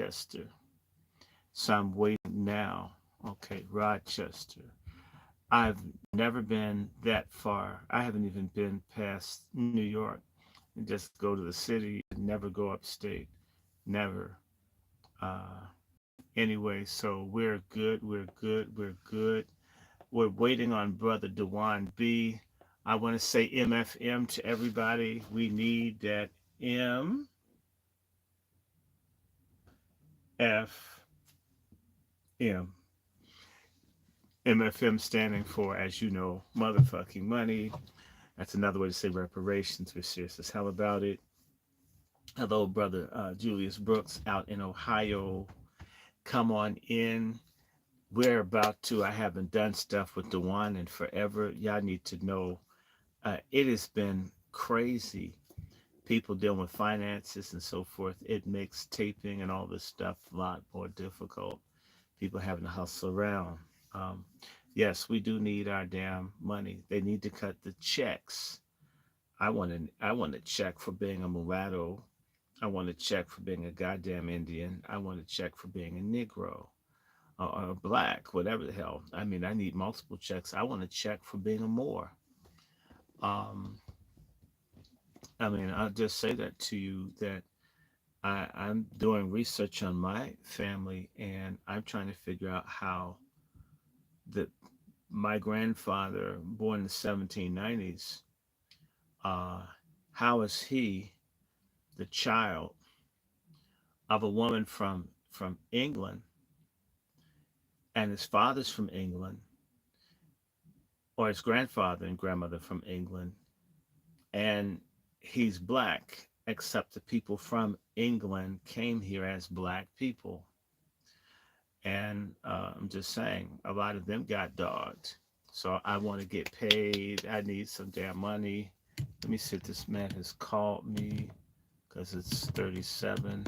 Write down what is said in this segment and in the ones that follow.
Rochester. So I'm waiting now. Okay, Rochester. I've never been that far. I haven't even been past New York and just go to the city and never go upstate. Never. Uh, anyway, so we're good. We're good. We're good. We're waiting on Brother Dewan B. I want to say MFM to everybody. We need that MFM. MFM standing for, as you know, motherfucking money. That's another way to say reparations. We're serious as hell about it. Hello, brother Julius Brooks out in Ohio. Come on in. We're about to. I haven't done stuff with Dewan in forever. Y'all need to know. It has been crazy. People dealing with finances and so forth. It makes taping and all this stuff a lot more difficult. People having to hustle around. Um, yes, we do need our damn money. They need to cut the checks. I want a check for being a mulatto. I want a check for being a goddamn Indian. I want a check for being a Negro or black, whatever the hell. I mean, I need multiple checks. I want a check for being a Moor. Um, I mean, I'll just say that to you that I'm doing research on my family and I'm trying to figure out how the my grandfather, born in the 1790s, uh, how is he the child of a woman from England, and his father's from England, or his grandfather and grandmother from England, and he's black, except the people from England came here as black people. And I'm just saying, a lot of them got dogged. So I want to get paid. I need some damn money. Let me see if this man has called me because it's 37.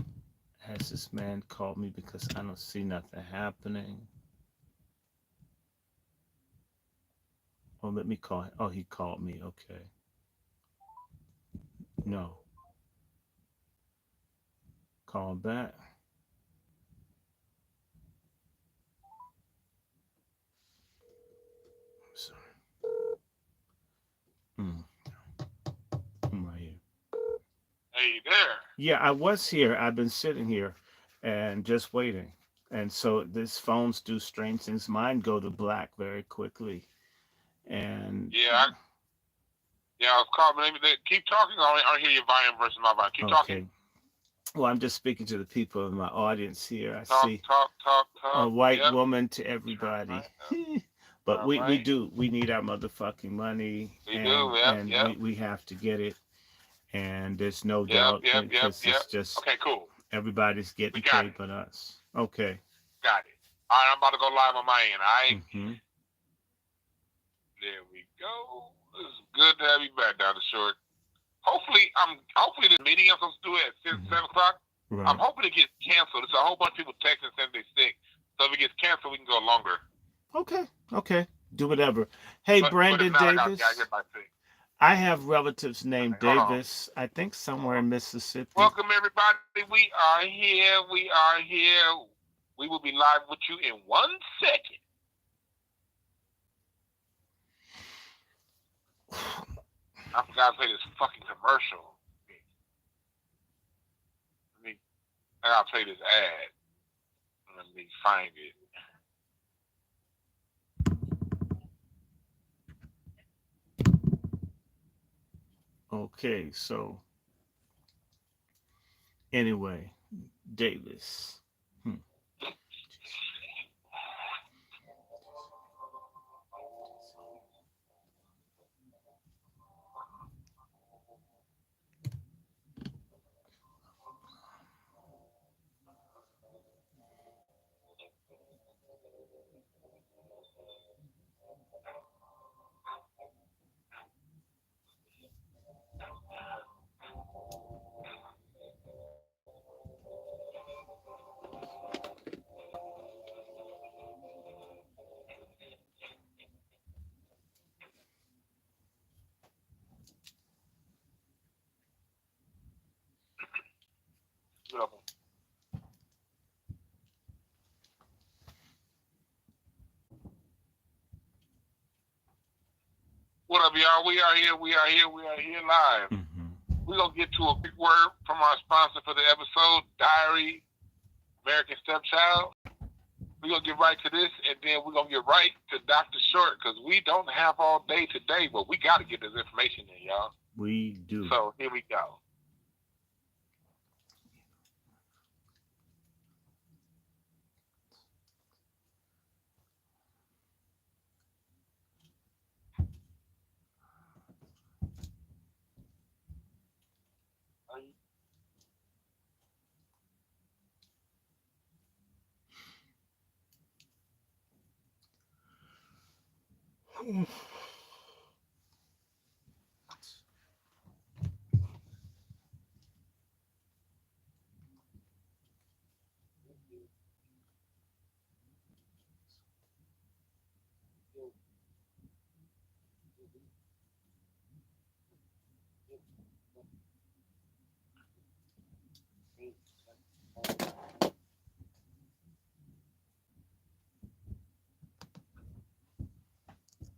Has this man called me because I don't see nothing happening? Oh, let me call him. Oh, he called me. Okay. No. Call back. Sorry. Mm, I'm right here. Hey there. Yeah, I was here. I've been sitting here and just waiting. And so these phones do strange things. Mine go to black very quickly. And Yeah, I was calling. Keep talking. I hear your volume versus my volume. Keep talking. okay. Well, I'm just speaking to the people in my audience here. I Talk, see talk, talk, a talk. white Yep. woman to All everybody. right. But All we right. do. We need our motherfucking money We do. Yep. and Yep. we have to get it. And there's no Yep. doubt Yep. Yep. because Yep. it's just Okay. Cool. everybody's We getting got paid it. but us. Okay. Got it. All right. I'm about to go live on my end. All right. Mm-hmm. There we go. It's good to have you back, Dr. Short. Hopefully this meeting I'm supposed to do at 7 o'clock. I'm Right. hoping it gets canceled. It's a whole bunch of people texting saying they sick. So if it gets canceled, we can go longer. Okay. Okay. Do whatever. Hey, But if Brandon not, I gotta Davis. get my thing. I have relatives All named right, hold on. Davis, I think Hold somewhere on. in Mississippi. Welcome everybody. We are here. We are here. We will be live with you in 1 second. I forgot to play this fucking commercial. I gotta play this ad. Let me find it. Okay, so anyway, Davis. Hmm. up, y'all? We are here live. We're going to get to a quick word from our sponsor for the episode, Diary, American Stepchild. We're going to get right to this, and then we're going to get right to Dr. Short, because we don't have all day today, but we got to get this information in, y'all. We do. So here we go.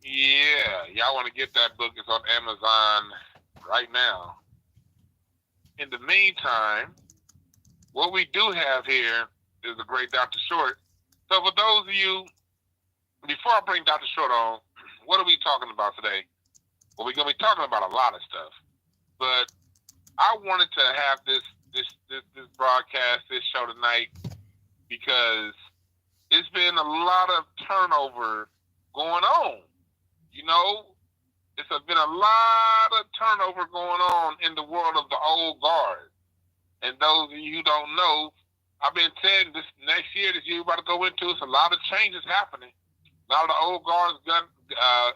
Yeah, y'all want to get that book. It's on Amazon right now. In the meantime, what we do have here is the great Dr. Short. So for those of you, before I bring Dr. Short on, what are we talking about today? Well, we're going to be talking about a lot of stuff. But I wanted to have this broadcast, this show tonight, because it's been a lot of turnover going on. You know, it's been a lot of turnover going on in the world of the old guard. And those of you who don't know, I've been saying this year we're about to go into, it's a lot of changes happening. A lot of the old guards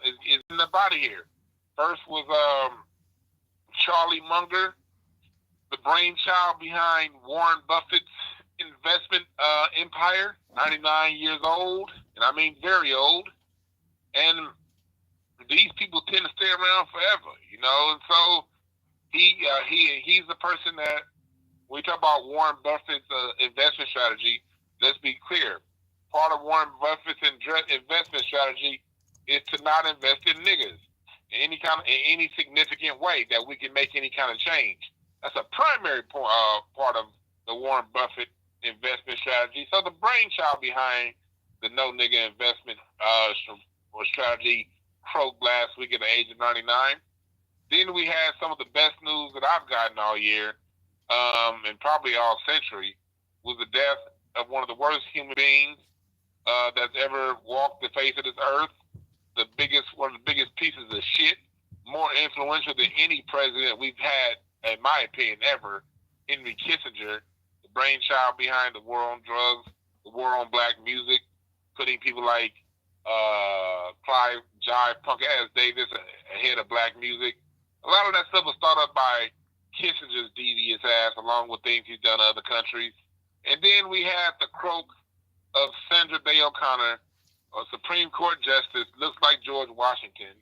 is in the body here. First was Charlie Munger, the brainchild behind Warren Buffett's investment empire, 99 years old, and I mean very old. And these people tend to stay around forever, you know. And so he's the person that, when we talk about Warren Buffett's investment strategy, let's be clear. Part of Warren Buffett's investment strategy is to not invest in niggas in any significant way that we can make any kind of change. That's a primary part of the Warren Buffett investment strategy. So the brainchild behind the no nigga investment strategy croaked last week at the age of 99. Then we had some of the best news that I've gotten all year, and probably all century, was the death of one of the worst human beings that's ever walked the face of this earth. One of the biggest pieces of shit, more influential than any president we've had, in my opinion, ever, Henry Kissinger, the brainchild behind the war on drugs, the war on black music, putting people like Clive Jive Punk Ass Davis ahead of black music. A lot of that stuff was thought up by Kissinger's devious ass, along with things he's done in other countries. And then we had the croak of Sandra Day O'Connor, a Supreme Court justice, looks like George Washington.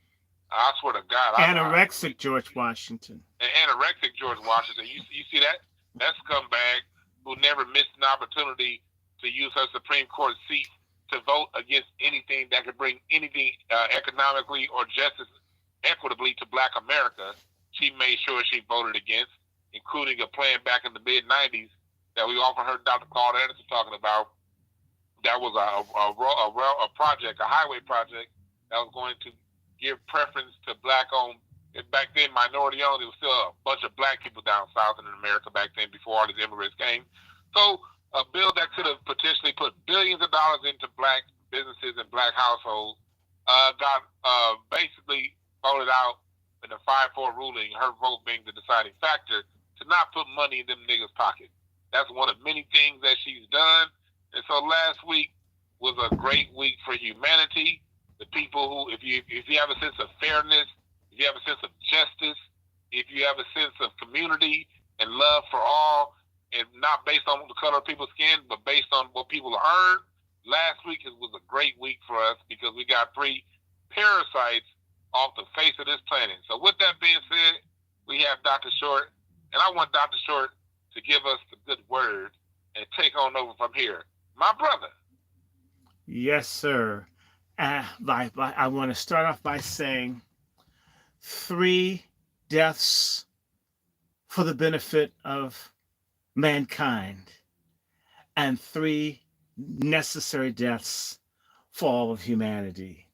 I swear to God. Anorexic George Washington. Anorexic George Washington. You see that? That scumbag who never missed an opportunity to use her Supreme Court seat to vote against anything that could bring anything economically or justice equitably to black America. She made sure she voted against, including a plan back in the mid-90s that we often heard Dr. Claude Anderson talking about. That was a project, a highway project that was going to give preference to black-owned. Back then, minority-owned. There was still a bunch of black people down south in America back then before all these immigrants came. So a bill that could have potentially put billions of dollars into black businesses and black households got basically voted out in a 5-4 ruling, her vote being the deciding factor, to not put money in them niggas' pockets. That's one of many things that she's done. And so last week was a great week for humanity. The people who, if you have a sense of fairness, if you have a sense of justice, if you have a sense of community and love for all, and not based on the color of people's skin, but based on what people earn, last week was a great week for us because we got 3 parasites off the face of this planet. So with that being said, we have Dr. Short, and I want Dr. Short to give us the good word and take on over from here. My brother. Yes, sir. I want to start off by saying 3 deaths for the benefit of mankind, and 3 necessary deaths for all of humanity.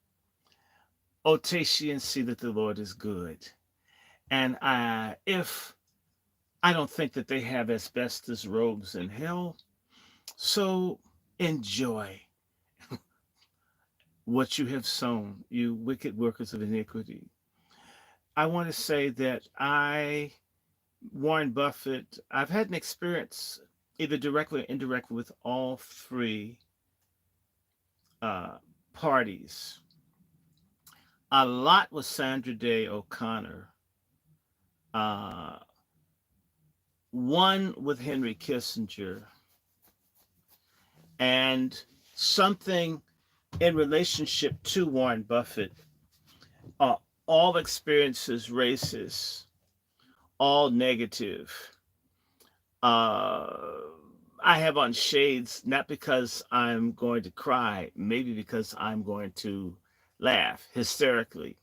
O taste ye and see that the Lord is good. And if I don't think that they have asbestos robes in hell, so enjoy what you have sown, you wicked workers of iniquity. I want to say that Warren Buffett, I've had an experience either directly or indirectly with all 3 uh, parties. A lot with Sandra Day O'Connor, uh, one with Henry Kissinger, and something in relationship to Warren Buffett. Uh, all experiences racist, all negative. Uh, I have on shades not because I'm going to cry, maybe because I'm going to laugh hysterically.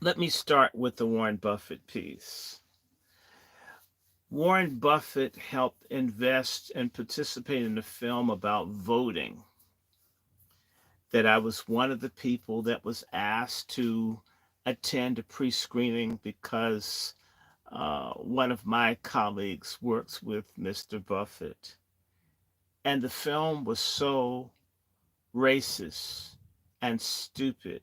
Let me start with the Warren Buffett piece. Warren Buffett helped invest and participate in a film about voting. That I was one of the people that was asked to attend a pre-screening because one of my colleagues works with Mr. Buffett. And the film was so racist and stupid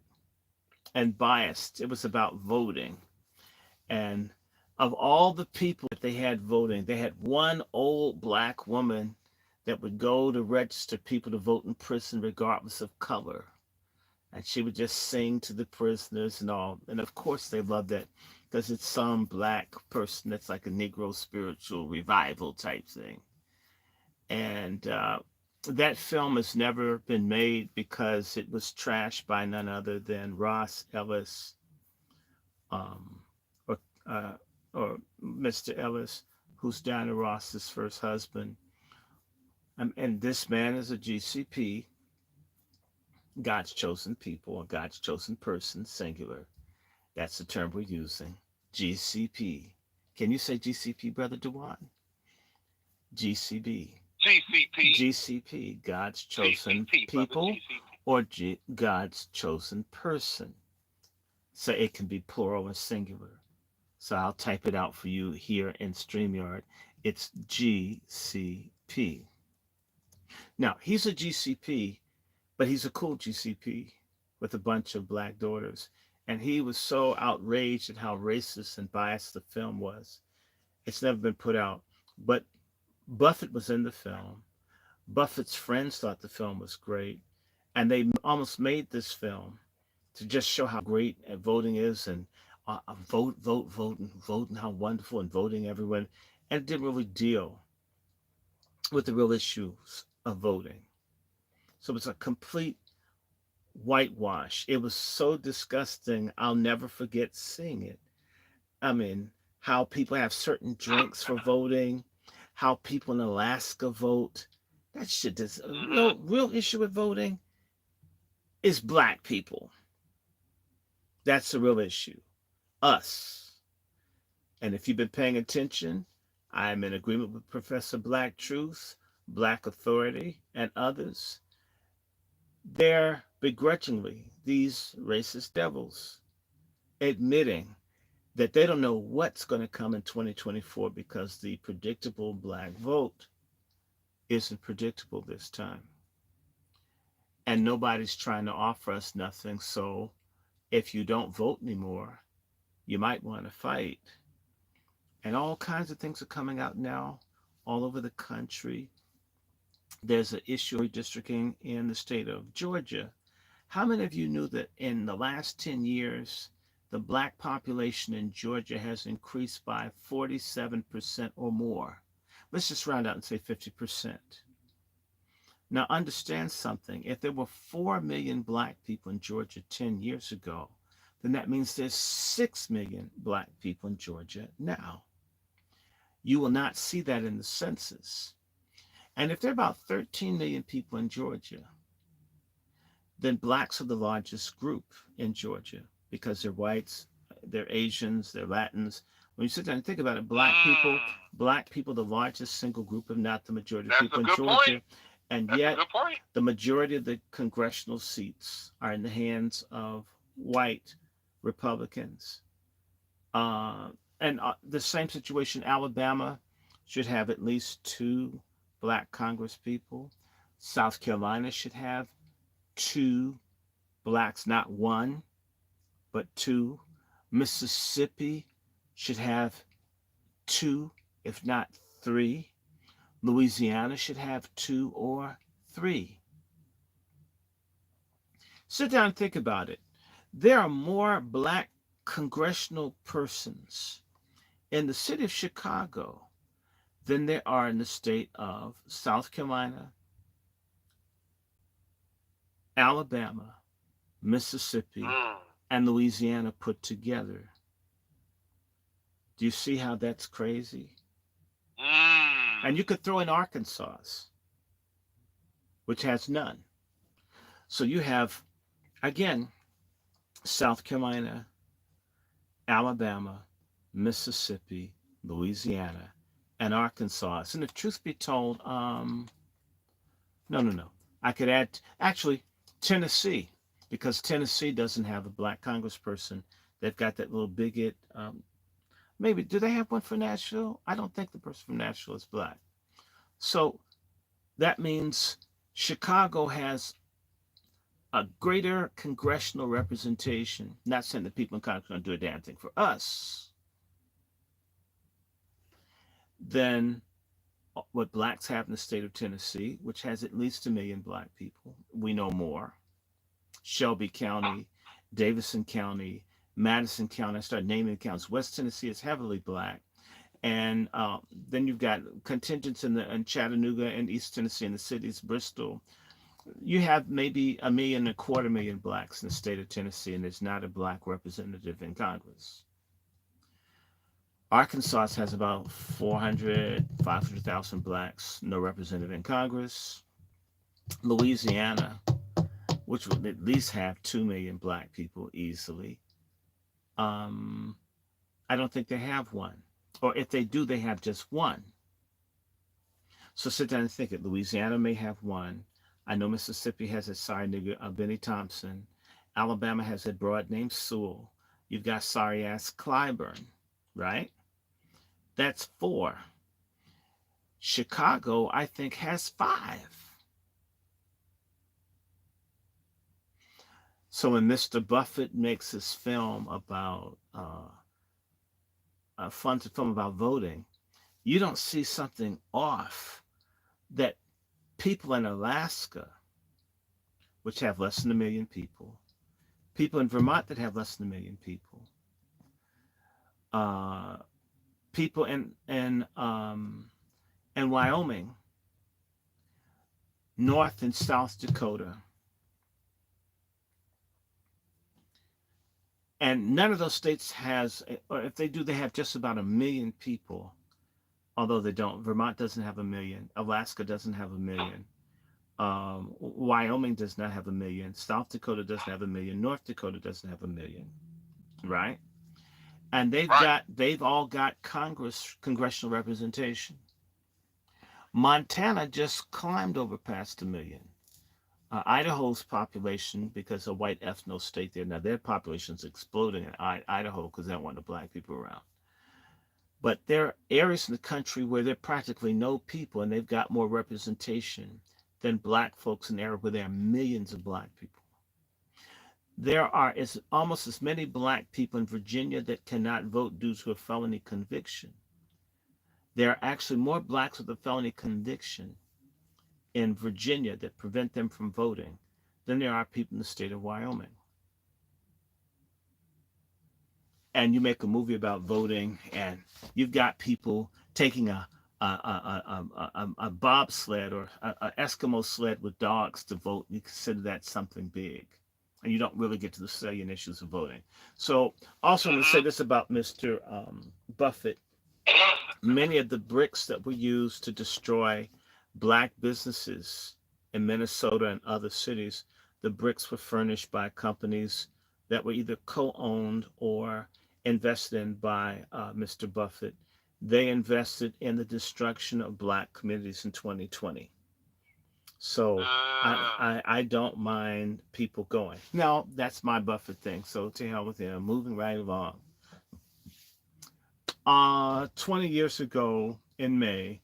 and biased. It was about voting. And of all the people that they had voting, they had one old black woman that would go to register people to vote in prison regardless of color. And she would just sing to the prisoners and all. And of course they loved that because it's some black person that's like a Negro spiritual revival type thing. And that film has never been made because it was trashed by none other than Ross Ellis, um, or, uh, or Mr. Ellis, who's Diana Ross's first husband. And this man is a GCP, God's chosen people, or God's chosen person, singular. That's the term we're using. GCP. Can you say GCP, Brother Dewan? GCB. GCP. GCP, God's chosen GCP, people, GCP. or God's chosen person. So it can be plural or singular. So I'll type it out for you here in StreamYard. It's GCP. Now, he's a GCP, but he's a cool GCP with a bunch of black daughters. And he was so outraged at how racist and biased the film was. It's never been put out. But Buffett was in the film. Buffett's friends thought the film was great. And they almost made this film to just show how great voting is and voting, how wonderful and voting everyone. And it didn't really deal with the real issues of voting. So it's a complete whitewash. It was so disgusting. I'll never forget seeing it. I mean, how people have certain drinks for voting, how people in Alaska vote. That shit is a real issue with voting is black people. That's the real issue. Us. And if you've been paying attention, I'm in agreement with Professor Black Truth, Black Authority, and others. They're begrudgingly, these racist devils, admitting that they don't know what's going to come in 2024 because the predictable black vote isn't predictable this time. And nobody's trying to offer us nothing. So if you don't vote anymore, you might want to fight. And all kinds of things are coming out now all over the country. There's an issue of redistricting in the state of Georgia. How many of you knew that in the last 10 years, the black population in Georgia has increased by 47% or more? Let's just round out and say 50%. Now understand something. If there were 4 million black people in Georgia 10 years ago, then that means there's 6 million black people in Georgia now. You will not see that in the census. And if there are about 13 million people in Georgia, then blacks are the largest group in Georgia. because they're whites, they're Asians, they're Latins. When you sit down and think about it, black people, the largest single group, if not the majority of That's a people in good point. Georgia, and That's a yet good point. the majority of the congressional seats are in the hands of white Republicans. Uh, and the same situation, Alabama should have at least two black Congress people. South Carolina should have two blacks, not one, but two. Mississippi should have two, if not three. Louisiana should have two or three. Sit down and think about it. There are more black congressional persons in the city of Chicago than there are in the state of South Carolina, Alabama, Mississippi, and Louisiana put together. Do you see how that's crazy? And you could throw in Arkansas, which has none. So you have, again, South Carolina, Alabama, Mississippi, Louisiana, and Arkansas. And if truth be told, no. I could add, actually, Tennessee, because Tennessee doesn't have a black congressperson. They've got that little bigot. Maybe, do they have one for Nashville? I don't think the person from Nashville is black. So that means Chicago has a greater congressional representation. Not saying that people in Congress are going to do a damn thing for us, than what blacks have in the state of Tennessee, which has at least 1 million black people. We know more. Shelby County, Davidson County, Madison County. I start naming the counties. West Tennessee is heavily black. And then you've got contingents in Chattanooga and East Tennessee and the cities, Bristol. You have maybe 1.25 million blacks in the state of Tennessee, and there's not a black representative in Congress. Arkansas has about 500,000 blacks, no representative in Congress. Louisiana, which would at least have 2 million black people easily. I don't think they have one. Or if they do, they have just one. So sit down and think it. Louisiana may have one. I know Mississippi has a sorry nigger, Benny Thompson. Alabama has a broad named Sewell. You've got sorry ass Clyburn, right? That's 4. Chicago, I think, has 5. So when Mr. Buffett makes his film about a fun film about voting, you don't see something off that people in Alaska, which have less than 1 million people, people in Vermont that have less than 1 million people, people in Wyoming, North and South Dakota, and none of those states has, or if they do, they have just about 1 million people. Although they don't. Vermont doesn't have 1 million. Alaska doesn't have 1 million. Wyoming does not have 1 million. South Dakota doesn't have 1 million. North Dakota doesn't have 1 million. Right? And they've all got congressional representation. Montana just climbed over past 1 million. Idaho's population, because of white ethno state there, now their population is exploding in Idaho because they don't want the black people around. But there are areas in the country where there are practically no people, and they've got more representation than black folks in areas where there are millions of black people. There are almost as many black people in Virginia that cannot vote due to a felony conviction. There are actually more blacks with a felony conviction in Virginia that prevent them from voting than there are people in the state of Wyoming. And you make a movie about voting, and you've got people taking a bobsled or an Eskimo sled with dogs to vote. You consider that something big, and you don't really get to the salient issues of voting. So also, I'm going to say this about Mr. Buffett. Many of the bricks that were used to destroy black businesses in Minnesota and other cities, the bricks were furnished by companies that were either co-owned or invested in by Mr. Buffett. They invested in the destruction of black communities in 2020. So I don't mind people going. Now, that's my Buffett thing. So to hell with him. Moving right along. 20 years ago in May,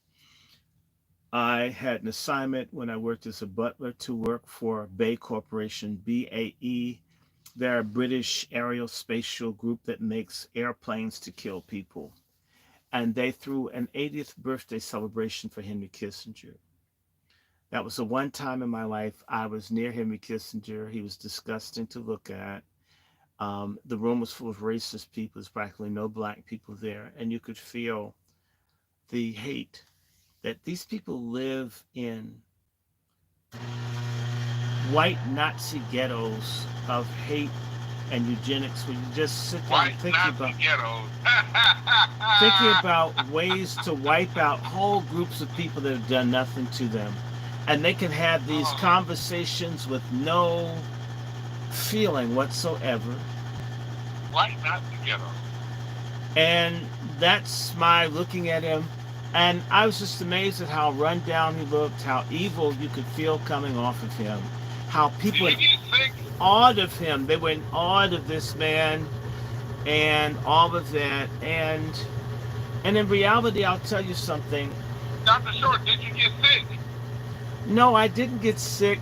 I had an assignment when I worked as a butler to work for Bay Corporation, BAE. They're a British aerospatial group that makes airplanes to kill people. And they threw an 80th birthday celebration for Henry Kissinger. That was the one time in my life I was near Henry Kissinger. He was disgusting to look at. The room was full of racist people. There's practically no black people there. And you could feel the hate that these people live in white Nazi ghettos of hate and eugenics, where you just sit there and thinking about ways to wipe out whole groups of people that have done nothing to them. And they can have these conversations with no feeling whatsoever. White Nazi ghetto. And that's my looking at him. And I was just amazed at how run down he looked, how evil you could feel coming off of him, how people were awed of him. They were in awe of this man and all of that. And in reality, I'll tell you something. Dr. Short, did you get sick? No, I didn't get sick,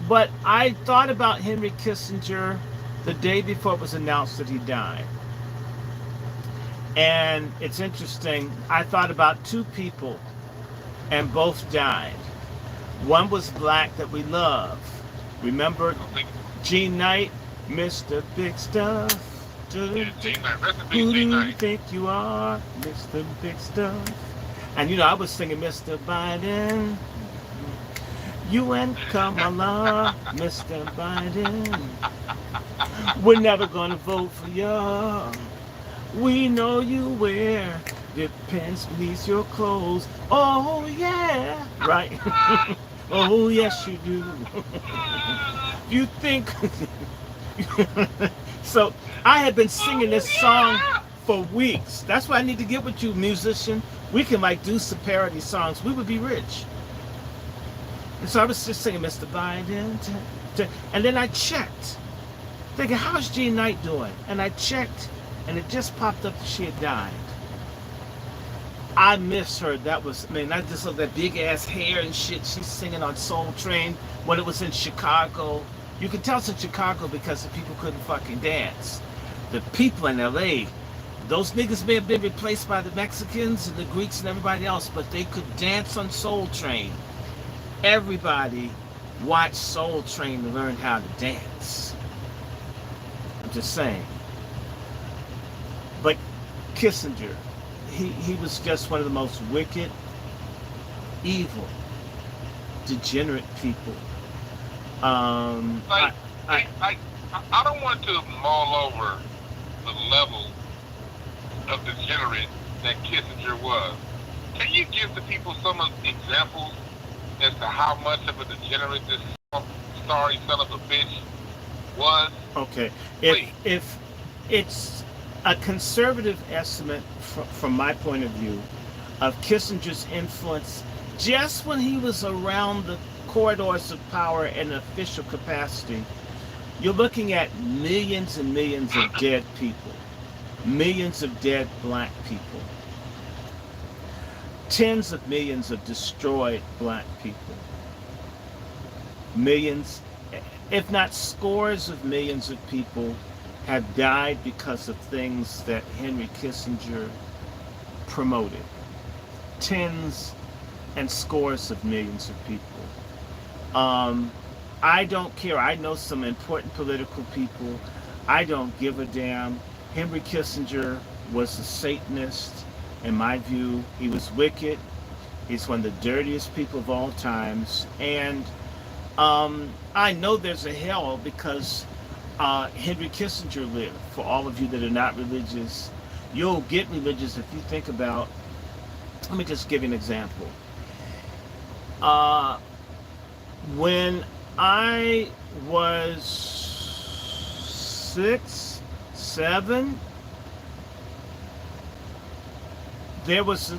but I thought about Henry Kissinger the day before it was announced that he died. And it's interesting, I thought about two people, and both died. One was black that we love. Remember Gene Knight, Mr. Big Stuff? Who do you think you are, Mr. Big Stuff? And I was singing Mr. Biden. You and Kamala, Mr. Biden. We're never gonna vote for you. We know you wear the pants beneath your clothes. Oh yeah, right. Oh yes you do. You think so? I had been singing this song for weeks. That's why I need to get with you, musician. We can do some parody songs. We would be rich. And so I was just singing Mr. Biden, and then I checked, thinking, how's Jean Knight doing? And I checked, and it just popped up that she had died. I miss her. I just looked at that big ass hair and shit. She's singing on Soul Train when it was in Chicago. You can tell it's in Chicago because the people couldn't fucking dance. The people in LA, those niggas may have been replaced by the Mexicans and the Greeks and everybody else, but they could dance on Soul Train. Everybody watched Soul Train to learn how to dance. I'm just saying. But Kissinger, he was just one of the most wicked, evil, degenerate people. I don't want to mull over the level of degenerate that Kissinger was. Can you give the people some examples as to how much of a degenerate this sorry son of a bitch was? Okay. If it's a conservative estimate from my point of view of Kissinger's influence just when he was around the corridors of power in official capacity, you're looking at millions and millions of dead people, millions of dead black people, tens of millions of destroyed black people, millions, if not scores of millions of people have died because of things that Henry Kissinger promoted. Tens and scores of millions of people. I don't care. I know some important political people. I don't give a damn. Henry Kissinger was a Satanist. In my view, he was wicked. He's one of the dirtiest people of all times. And I know there's a hell because Henry Kissinger lived. For all of you that are not religious, you'll get religious if you think about, let me just give you an example. When I was 6, 7, there was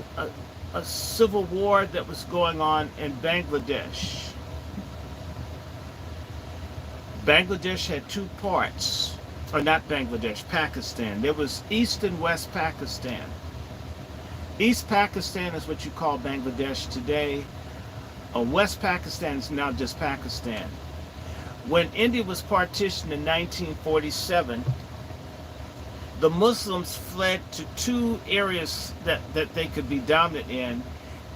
a civil war that was going on in Bangladesh. Bangladesh had two parts, or not Bangladesh, Pakistan. There was East and West Pakistan. East Pakistan is what you call Bangladesh today. West Pakistan is now just Pakistan. When India was partitioned in 1947, the Muslims fled to two areas that they could be dominant in.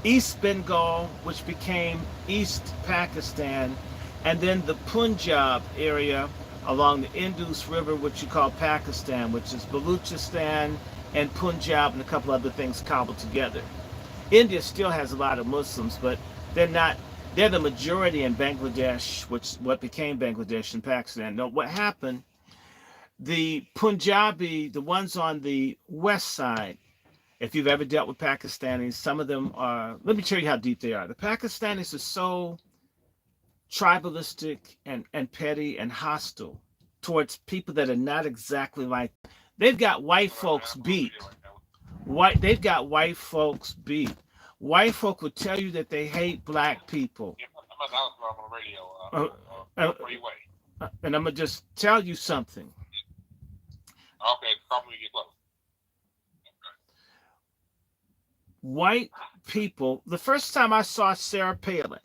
East Bengal, which became East Pakistan, and then the Punjab area along the Indus River, which you call Pakistan, which is Baluchistan and Punjab and a couple other things cobbled together. India still has a lot of Muslims, but they're the majority in Bangladesh, what became Bangladesh and Pakistan. Now, what happened, the Punjabi, the ones on the west side, if you've ever dealt with Pakistanis, some of them are, let me tell you how deep they are. The Pakistanis are so tribalistic and petty and hostile towards people that are not exactly like, they've got white folks beat. They've got white folks beat. White folk would tell you that they hate black people. And I'm going to just tell you something. Okay, probably get close. White people, the first time I saw Sarah Palin,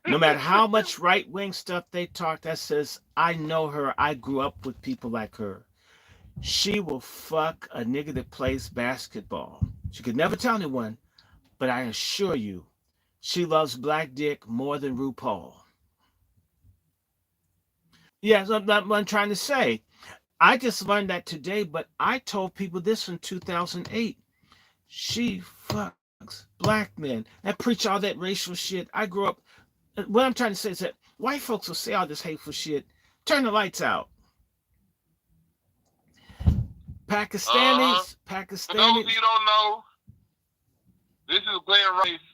no matter how much right-wing stuff they talked, that says, I know her, I grew up with people like her. She will fuck a nigga that plays basketball. She could never tell anyone, but I assure you, she loves black dick more than RuPaul. Yeah, that's what I'm trying to say. I just learned that today, but I told people this in 2008. She fucks black men and preach all that racial shit. I grew up. What I'm trying to say is that white folks will say all this hateful shit. Turn the lights out. Pakistanis. For those of you who don't know, this is Glenn Rice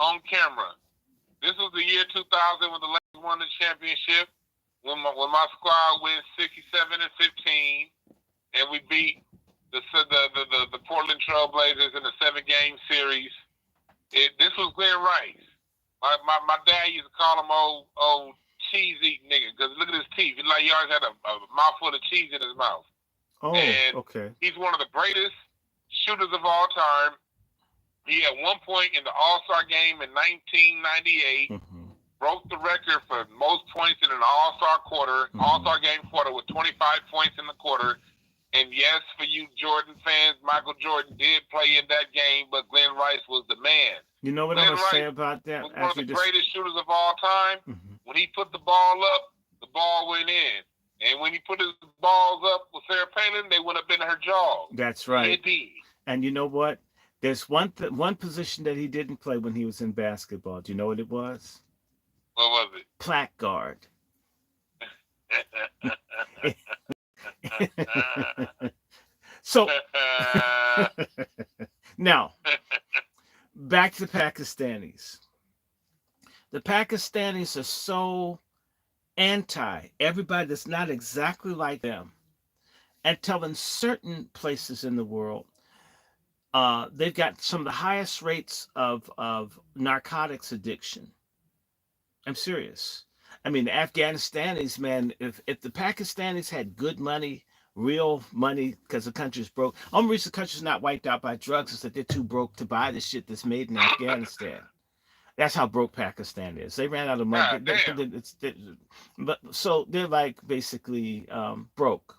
on camera. This was the year 2000 when the Lakers won the championship. When my squad went 67-15, and we beat the Portland Trailblazers in a 7-game series. This was Glenn Rice. My dad used to call him old cheese eating nigga, because look at his teeth. It's like he always had a mouthful of cheese in his mouth. Oh, and okay. He's one of the greatest shooters of all time. He at one point in the All-Star game in 1998 broke the record for most points in an All-Star quarter, All-Star game quarter, with 25 points in the quarter. And yes, for you Jordan fans, Michael Jordan did play in that game, but Glenn Rice was the man. You know what I'm going to say about that? Was one of the greatest shooters of all time. When he put the ball up, the ball went in. And when he put his balls up with Sarah Palin, they went up in her jaw. That's right. It did. And you know what? There's one position that he didn't play when he was in basketball. Do you know what it was? What was it? Plaque guard. So now back to the Pakistanis. The Pakistanis are so anti everybody that's not exactly like them, until in certain places in the world they've got some of the highest rates of narcotics addiction. I'm serious. I mean, the Afghanistanis, man, if the Pakistanis had good money, real money, because the country's broke. Only reason the country's not wiped out by drugs is that they're too broke to buy the shit that's made in Afghanistan. That's how broke Pakistan is. They ran out of money. So they're like basically broke.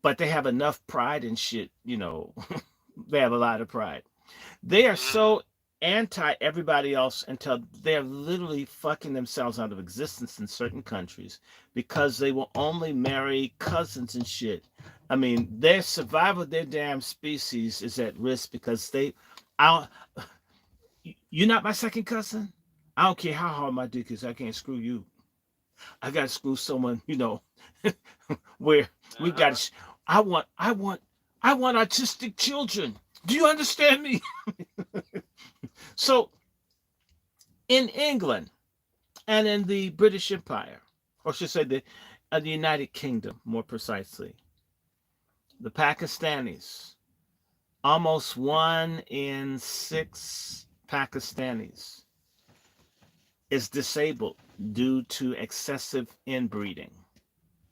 But they have enough pride and shit, you know. They have a lot of pride. They are so anti everybody else until they're literally fucking themselves out of existence in certain countries because they will only marry cousins and shit. I mean, their survival of their damn species is at risk because you're not my second cousin? I don't care how hard my dick is, I can't screw you. I gotta screw someone, you know, where we got I want autistic children. Do you understand me? So in England, and in the British Empire, or should say the United Kingdom, more precisely. The Pakistanis, almost 1 in 6 Pakistanis is disabled due to excessive inbreeding.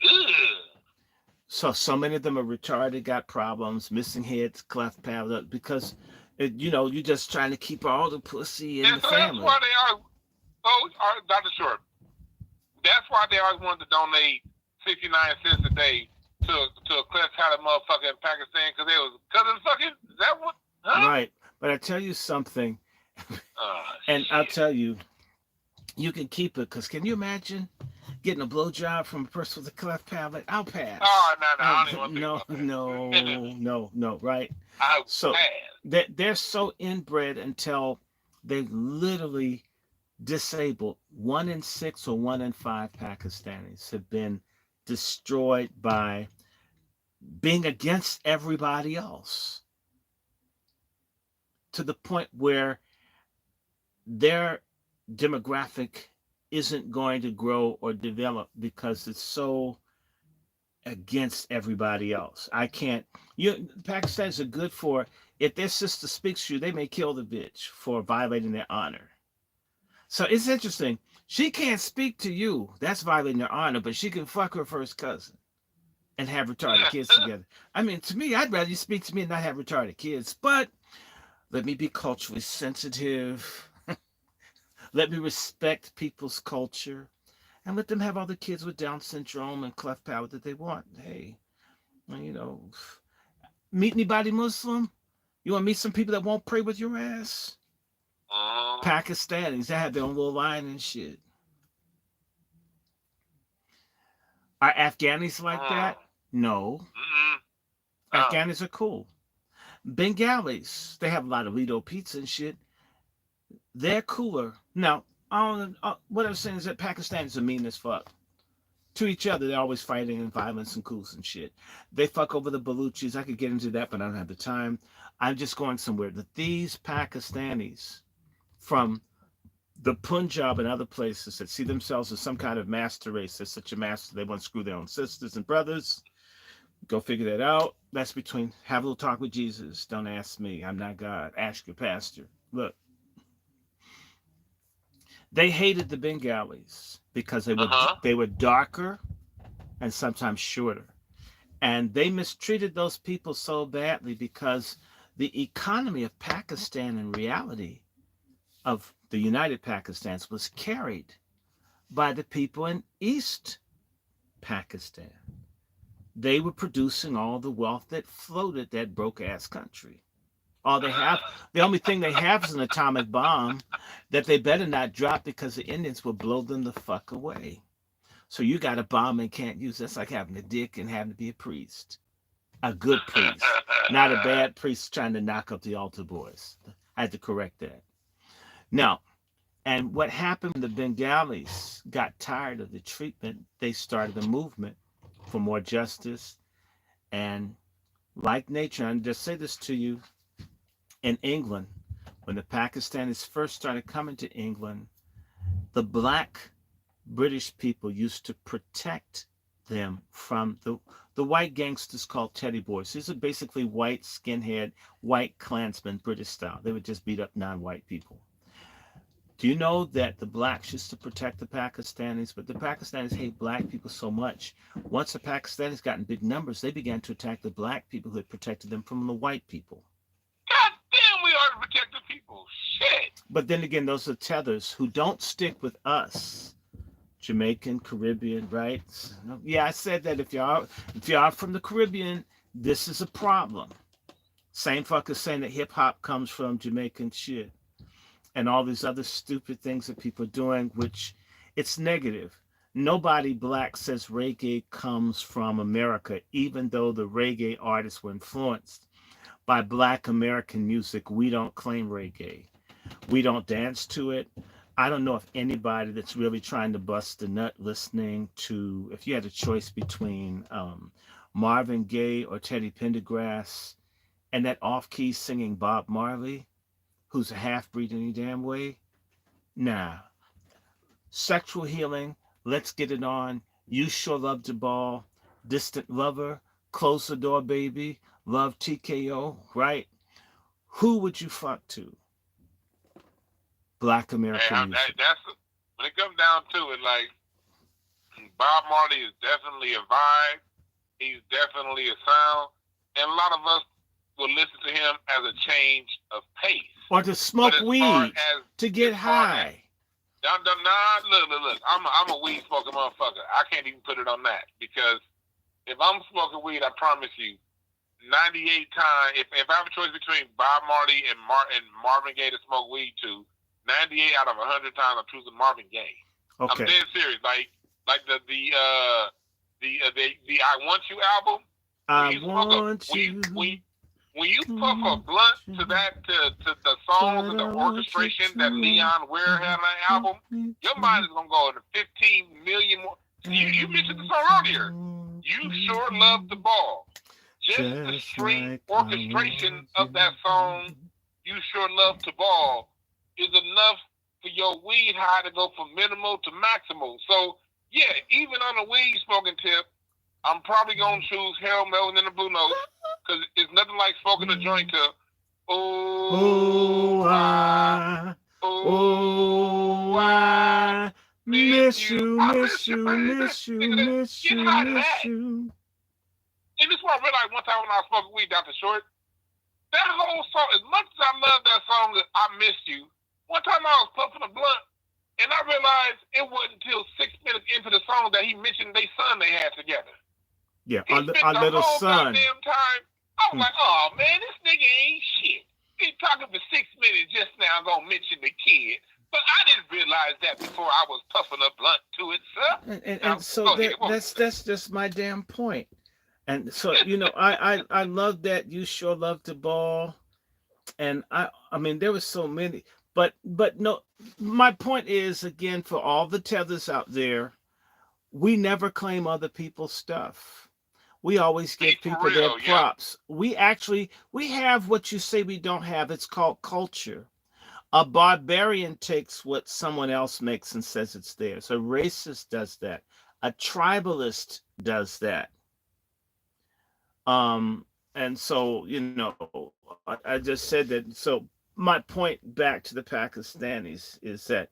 Ugh. So many of them are retarded, got problems, missing heads, cleft palate, because you're just trying to keep all the pussy in And the so that's family. why they are, Dr. Short, that's why they always wanted to donate 69 cents a day to a cleft palate motherfucker in Pakistan because it's fucking, is that what? Huh? Right. But I tell you something, and Shit. I'll tell you, you can keep it, because can you imagine getting a blowjob from a person with a cleft palate? I'll pass. Oh, no, I don't even want to No, think about that. no, right? I So pass. they're so inbred until they literally disabled. 1 in 6 or 1 in 5 Pakistanis have been destroyed by being against everybody else, to the point where their demographic isn't going to grow or develop because it's so against everybody else. I can't. Pakistanis are good for, if their sister speaks to you, they may kill the bitch for violating their honor. So it's interesting. She can't speak to you. That's violating her honor, but she can fuck her first cousin and have retarded kids together. I mean, to me, I'd rather you speak to me and not have retarded kids. But let me be culturally sensitive. Let me respect people's culture, and let them have all the kids with Down syndrome and cleft palate that they want. Hey, meet anybody Muslim? You want to meet some people that won't pray with your ass? Pakistanis, they have their own little line and shit. Are Afghanis like that? No. Afghanis are cool. Bengalis, they have a lot of Lido pizza and shit. They're cooler. Now, what I'm saying is that Pakistanis are mean as fuck. To each other, they're always fighting and violence and coups and shit. They fuck over the Baluchis. I could get into that, but I don't have the time. I'm just going somewhere. That these Pakistanis from the Punjab and other places that see themselves as some kind of master race, as such a master, they want to screw their own sisters and brothers. Go figure that out. That's between, have a little talk with Jesus. Don't ask me. I'm not God. Ask your pastor. Look. They hated the Bengalis because they were darker and sometimes shorter. And they mistreated those people so badly because the economy of Pakistan, in reality, of the United Pakistans, was carried by the people in East Pakistan. They were producing all the wealth that floated that broke-ass country. All they have, the only thing they have is an atomic bomb that they better not drop, because the Indians will blow them the fuck away. So you got a bomb and can't use it. That's like having a dick and having to be a priest. A good priest, not a bad priest trying to knock up the altar boys. I had to correct that. Now, and what happened when the Bengalis got tired of the treatment, they started a movement for more justice. And like nature, and just say this to you, in England, when the Pakistanis first started coming to England, the black British people used to protect them from the white gangsters called teddy boys. These are basically white skinhead, white Klansmen, British style. They would just beat up non-white people. Do you know that the blacks used to protect the Pakistanis, but the Pakistanis hate black people so much, once the Pakistanis got in big numbers, they began to attack the black people who had protected them from the white people. God damn, we are to protect the people. Shit. But then again, those are tethers who don't stick with us. Jamaican, Caribbean, right? Yeah, I said that if y'all from the Caribbean, this is a problem. Same fucker saying that hip hop comes from Jamaican shit. And all these other stupid things that people are doing, which it's negative. Nobody black says reggae comes from America, even though the reggae artists were influenced by black American music. We don't claim reggae. We don't dance to it. I don't know if anybody that's really trying to bust a nut listening to, if you had a choice between Marvin Gaye or Teddy Pendergrass and that off-key singing Bob Marley, who's a half-breed any damn way, nah. Sexual Healing, Let's Get It On, You Sure Love the Ball, Distant Lover, Close the Door Baby, Love TKO, right? Who would you fuck to? Black Hey, American music. that's when it comes down to it. Like Bob Marley is definitely a vibe. He's definitely a sound, and a lot of us will listen to him as a change of pace. Or to smoke weed, to get high. Look. I'm a weed smoking motherfucker. I can't even put it on that because if I'm smoking weed, I promise you, 98 times. If I have a choice between Bob Marley and Marvin Gaye to smoke weed to, 98 out of 100 times I'm choosing Marvin Gaye. Okay. I'm dead serious. Like the I Want You album. When you puff a blunt to the songs and the orchestration that Leon Ware had on that album, your mind is gonna go to 15 million more. You mentioned the song earlier. You Sure Love the Ball. Just the straight orchestration of that song, You Sure Love the Ball, is enough for your weed high to go from minimal to maximal. So yeah, even on a weed smoking tip, I'm probably gonna choose Harold Melvin and the Blue Notes because it's nothing like smoking a joint to I miss you. And this is what I realized one time when I was smoking weed, Dr. Short. That whole song, as much as I love that song, I Miss You, one time I was puffing a blunt, and I realized it wasn't until 6 minutes into the song that he mentioned their son they had together. Yeah, our little son. Goddamn time. I was like, oh man, this nigga ain't shit. He talking for 6 minutes just now, gonna mention the kid. But I didn't realize that before I was puffing a blunt to it, sir. And so that's just my damn point. And so, you know, I love that You Sure Love the Ball. And I mean, there was so many, but no, my point is, again, for all the tethers out there, we never claim other people's stuff. We always give people their props. Yeah. We have what you say we don't have. It's called culture. A barbarian takes what someone else makes and says it's theirs. A racist does that. A tribalist does that. And so, you know, I just said that. So my point back to the Pakistanis is that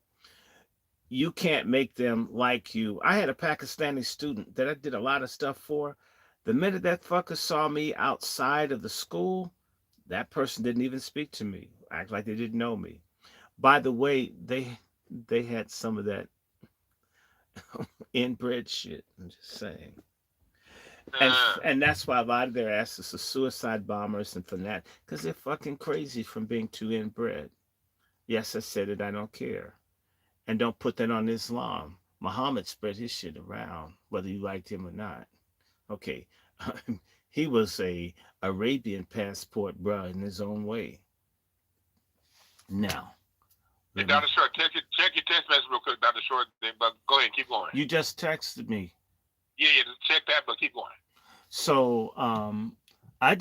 you can't make them like you. I had a Pakistani student that I did a lot of stuff for. The minute that fucker saw me outside of the school, that person didn't even speak to me. Act like they didn't know me. By the way, they had some of that inbred shit. I'm just saying. And that's why a lot of their asses are suicide bombers and fanatics, because they're fucking crazy from being too inbred. Yes, I said it. I don't care. And don't put that on Islam. Muhammad spread his shit around, whether you liked him or not. Okay. He was a Arabian passport, bruh, in his own way. Now. Hey, Dr. Short, check your text message real quick, Dr. Short, but go ahead, keep going. You just texted me. Yeah, just check that, but keep going. So, I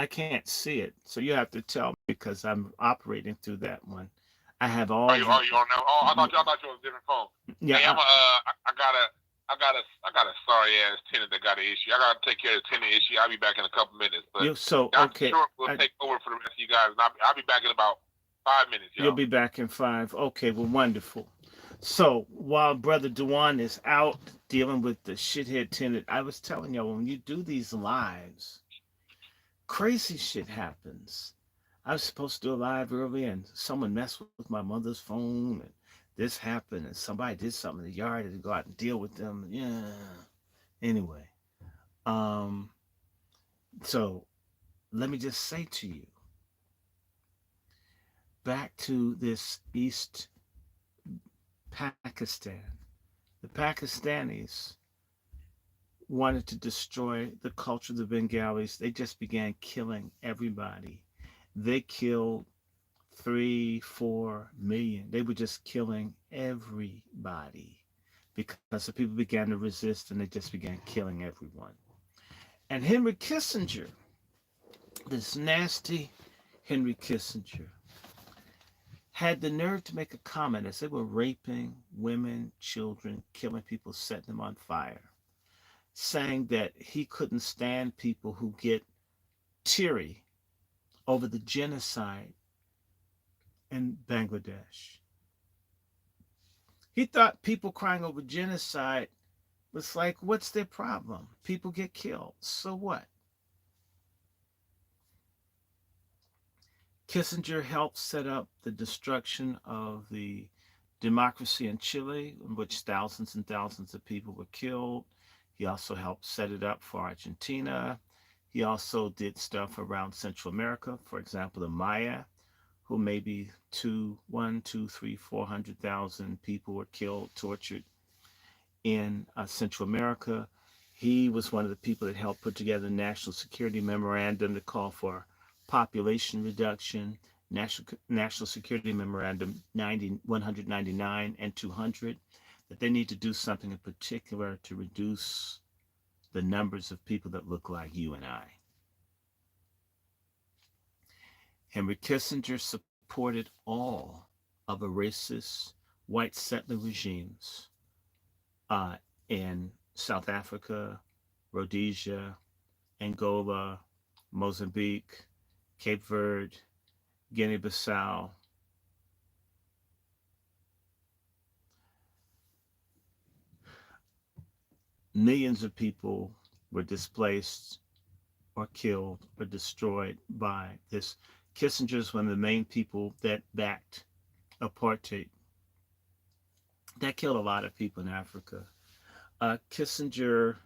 can't see it. So you have to tell me because I'm operating through that one. I have all. Are you on now? Oh, I thought you was a different phone. Yeah. Hey, I got a sorry ass tenant that got an issue. I gotta take care of the tenant issue. I'll be back in a couple minutes. But okay. Short will take over for the rest of you guys. And I'll be back in about 5 minutes. Y'all. You'll be back in 5. Okay, well, wonderful. So while Brother Dewan is out dealing with the shithead tenant, I was telling y'all, when you do these lives, crazy shit happens. I was supposed to do a live earlier, and someone messed with my mother's phone, and this happened, and somebody did something in the yard, and go out and deal with them. Yeah. Anyway, so let me just say to you, back to this East Pakistan. The Pakistanis wanted to destroy the culture of the Bengalis. They just began killing everybody. They killed 3-4 million. They were just killing everybody because the people began to resist, and they just began killing everyone. And Henry Kissinger, this nasty Henry Kissinger, had the nerve to make a comment as they were raping women, children, killing people, setting them on fire, saying that he couldn't stand people who get teary over the genocide in Bangladesh. He thought people crying over genocide was like, what's their problem? People get killed. So what? Kissinger helped set up the destruction of the democracy in Chile, in which thousands and thousands of people were killed. He also helped set it up for Argentina. He also did stuff around Central America, for example, the Maya, who maybe 400,000 people were killed, tortured in Central America. He was one of the people that helped put together the National Security Memorandum to call for population reduction, National Security Memorandum 199 and 200, that they need to do something in particular to reduce the numbers of people that look like you and I. Henry Kissinger supported all of the racist white settler regimes in South Africa, Rhodesia, Angola, Mozambique, Cape Verde, Guinea-Bissau. Millions of people were displaced or killed or destroyed by this. Kissinger is one of the main people that backed apartheid. That killed a lot of people in Africa. Kissinger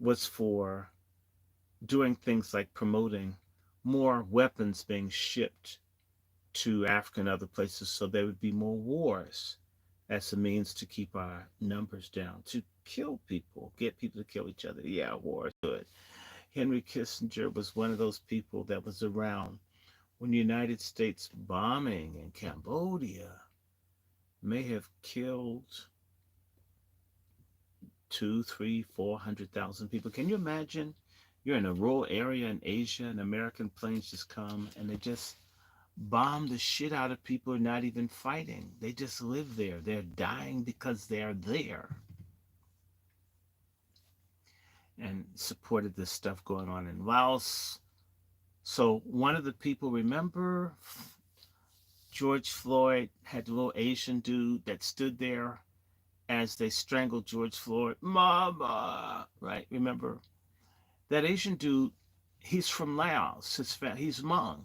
was for doing things like promoting more weapons being shipped to Africa and other places so there would be more wars as a means to keep our numbers down, to kill people, get people to kill each other. Yeah, war is good. Henry Kissinger was one of those people that was around when the United States bombing in Cambodia may have killed 2, 3, 400,000 people. Can you imagine? You're in a rural area in Asia and American planes just come and they just bomb the shit out of people who are not even fighting. They just live there. They're dying because they're there. And supported this stuff going on in Laos. So one of the people, remember George Floyd had the little Asian dude that stood there as they strangled George Floyd. Mama, right? Remember? That Asian dude, he's from Laos. He's Hmong.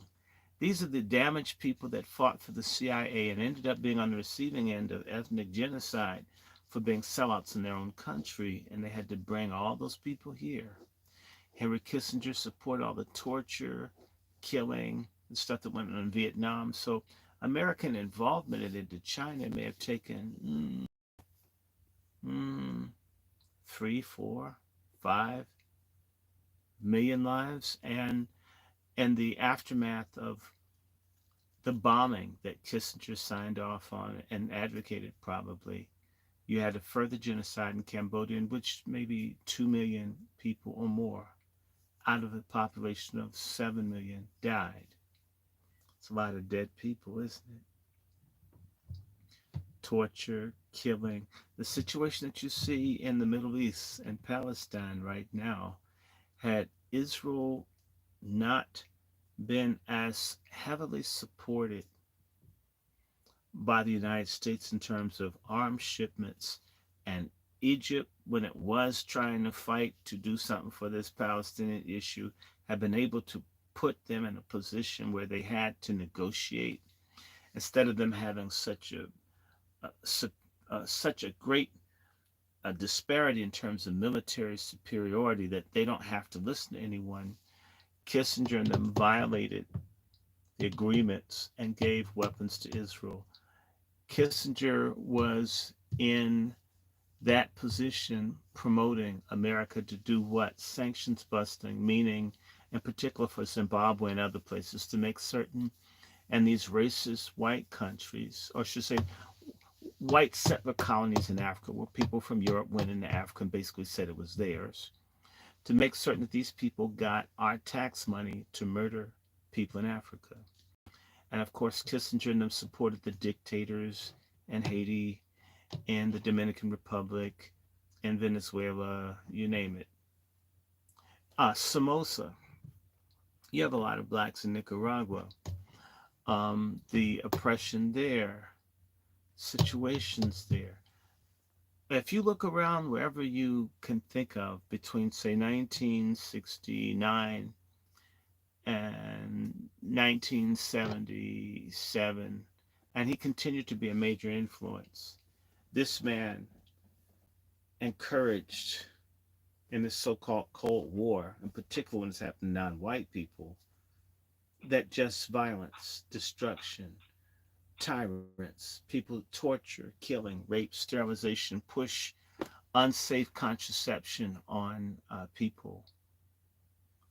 These are the damaged people that fought for the CIA and ended up being on the receiving end of ethnic genocide for being sellouts in their own country, and they had to bring all those people here. Henry Kissinger supported all the torture, killing, the stuff that went on in Vietnam. So American involvement in Indochina may have taken 3, 4, 5 million lives, and the aftermath of the bombing that Kissinger signed off on and advocated, probably, you had a further genocide in Cambodia in which maybe 2 million people or more out of a population of 7 million died. It's a lot of dead people, isn't it? Torture, killing. The situation that you see in the Middle East and Palestine right now, had Israel not been as heavily supported by the United States in terms of arms shipments, and Egypt, when it was trying to fight to do something for this Palestinian issue, had been able to put them in a position where they had to negotiate instead of them having such a great disparity in terms of military superiority that they don't have to listen to anyone. Kissinger and them violated the agreements and gave weapons to Israel. Kissinger was in that position promoting America to do what? Sanctions busting, meaning in particular for Zimbabwe and other places, to make certain, and these racist white countries, or I should say white settler colonies in Africa, where people from Europe went into Africa and basically said it was theirs, to make certain that these people got our tax money to murder people in Africa. And of course, Kissinger and them supported the dictators in Haiti, in the Dominican Republic, in Venezuela, you name it. Somoza, you have a lot of blacks in Nicaragua. The oppression there, situations there. If you look around wherever you can think of between, say, 1969 and 1977, and he continued to be a major influence, this man encouraged in this so-called Cold War, in particular when it's happened to non-white people, that just violence, destruction, tyrants, people torture, killing, rape, sterilization, push unsafe contraception on people,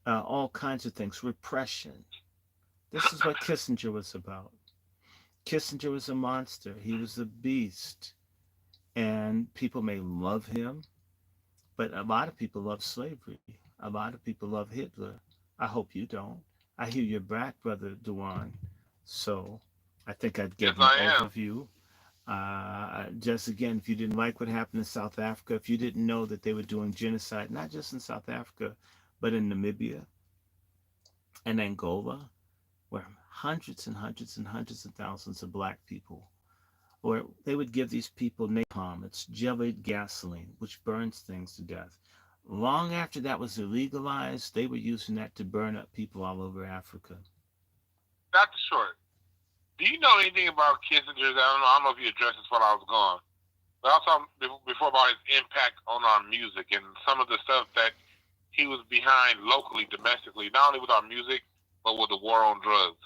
all kinds of things, repression. This is what Kissinger was about. Kissinger was a monster. He was a beast. And people may love him, but a lot of people love slavery. A lot of people love Hitler. I hope you don't. I hear you're black, brother Dewan. So I think I'd Yes, give an I am. overview. Just again, if you didn't like what happened in South Africa, if you didn't know that they were doing genocide, not just in South Africa, but in Namibia and Angola, where hundreds and hundreds and hundreds of thousands of black people, where they would give these people napalm, it's jellied gasoline, which burns things to death. Long after that was illegalized, they were using that to burn up people all over Africa. Dr. Short, do you know anything about Kissinger's? I don't know if you addressed this while I was gone, but also before about his impact on our music and some of the stuff that he was behind locally, domestically, not only with our music, but with the war on drugs.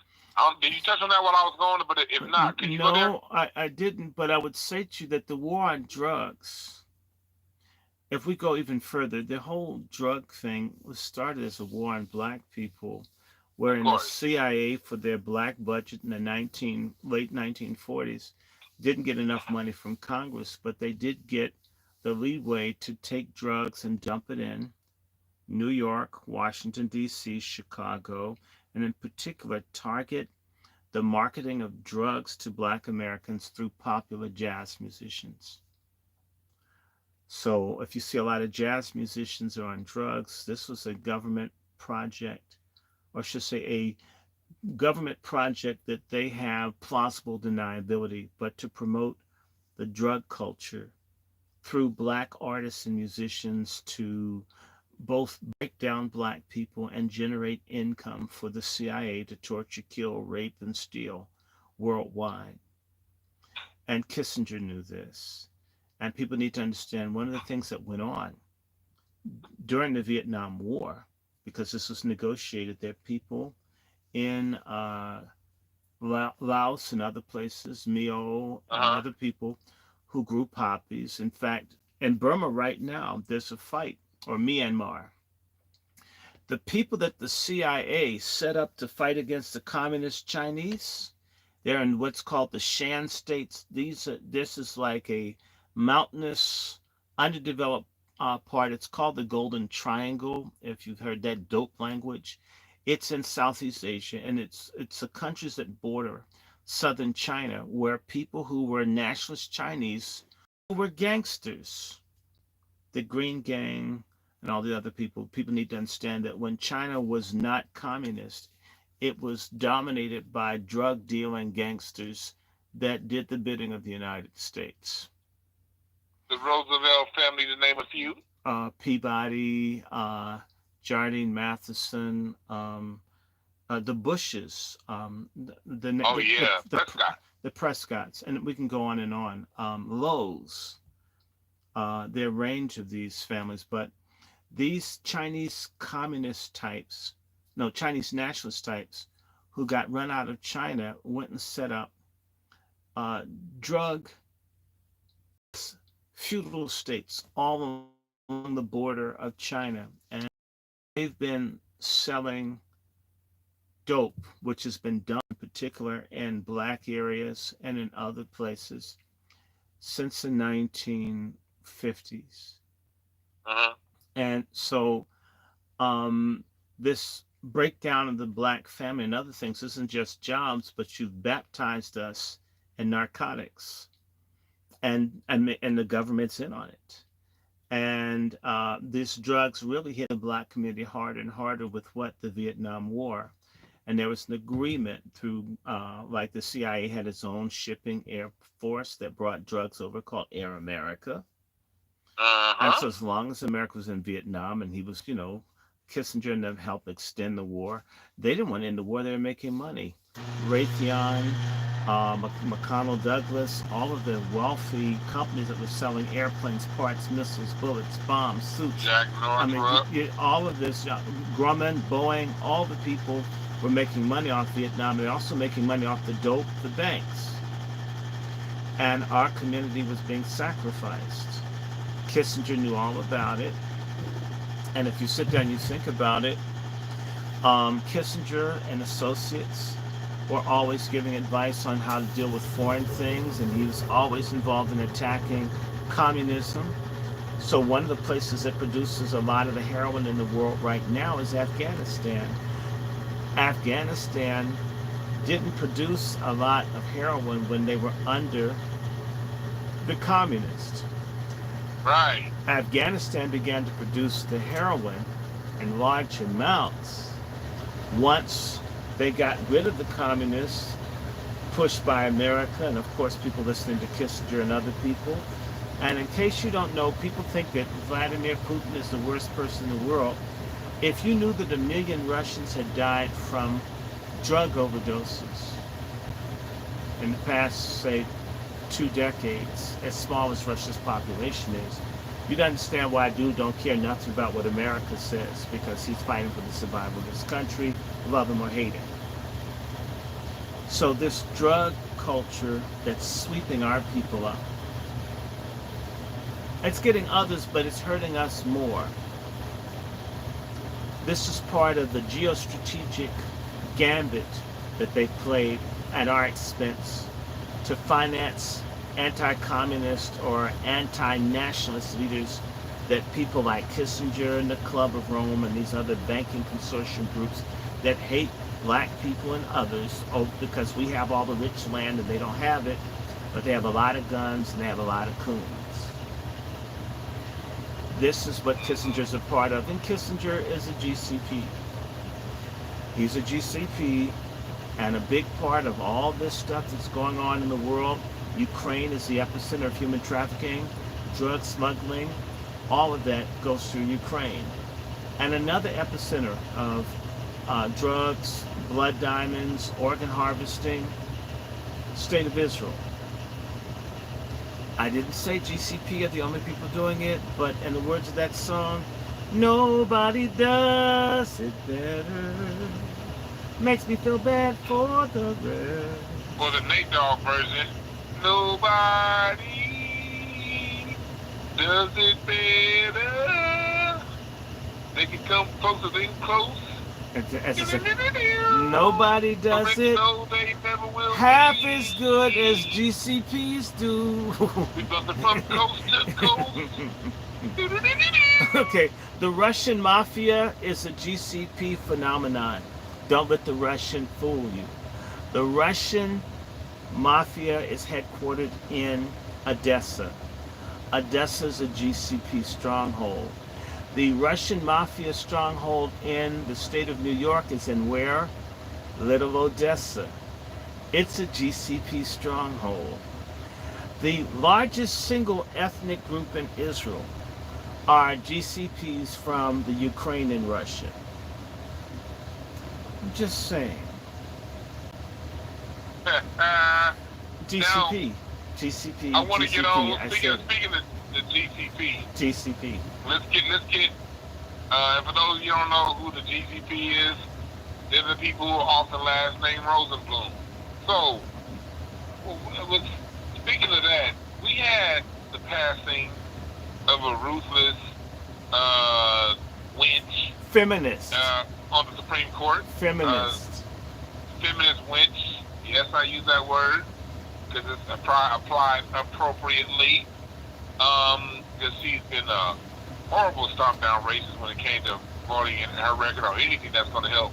Did you touch on that while I was gone? But if not, can you go there? No, I didn't, but I would say to you that the war on drugs, if we go even further, the whole drug thing was started as a war on black people, Of wherein the course. CIA, for their black budget in the late 1940s, didn't get enough money from Congress, but they did get the leeway to take drugs and dump it in New York, Washington, D.C., Chicago, and in particular target the marketing of drugs to black Americans through popular jazz musicians. So if you see a lot of jazz musicians are on drugs, this was a government project, or I should say a government project that they have plausible deniability, but to promote the drug culture through black artists and musicians to both break down black people and generate income for the CIA to torture, kill, rape, and steal worldwide. And Kissinger knew this. And people need to understand one of the things that went on during the Vietnam War, because this was negotiated, there are people in Laos and other places, Mio Uh and huh. other people who grew poppies. In fact, in Burma right now, there's a fight, or Myanmar. The people that the CIA set up to fight against the communist Chinese, they're in what's called the Shan states. This is like a mountainous, underdeveloped part. It's called the Golden Triangle. If you've heard that dope language, it's in Southeast Asia, and it's the countries that border southern China, where people who were nationalist Chinese who were gangsters, the Green Gang, and all the other people need to understand that when China was not communist, it was dominated by drug dealing gangsters that did the bidding of the United States. The Roosevelt family, to name a few. Peabody, Jardine Matheson, the Bushes, Oh yeah, Prescott. the Prescotts, and we can go on and on. Lowe's, there are a range of these families, but these Chinese communist types, no, Chinese nationalist types, who got run out of China, went and set up uh, drug feudal states all along the border of China. And they've been selling dope, which has been done in particular in black areas and in other places since the 1950s. Uh huh. And so this breakdown of the black family and other things isn't just jobs, but you've baptized us in narcotics, and the government's in on it. And these drugs really hit the black community harder and harder with what the Vietnam War. And there was an agreement through, like the CIA had its own shipping air force that brought drugs over called Air America. And Uh-huh. so as long as America was in Vietnam and he was, Kissinger and them helped extend the war, they didn't want to end the war. They were making money. Raytheon, McConnell Douglas, all of the wealthy companies that were selling airplanes, parts, missiles, bullets, bombs, suits. Jack I mean, Northrop. all of this, Grumman, Boeing, all the people were making money off Vietnam. They're also making money off the dope, the banks. And our community was being sacrificed. Kissinger knew all about it. And if you sit down and you think about it, Kissinger and associates were always giving advice on how to deal with foreign things, and he was always involved in attacking communism. So one of the places that produces a lot of the heroin in the world right now is Afghanistan. Afghanistan didn't produce a lot of heroin when they were under the communists. Right. Afghanistan began to produce the heroin in large amounts once they got rid of the communists, pushed by America, and of course people listening to Kissinger and other people. And in case you don't know, people think that Vladimir Putin is the worst person in the world. If you knew that 1 million Russians had died from drug overdoses in the past, say, 2 decades, as small as Russia's population is, you'd understand why a dude don't care nothing about what America says, because he's fighting for the survival of this country, love him or hate him. So this drug culture that's sweeping our people up, it's getting others, but it's hurting us more. This is part of the geostrategic gambit that they played at our expense to finance anti-communist or anti-nationalist leaders that people like Kissinger and the Club of Rome and these other banking consortium groups that hate black people and others, because we have all the rich land and they don't have it, but they have a lot of guns and they have a lot of coons. This is what Kissinger's a part of, and Kissinger is a GCP. He's a GCP, and a big part of all this stuff that's going on in the world. Ukraine is the epicenter of human trafficking, drug smuggling, all of that goes through Ukraine. And another epicenter of drugs, blood diamonds, organ harvesting, state of Israel. I didn't say GCP are the only people doing it, but in the words of that song, nobody does it better. Makes me feel bad for the rest. For the Nate Dogg version, nobody does it better. They can come closer than close. As I said, nobody does it No, they never will half be. as good as GCPs do. We built it from coast to coast. Okay, the Russian mafia is a GCP phenomenon. Don't let the Russian fool you. The Russian mafia is headquartered in Odessa. Odessa is a GCP stronghold. The Russian mafia stronghold in the state of New York is in where? Little Odessa. It's a GCP stronghold. The largest single ethnic group in Israel are GCPs from the Ukraine and Russia. I'm just saying. GCP. GCP. I want to get on. I Speaking said of the GCP, GCP. let's get. And for those of you who don't know who the GCP is, they're the people who are often last name Rosenblum. So, speaking of that, we had the passing of a ruthless wench. Feminist. On the Supreme Court. Feminist. Feminist wench. Yes, I use that word because it's applied appropriately. Because she's been a horrible stomp down racist when it came to testimony and her record or anything that's going to help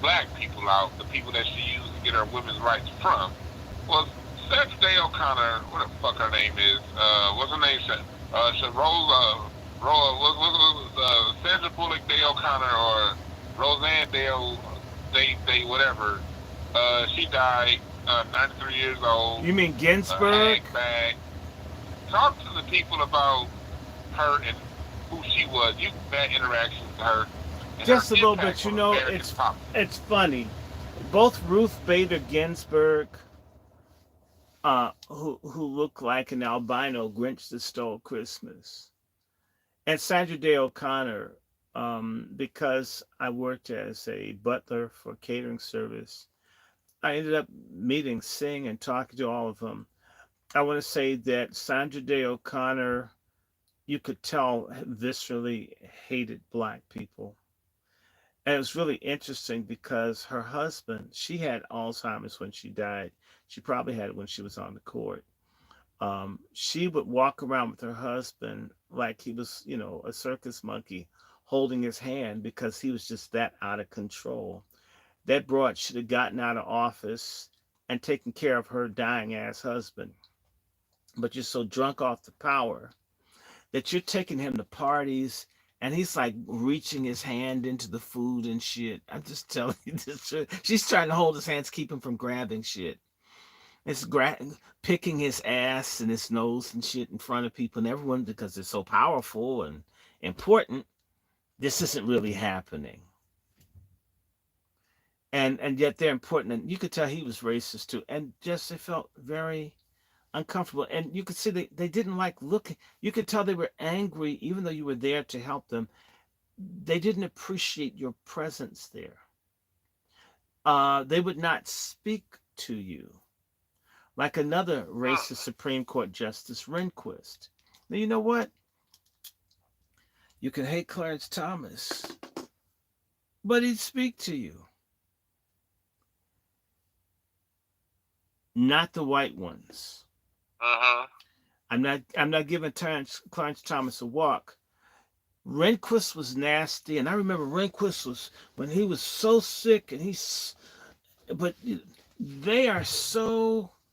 black people out, the people that she used to get her women's rights from, was Sandra Day O'Connor. What the fuck her name is? What's her name? Sandra Bullock Day O'Connor or Roseanne Day whatever. She died 93 years old. You mean Ginsburg? Talk to the people about her and who she was. You've had interactions with her. Just a little bit, you know, it's funny. Both Ruth Bader Ginsburg, who looked like an albino Grinch that stole Christmas, and Sandra Day O'Connor, because I worked as a butler for a catering service, I ended up meeting, seeing, and talking to all of them. I want to say that Sandra Day O'Connor, you could tell, viscerally hated black people. And it was really interesting because her husband, she had Alzheimer's when she died. She probably had it when she was on the court. She would walk around with her husband like he was, you know, a circus monkey, holding his hand because he was just that out of control. That broad should have gotten out of office and taken care of her dying ass husband. But you're so drunk off the power that you're taking him to parties and he's like reaching his hand into the food and shit. I'm just telling you this. She's trying to hold his hands, keep him from grabbing shit. It's picking his ass and his nose and shit in front of people and everyone because they're so powerful and important. This isn't really happening. And yet they're important. And you could tell he was racist too. And just they felt very uncomfortable. And you could see they didn't like looking. You could tell they were angry even though you were there to help them. They didn't appreciate your presence there. They would not speak to you. Like another racist Supreme Court Justice, Rehnquist. Now, you know what? You can hate Clarence Thomas, but he'd speak to you. Not the white ones. I'm not giving Clarence Thomas a walk. Rehnquist was nasty, and I remember Rehnquist was when he was so sick, and but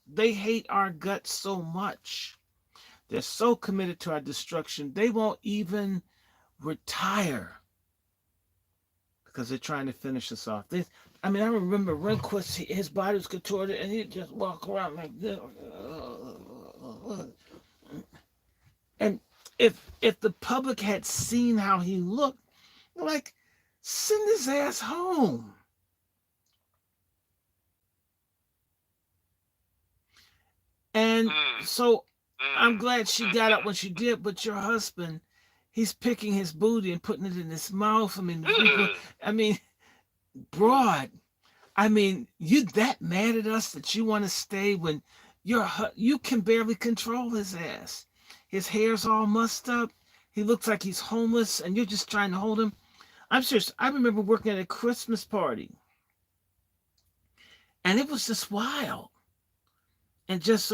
they hate our guts so much. They're so committed to our destruction. They won't even retire because they're trying to finish us off. I remember Rehnquist, his body was contorted, and he'd just walk around like this. And if the public had seen how he looked, like, send his ass home. And so I'm glad she got up when she did, but your husband, he's picking his booty and putting it in his mouth. Broad, you that mad at us that you want to stay when you can barely control his ass. His hair's all mussed up. He looks like he's homeless, and you're just trying to hold him. I'm serious. I remember working at a Christmas party, and it was just wild. And just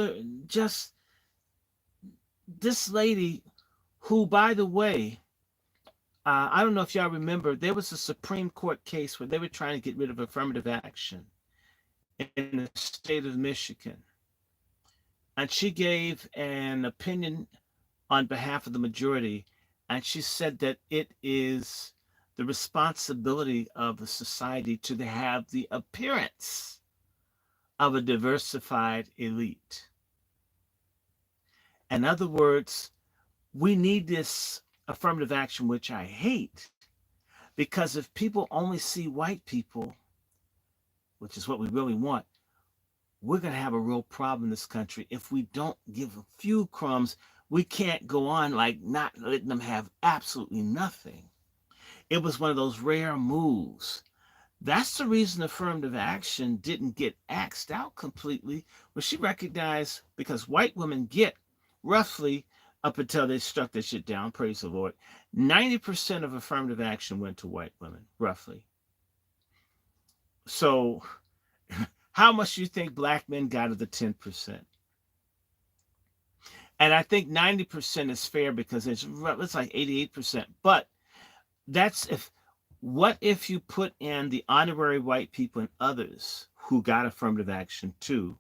this lady, who, by the way, I don't know if y'all remember, there was a Supreme Court case where they were trying to get rid of affirmative action in the state of Michigan. And she gave an opinion on behalf of the majority, and she said that it is the responsibility of a society to have the appearance of a diversified elite. In other words, we need this affirmative action, which I hate, because if people only see white people, which is what we really want, we're going to have a real problem in this country. If we don't give a few crumbs, we can't go on like not letting them have absolutely nothing. It was one of those rare moves. That's the reason affirmative action didn't get axed out completely, was she recognized, because white women get roughly, up until they struck this shit down, praise the Lord, 90% of affirmative action went to white women, roughly. So how much do you think black men got of the 10%? And I think 90% is fair because it's like 88%. But that's if What if you put in the honorary white people and others who got affirmative action too?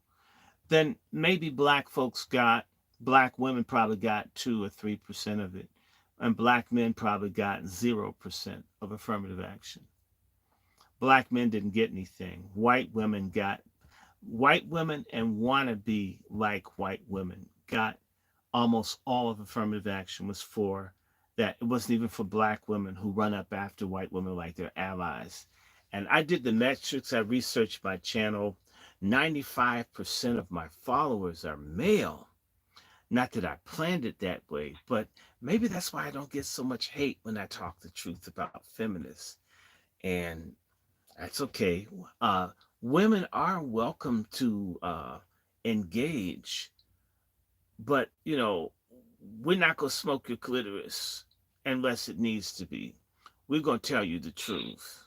Then maybe black women probably got 2 or 3% of it, and black men probably got 0% of affirmative action. Black men didn't get anything. White women and wannabe like white women got almost all of affirmative action was for that. It wasn't even for black women who run up after white women like their allies. And I did the metrics. I researched my channel. 95% of my followers are male. Not that I planned it that way, but maybe that's why I don't get so much hate when I talk the truth about feminists. And that's okay. Women are welcome to engage, but we're not gonna smoke your clitoris unless it needs to be. We're gonna tell you the truth.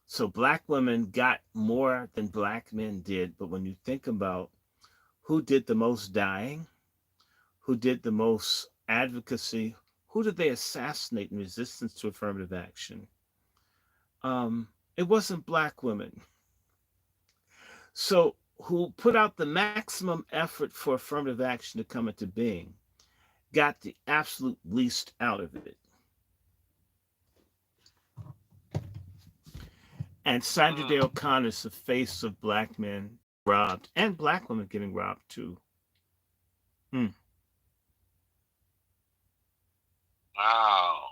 So black women got more than black men did, but when you think about who did the most dying, who did the most advocacy, who did they assassinate in resistance to affirmative action? It wasn't black women. So who put out the maximum effort for affirmative action to come into being got the absolute least out of it. And Sandra Day O'Connor's the face of black men robbed and black women getting robbed too. Wow.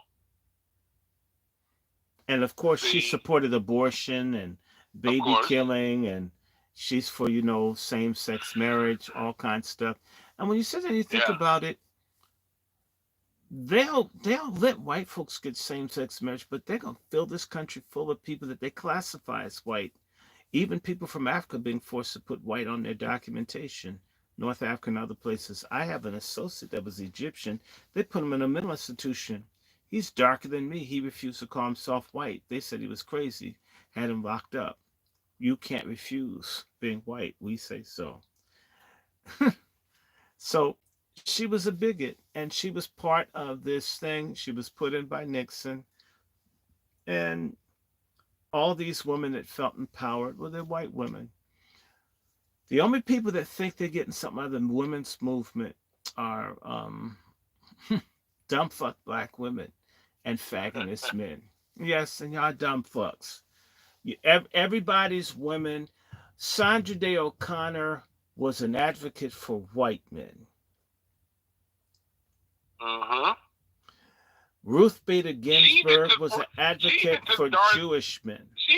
And of course, she supported abortion and baby killing, and she's for same-sex marriage, all kinds of stuff. And when you sit there and you think about it, they'll let white folks get same-sex marriage, but they're gonna fill this country full of people that they classify as white. Even people from Africa being forced to put white on their documentation. North Africa and other places. I have an associate that was Egyptian. They put him in a mental institution. He's darker than me. He refused to call himself white. They said he was crazy. Had him locked up. You can't refuse being white. We say so. So she was a bigot, and she was part of this thing. She was put in by Nixon. And all these women that felt empowered, well, they're white women. The only people that think they're getting something out of the women's movement are dumb fuck black women and faggonist men. Yes, and y'all dumb fucks. Everybody's women. Sandra Day O'Connor was an advocate for white men. Ruth Bader Ginsburg was an advocate for Jewish men. She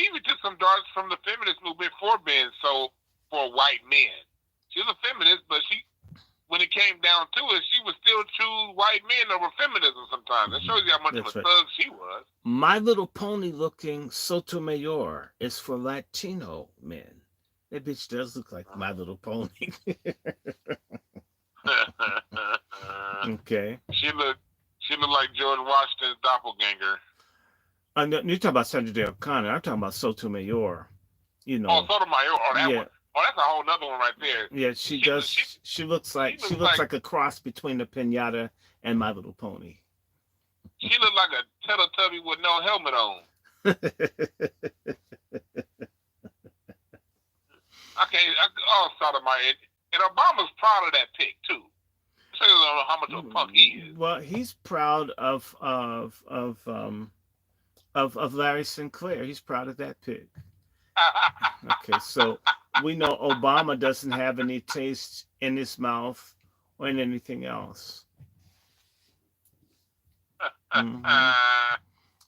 even took some darts from the feminist movement for men, so for white men. She was a feminist, but when it came down to it, she would still choose white men over feminism sometimes. That shows you how much of a thug she was. My Little Pony looking Sotomayor is for Latino men. That bitch does look like My Little Pony. Okay. She looked like George Washington's doppelganger. You're talking about Sandra Day O'Connor. I'm talking about Sotomayor. Oh, Sotomayor. Oh, that one. Oh, that's a whole nother one right there. Yeah, she does. She looks like a cross between a pinata and My Little Pony. She looked like a Teletubby with no helmet on. Sotomayor. And Obama's proud of that pick too. So you don't know how much of a punk he is. Well, he's proud of Larry Sinclair. He's proud of that pick. Okay, so we know Obama doesn't have any taste in his mouth or in anything else.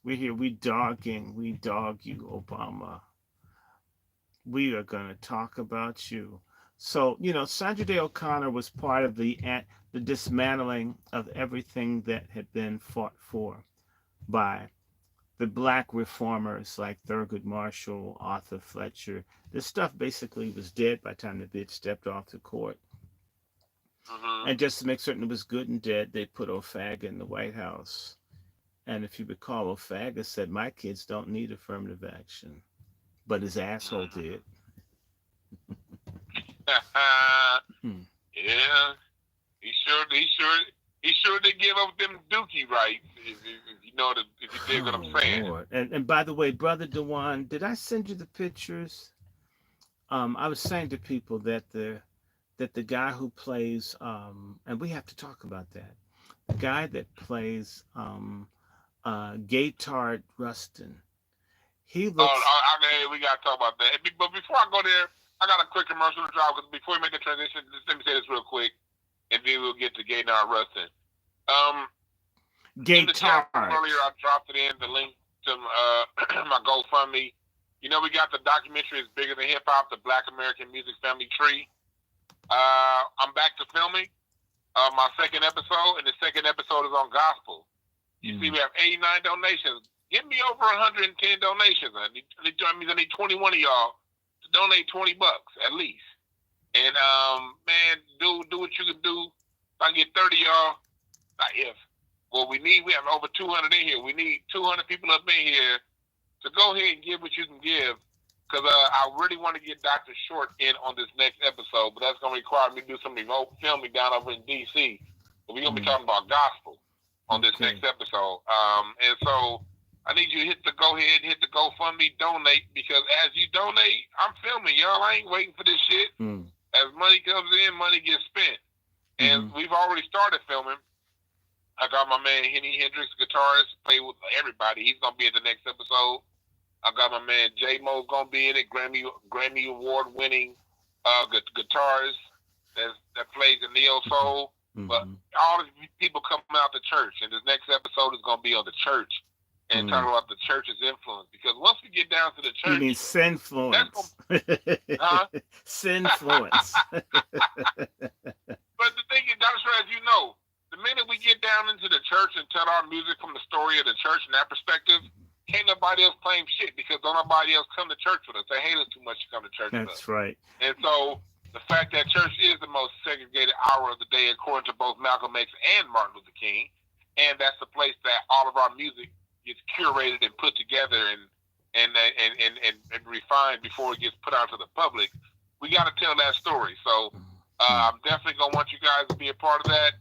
We dog you, Obama. We are going to talk about you. So, Sandra Day O'Connor was part of the dismantling of everything that had been fought for by the black reformers like Thurgood Marshall, Arthur Fletcher. This stuff basically was dead by the time the bitch stepped off the court. And just to make certain it was good and dead, they put O'Fagg in the White House. And if you recall, O'Fagg said, my kids don't need affirmative action. But his asshole did. Yeah. He sure did give up them dookie rights. If you know if you dig what I'm saying. Lord. And by the way, Brother Dewan, did I send you the pictures? I was saying to people that the guy who plays and we have to talk about that. The guy that plays Gaytard Rustin. He looks. We gotta talk about that. But before I go there, I got a quick commercial to drop. Because before we make the transition, just let me say this real quick, and then we'll get to Gaytard Rustin. In the chat earlier, I dropped it in the link to my GoFundMe. You know, we got the documentary "Is Bigger Than Hip Hop: The Black American Music Family Tree." I'm back to filming my second episode, and the second episode is on gospel. You see, we have 89 donations. Give me over 110 donations. I need 21 of y'all to donate $20 at least. And man, do what you can do. If I can get 30 y'all, we have over 200 in here. We need 200 people up in here to go ahead and give what you can give. Because I really want to get Dr. Short in on this next episode, but that's going to require me to do some remote filming down over in D.C. But we're going to be talking about gospel on this next episode. And so I need you to hit the GoFundMe, donate, because as you donate, I'm filming, y'all. I ain't waiting for this shit. As money comes in, money gets spent. And we've already started filming. I got my man Henny Hendrix, guitarist, play with everybody. He's going to be in the next episode. I got my man J-Mo going to be in it, Grammy Award winning guitarist that plays in neo soul. But all these people coming out the church, and this next episode is going to be on the church and talking about the church's influence. Because once we get down to the church, you mean sinfluence? Huh? Sinfluence. But the thing is, Dr. Short, as you know, the minute we get down into the church and tell our music from the story of the church and that perspective, can't nobody else claim shit because don't nobody else come to church with us. They hate us too much to come to church with us. That's right. And so the fact that church is the most segregated hour of the day, according to both Malcolm X and Martin Luther King, and that's the place that all of our music gets curated and put together and refined before it gets put out to the public. We got to tell that story. So I'm definitely gonna want you guys to be a part of that.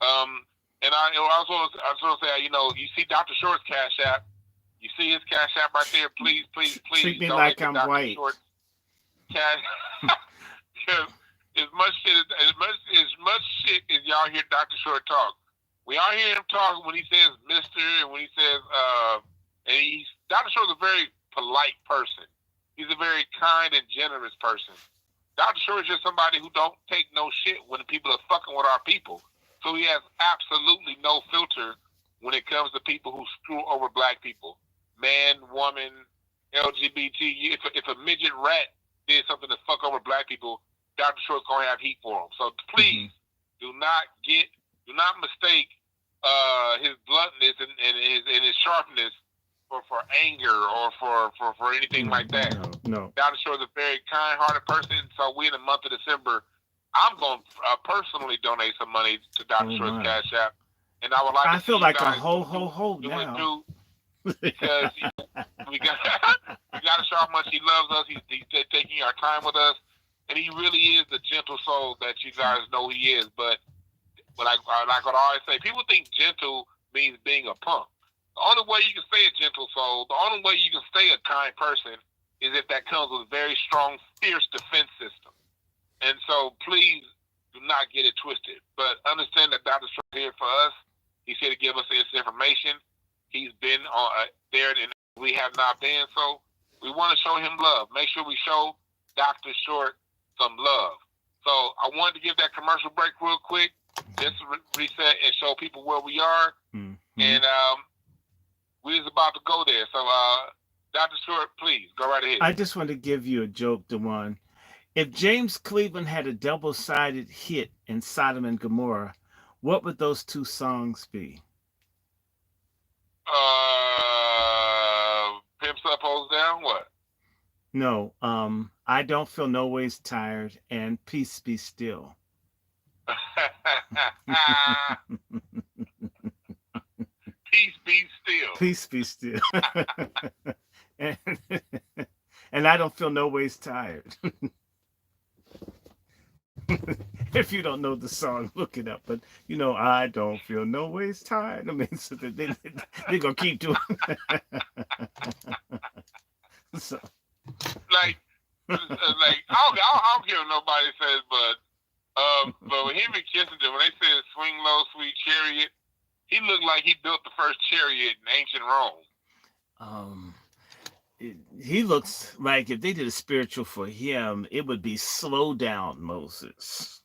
And I also say, you know, you see Dr. Short's Cash App. You see his Cash App right there. Please treat me like I'm Dr. white. Short's Cash. Because as much shit as y'all hear Dr. Short talk, we all hear him talk when he says Mister and when he says Dr. Short's a very polite person. He's a very kind and generous person. Dr. Short is just somebody who don't take no shit when people are fucking with our people. So he has absolutely no filter when it comes to people who screw over black people. Man, woman, LGBT. If a midget rat did something to fuck over black people, Dr. Short's gonna have heat for him. So please do not mistake his bluntness and his sharpness for anger or for anything like that. No. Dr. Short's a very kind-hearted person. So we in the month of December, I'm going to personally donate some money to Dr. Short's Cash App. And I would like to feel like a ho do now. it too, because we got to show how much he loves us. He's taking our time with us, and he really is the gentle soul that you guys know he is. But like I always say, people think gentle means being a punk. The only way you can stay a gentle soul, the only way you can stay a kind person, is if that comes with a very strong, fierce defense system. And so please do not get it twisted. But understand that Dr. Short is here for us. He's here to give us this information. He's been there and we have not been. So we want to show him love. Make sure we show Dr. Short some love. So I wanted to give that commercial break real quick, just to reset and show people where we are. And we was about to go there. So Dr. Short, please go right ahead. I just want to give you a joke, Dewan. If James Cleveland had a double-sided hit in Sodom and Gomorrah, what would those two songs be? Pimps Up, Hoes Down, what? No, I Don't Feel No Ways Tired and Peace Be Still. Peace be still. Peace be still. And I don't feel no ways tired. If you don't know the song, look it up. But I don't feel no waste time. I mean, so they're gonna keep doing. So I don't care what nobody says, but when Henry Kissinger, when they said "Swing Low, Sweet Chariot," he looked like he built the first chariot in ancient Rome. He looks like if they did a spiritual for him, it would be "Slow Down, Moses."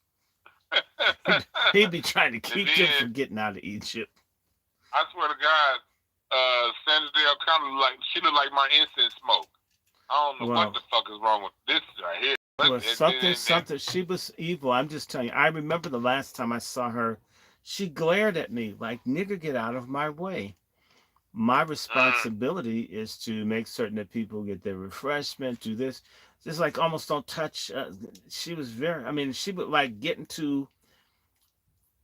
He'd be trying to keep them from getting out of Egypt. I swear to God, Sandra kind of looked like my incense smoke. I don't know what the fuck is wrong with this right here. Well, something. She was evil. I'm just telling you. I remember the last time I saw her, she glared at me like, "Nigga, get out of my way." My responsibility is to make certain that people get their refreshment, do this. Just like almost don't touch. She was she would like get into,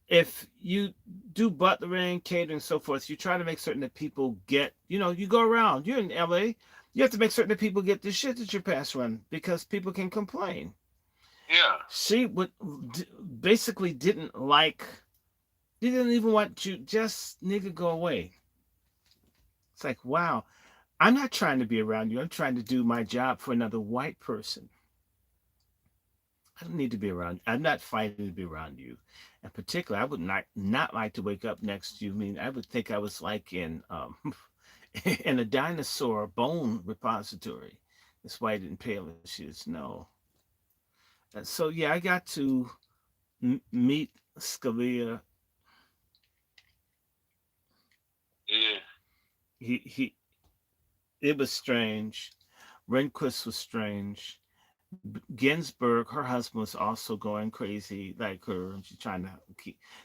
if you do butlering, catering, and so forth, you try to make certain that people get, you go around, you're in LA, you have to make certain that people get the shit that you're passing around because people can complain. Yeah. She would basically didn't even want you, just nigga, go away. It's like, wow, I'm not trying to be around you. I'm trying to do my job for another white person. I don't need to be around you. I'm not fighting to be around you. In particular, I would not like to wake up next to you. I mean, I would think I was like in a dinosaur bone repository. That's why I didn't pay shit. No. So yeah, I got to meet Scalia. Yeah. It was strange. Rehnquist was strange. Ginsburg, her husband, was also going crazy like her, and she's trying to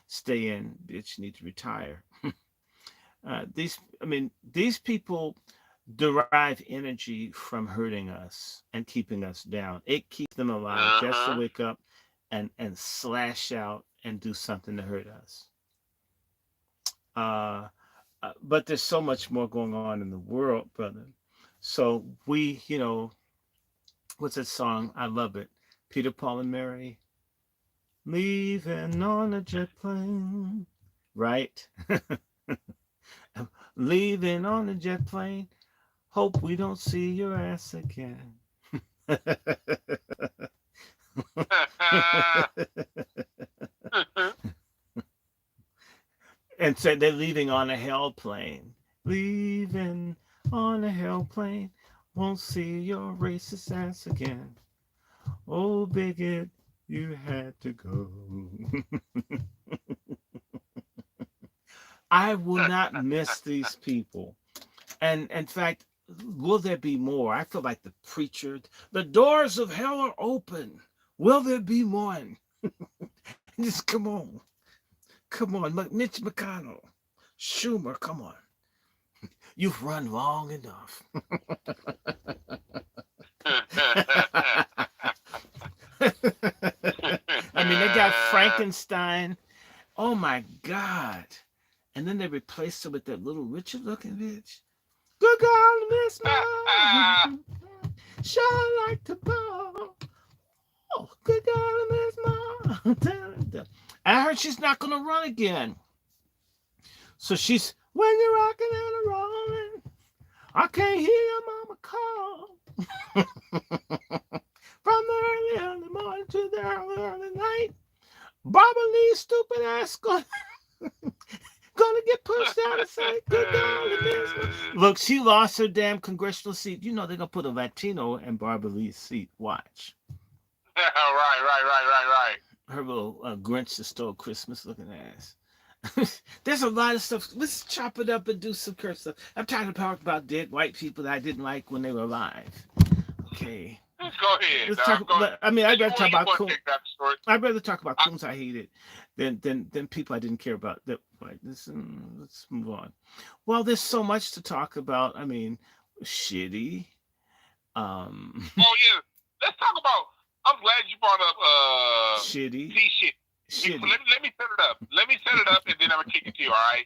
stay in. Bitch, need to retire. These people derive energy from hurting us and keeping us down. It keeps them alive just to wake up and slash out and do something to hurt us. But there's so much more going on in the world, brother. So we, what's that song? I love it. Peter, Paul, and Mary. Leaving on a jet plane. Right? Leaving on a jet plane. Hope we don't see your ass again. And said they're leaving on a hell plane. Leaving on a hell plane. Won't see your racist ass again. Oh, bigot, you had to go. I will not miss these people. And in fact, will there be more? I feel like the preacher. The doors of hell are open. Will there be one? Just come on. Come on, Mitch McConnell. Schumer, come on. You've run long enough. They got Frankenstein. Oh my God. And then they replaced her with that little Richard looking bitch. Good God, Miss Mom. Sure like to ball. Oh, good God, Miss Mom. I heard she's not going to run again. So she's, when you're rocking and rolling, I can't hear your mama call. From the early morning to the early night, Barbara Lee's stupid ass gonna get pushed out and say, good God. Look, she lost her damn congressional seat. They're going to put a Latino in Barbara Lee's seat. Watch. Right. Her little Grinch that stole Christmas looking ass. There's a lot of stuff. Let's chop it up and do some curse stuff. I'm trying to talk about dead white people that I didn't like when they were alive. Okay. Go ahead. Let's talk about, I'd rather talk about coons. I'd rather talk about coons I hated than people I didn't care about. Let's move on. Well, there's so much to talk about. Shitty. Oh yeah. Let's talk about. I'm glad you brought up shitty. Shit. Let me set it up, and then I'm gonna kick it to you. All right.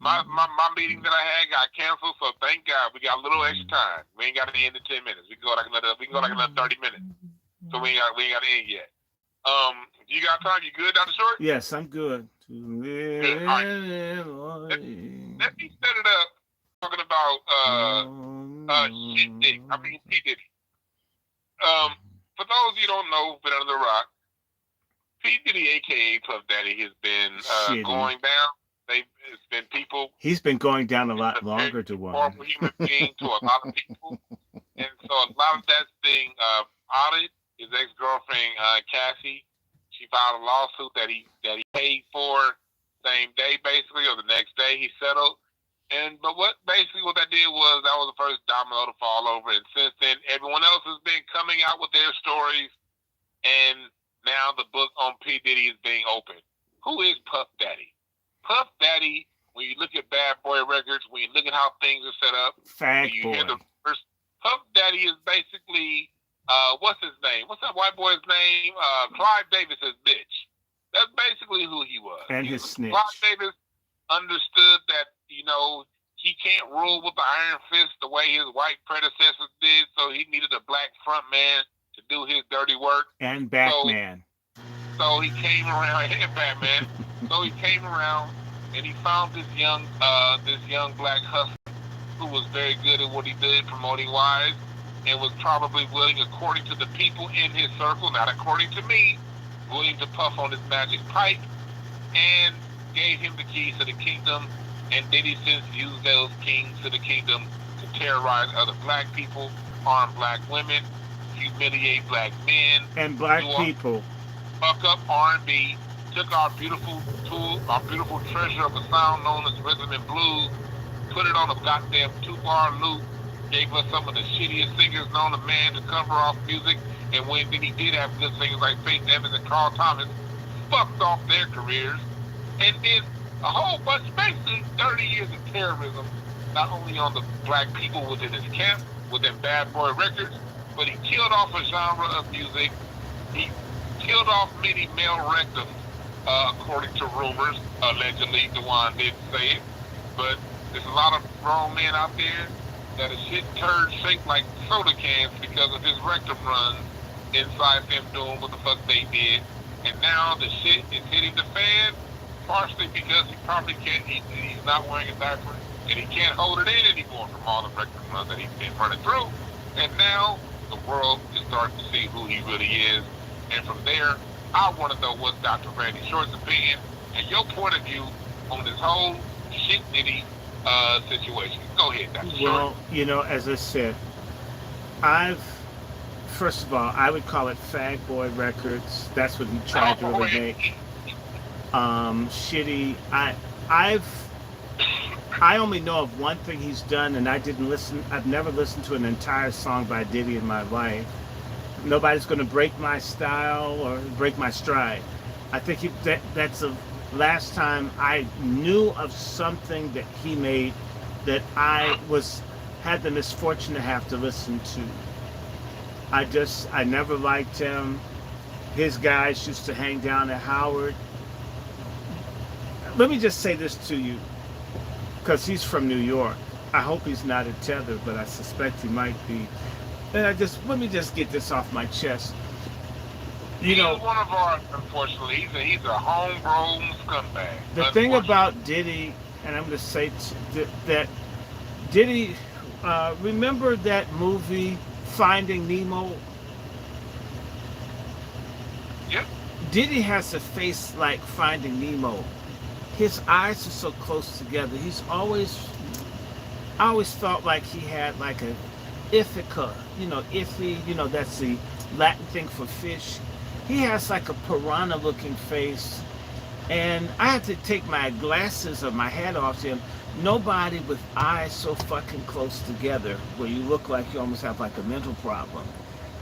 My meeting that I had got canceled, so thank God we got a little extra time. We ain't got to end in 10 minutes. We can go like another 30 minutes. So we ain't got to end yet. You got time? You good, Dr. Short? Yes, I'm good. Good. All right. Let me set it up. Talking about shit Diddy. I mean P Diddy. For those you don't know, been under the rock, P Diddy, aka Puff Daddy, has been going down. It's been people. He's been going down a lot longer to one. Horrible human being to a lot of people, and so a lot of that's being outed. His ex-girlfriend Cassie, she filed a lawsuit that he paid for same day, basically, or the next day he settled. But what that did was that was the first domino to fall over, and since then everyone else has been coming out with their stories, and now the book on P Diddy is being opened. Who is Puff Daddy? Puff Daddy, when you look at Bad Boy Records, when you look at how things are set up, Fag you boy. hear the first, Puff Daddy is basically, what's his name? What's that white boy's name? Clive Davis's bitch. That's basically who he was. And his snitch. Clive Davis understood that, he can't rule with the iron fist the way his white predecessors did, so he needed a black front man to do his dirty work. And Batman. So he came around, and Batman. So he came around and he found this young black hustler who was very good at what he did, promoting wives, and was probably willing, according to the people in his circle, not according to me, willing to puff on his magic pipe, and gave him the keys to the kingdom. And Diddy since used those kings to the kingdom to terrorize other black people, harm black women, humiliate black men, and black people. Fuck up R&B, took our beautiful tool, our beautiful treasure of a sound known as rhythm and blues, put it on a goddamn 2-bar loop, gave us some of the shittiest singers known to man to cover off music, and when Diddy did have good singers like Faith Evans and Carl Thomas, fucked off their careers, and did a whole bunch, basically 30 years of terrorism, not only on the black people within his camp, within Bad Boy Records, but he killed off a genre of music. He killed off many male rectums, according to rumors. Allegedly, Dewan didn't say it, but there's a lot of grown men out there that are shit turd shaped like soda cans because of his rectum runs inside them doing what the fuck they did. And now the shit is hitting the fan, partially because he probably can't, he's not wearing a diaper, and he can't hold it in anymore from all the rectum runs that he's been running through. And now the world is starting to see who he really is. And from there, I want to know what's Dr. Randy Short's opinion and your point of view on this whole shit Diddy situation. Go ahead, Dr. Short. Well, as I said, first of all, I would call it Fag Boy Records. That's what he tried to really make. Shitty. I only know of one thing he's done, and I've never listened to an entire song by Diddy in my life. Nobody's going to break my style or break my stride. I think that's the last time I knew of something that he made that I had the misfortune to have to listen to. I never liked him. His guys used to hang down at Howard. Let me just say this to you, because he's from New York. I hope he's not a tether, but I suspect he might be. And let me just get this off my chest. He's one of our, unfortunately, he's a homegrown scumbag. The thing about Diddy, and I'm going to say that Diddy, remember that movie Finding Nemo? Yep. Diddy has a face like Finding Nemo. His eyes are so close together. I always felt like he had like a Ithaca, iffy, that's the Latin thing for fish. He has like a piranha looking face. And I had to take my glasses or my hat off to him. Nobody with eyes so fucking close together, where you look like you almost have like a mental problem,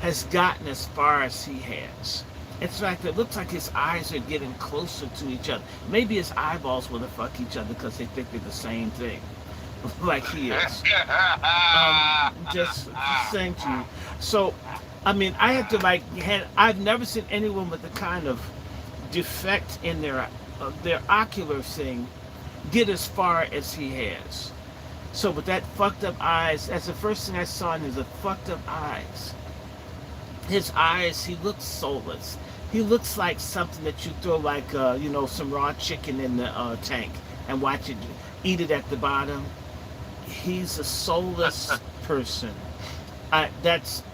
has gotten as far as he has. It's like it looks like his eyes are getting closer to each other. Maybe his eyeballs want to fuck each other because they think they're the same thing, like he is. Just saying to you. So, I mean, I had to I've never seen anyone with the kind of defect in their ocular thing get as far as he has. So with that fucked up eyes, that's the first thing I saw in his fucked up eyes. His eyes, he looks soulless. He looks like something that you throw like some raw chicken in the tank and watch it eat it at the bottom. He's a soulless person.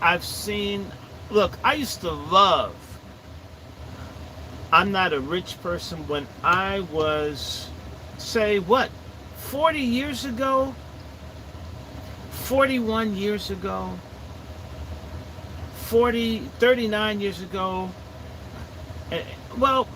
I've seen. Look, I used to love. I'm not a rich person. When I was, say, what, 40 years ago, 41 years ago, 39 years ago. eh, Well,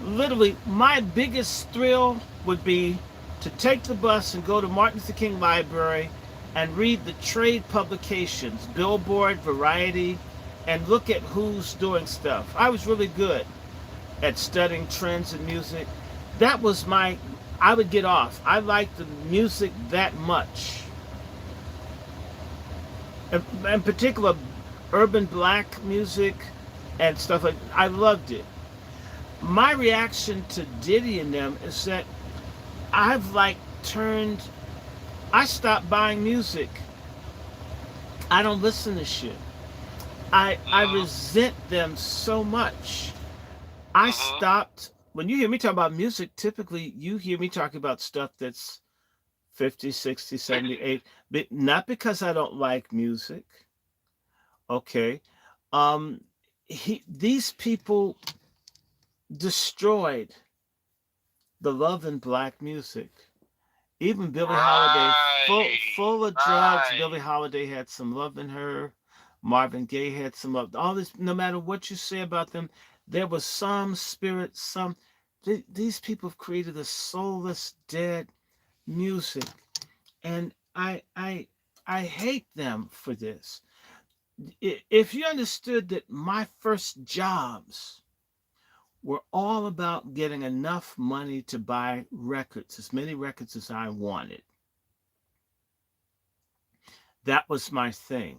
literally, my biggest thrill would be to take the bus and go to Martin Luther King Library and read the trade publications, Billboard, Variety, and look at who's doing stuff. I was really good at studying trends in music. That was I would get off. I liked the music that much. In particular, urban black music and stuff like I loved it. My reaction to Diddy and them is that I've like turned, I stopped buying music. I don't listen to shit. I Mm-hmm. resent them so much. I Mm-hmm. stopped. When you hear me talk about music, typically you hear me talking about stuff that's 50, 60, 70, 80. But not because I don't like music. Okay. Um, these people destroyed the love in black music. Even Billie Holiday, Right. full of drugs. Billie Right. Holiday had some love in her. Marvin Gaye had some love. All this, no matter what you say about them, there was some spirit. These people have created a soulless, dead music, and I hate them for this. If you understood that my first jobs were all about getting enough money to buy records, as many records as I wanted, that was my thing.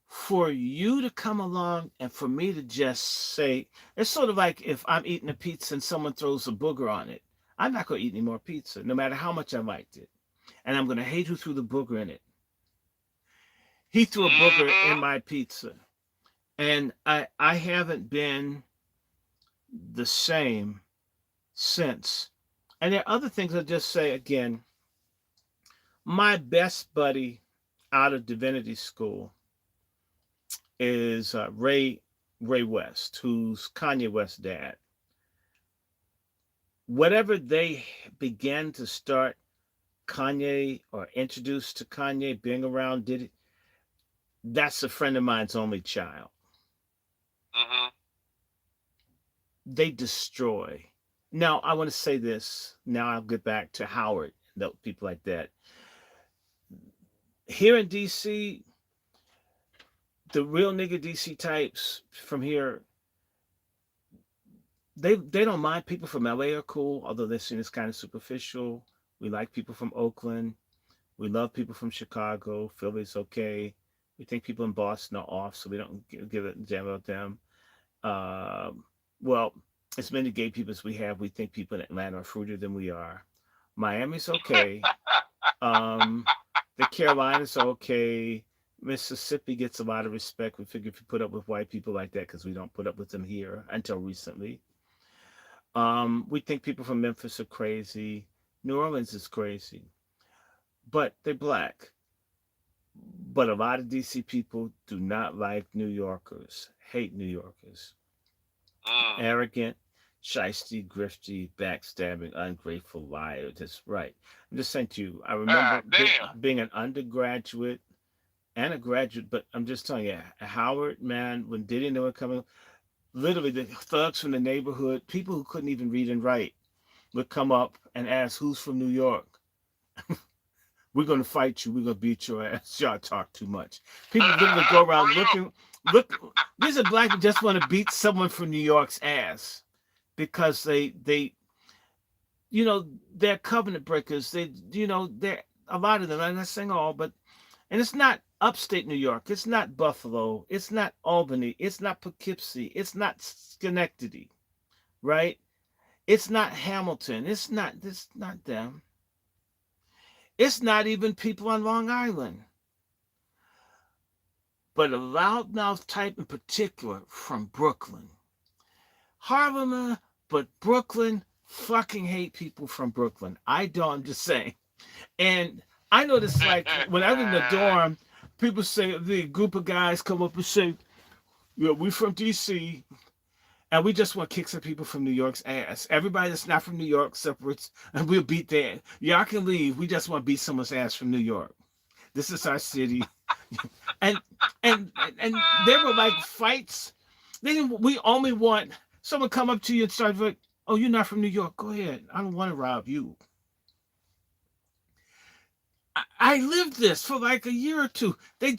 For you to come along and for me to just say, it's sort of like if I'm eating a pizza and someone throws a booger on it. I'm not going to eat any more pizza, no matter how much I liked it. And I'm going to hate who threw the booger in it. He threw a booger in Mm-hmm. my pizza. And I haven't been the same since. And there are other things I'll just say again. My best buddy out of divinity school is Ray West, who's Kanye West's dad. Whatever they began to start Kanye or introduced to Kanye, being around did it, that's a friend of mine's only child. Mm-hmm. They destroy. Now I want to say this. Now I'll get back to Howard and people like that. Here in DC, the real nigga DC types from here, they don't mind people from LA are cool, although they're seen as kind of superficial. We like people from Oakland. We love people from Chicago. Philly's okay. We think people in Boston are off, so we don't give a damn about them. Um, well, as many gay people as we have, we think people in Atlanta are fruitier than we are. Miami's okay. Um, the Carolinas are okay. Mississippi gets a lot of respect. We figure if you put up with white people like that, because we don't put up with them here until recently. We think people from Memphis are crazy. New Orleans is crazy, but they're black. But a lot of DC people do not like New Yorkers, hate New Yorkers. Mm. Arrogant, shisty, grifty, backstabbing, ungrateful liar. That's right. I'm just saying to you, I remember God damn. being an undergraduate and a graduate, but I'm just telling you, Howard, man, when Diddy and they were coming, literally the thugs from the neighborhood, people who couldn't even read and write, would come up and ask, who's from New York? We're going to fight you. We're going to beat your ass. Y'all talk too much. People literally go For around real? look. These are black who just want to beat someone from New York's ass because they're covenant breakers. They're a lot of them. I'm not saying all, but and it's not upstate New York. It's not Buffalo. It's not Albany. It's not Poughkeepsie. It's not Schenectady, right? It's not Hamilton. It's not this. Not them. It's not even people on Long Island. but a loudmouth type in particular from Brooklyn. Harlem, but Brooklyn, fucking hate people from Brooklyn. I don't, I'm just saying. And I know this, like, when I was in the dorm, people say, the group of guys come up and say, yeah, we from DC, and we just want to kick some people from New York's ass. Everybody that's not from New York separates, and we'll beat their. Y'all can leave. We just want to beat someone's ass from New York. This is our city, and and there were like fights. They didn't. We only want someone come up to you and start like, "Oh, you're not from New York. Go ahead. I don't want to rob you." I lived this for like a year or two. They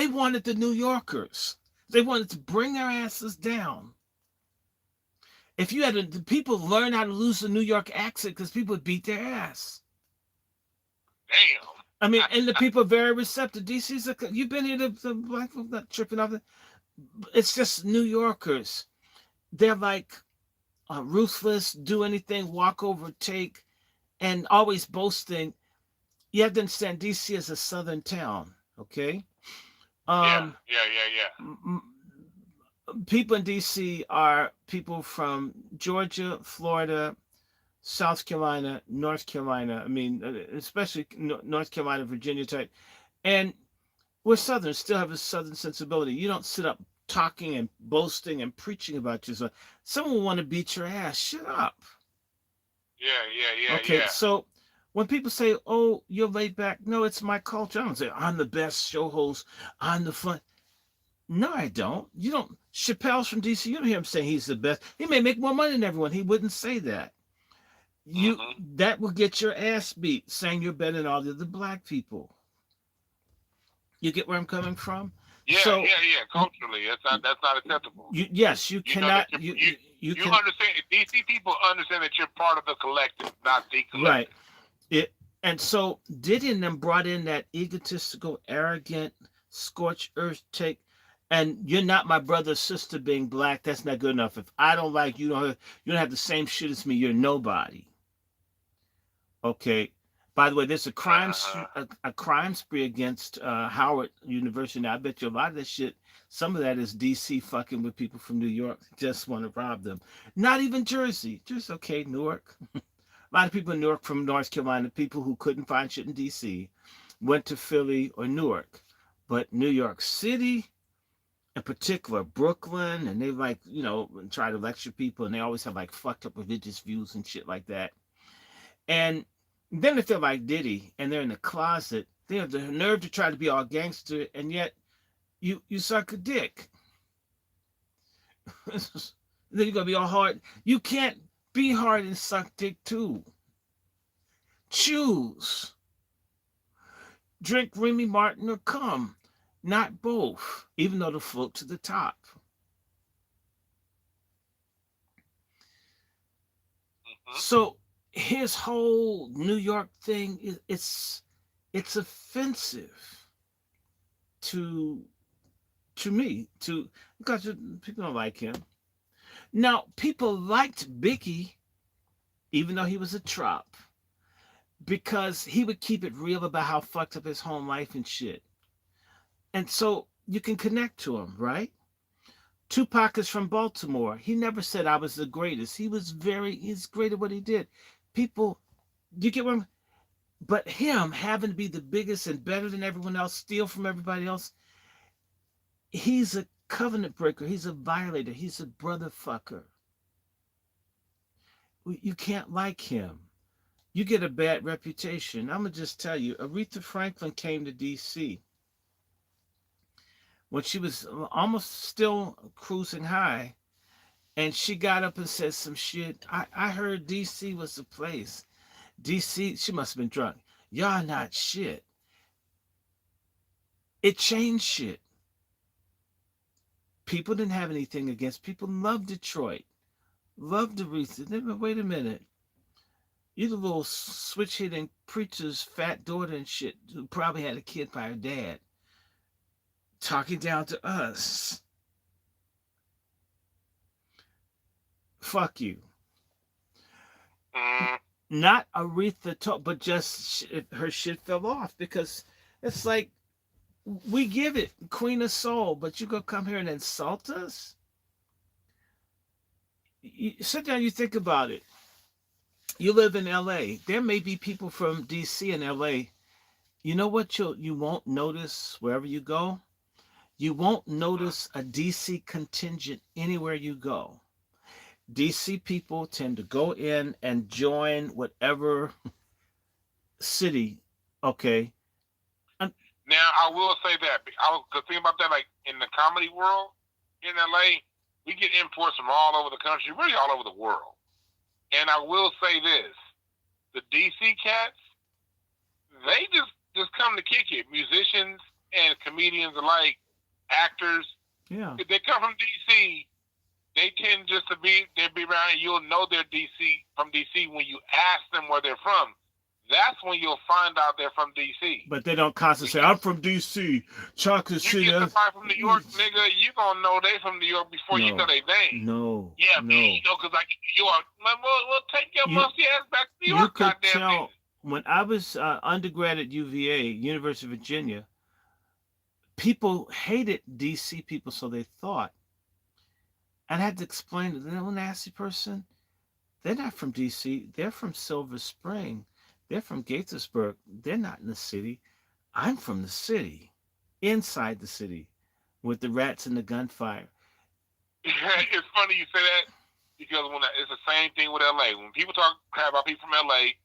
wanted the New Yorkers. They wanted to bring their asses down. If you had the people learn how to lose the New York accent because people would beat their ass. Damn. I mean, and the people are very receptive. DC's you've been here, the black folks not tripping off it. It's just New Yorkers. They're like ruthless, do anything, walk over, take, and always boasting. You have to understand, DC is a southern town, okay? Yeah. People in DC are people from Georgia, Florida, South Carolina, North Carolina. I mean, especially North Carolina, Virginia type. And we're Southern, still have a Southern sensibility. You don't sit up talking and boasting and preaching about yourself. Someone will want to beat your ass. Shut up. Yeah. Okay, so when people say, "Oh, you're laid back," no, it's my culture. I don't say I'm the best show host. I'm the fun. No, I don't. You don't. Chappelle's from DC. You don't hear him saying he's the best. He may make more money than everyone. He wouldn't say that. That will get your ass beat, saying you're better than all the other black people. You get where I'm coming from? Yeah. Culturally, that's not acceptable. Yes, you cannot. You understand? DC people understand that you're part of the collective, not the collective. Right. And so Diddy and them brought in that egotistical, arrogant, scorched earth take. And you're not my brother or sister being black. That's not good enough. If I don't like you, you don't have the same shit as me. You're nobody. Okay. By the way, there's a crime spree against Howard University. Now, I bet you a lot of that shit, some of that is DC fucking with people from New York. Just want to rob them. Not even Jersey. Just okay, Newark. A lot of people in Newark from North Carolina, people who couldn't find shit in DC, went to Philly or Newark. But New York City, in particular, Brooklyn, and they like, try to lecture people, and they always have like fucked up religious views and shit like that. And then they feel like Diddy, and they're in the closet. They have the nerve to try to be all gangster, and yet you suck a dick. Then you're gonna be all hard. You can't be hard and suck dick too. Choose. Drink Remy Martin or cum. Not both, even though the float to the top. So his whole New York thing it's offensive to me, because people don't like him. Now, people liked Biggie, even though he was a trop, because he would keep it real about how fucked up his home life and shit. And so you can connect to him, right? Tupac is from Baltimore. He never said I was the greatest. He's great at what he did. People, you get what I'm, but him having to be the biggest and better than everyone else, steal from everybody else, he's a covenant breaker. He's a violator. He's a brother fucker. You can't like him. You get a bad reputation. I'm going to just tell you, Aretha Franklin came to D.C. when she was almost still cruising high, and she got up and said some shit. I heard D.C. was the place. D.C., she must have been drunk. Y'all not shit. It changed shit. People didn't have anything against. People loved Detroit. Loved Aretha. They were, wait a minute. You're the little switch-hitting preacher's fat daughter and shit who probably had a kid by her dad. Talking down to us. Fuck you. Not Aretha, but just her shit fell off, because it's like, We give it Queen of Soul, but you gonna come here and insult us? You sit down, you think about it. You live in LA. There may be people from DC and LA. You know what you won't notice wherever you go? You won't notice a DC contingent anywhere you go. DC people tend to go in and join whatever city. Okay. And Now, I will say that. I was thinking about that, like, in the comedy world in LA, we get imports from all over the country, really all over the world. And I will say this. The DC cats, they just come to kick it. Musicians and comedians alike, actors, yeah. if they come from DC, they tend just to be around, and you'll know they're from DC when you ask them where they're from. That's when you'll find out they're from DC. But they don't constantly say, I'm from DC, Chocolate City. You get somebody from New York, nigga, you gonna know they from New York before you know their name. No. Yeah, no. man, you know, because like New York, man, we'll take your musty ass back to New York, you could goddamn tell, nigga. When I was undergrad at UVA, University of Virginia, people hated DC people, so they thought. And I had to explain to them, nasty person, they're not from DC, they're from Silver Spring. They're from Gaithersburg. They're not in the city. I'm from the city, inside the city, with the rats and the gunfire. It's funny you say that because it's the same thing with LA. When people talk crap about people from LA,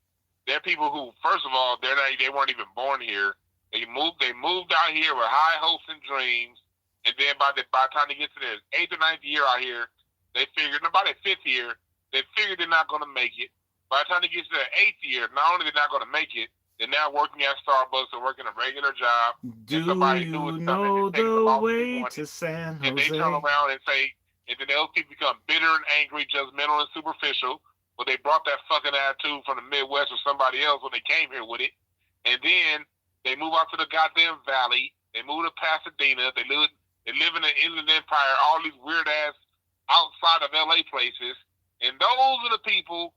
they're people who, first of all, they weren't even born here. They moved out here with high hopes and dreams, and then by the time they get to their 8th or 9th year out here, they figured, by their 5th year, they figured they're not going to make it. By the time they get to their 8th year, not only they're not going to make it, they're now working at Starbucks or working a regular job. Do you know the way to San Jose? And they turn around and say, and then those people become bitter and angry, judgmental and superficial. But they brought that fucking attitude from the Midwest or somebody else when they came here with it. And then they move out to the goddamn valley. They move to Pasadena. They live in the Inland Empire, all these weird ass outside of LA places. And those are the people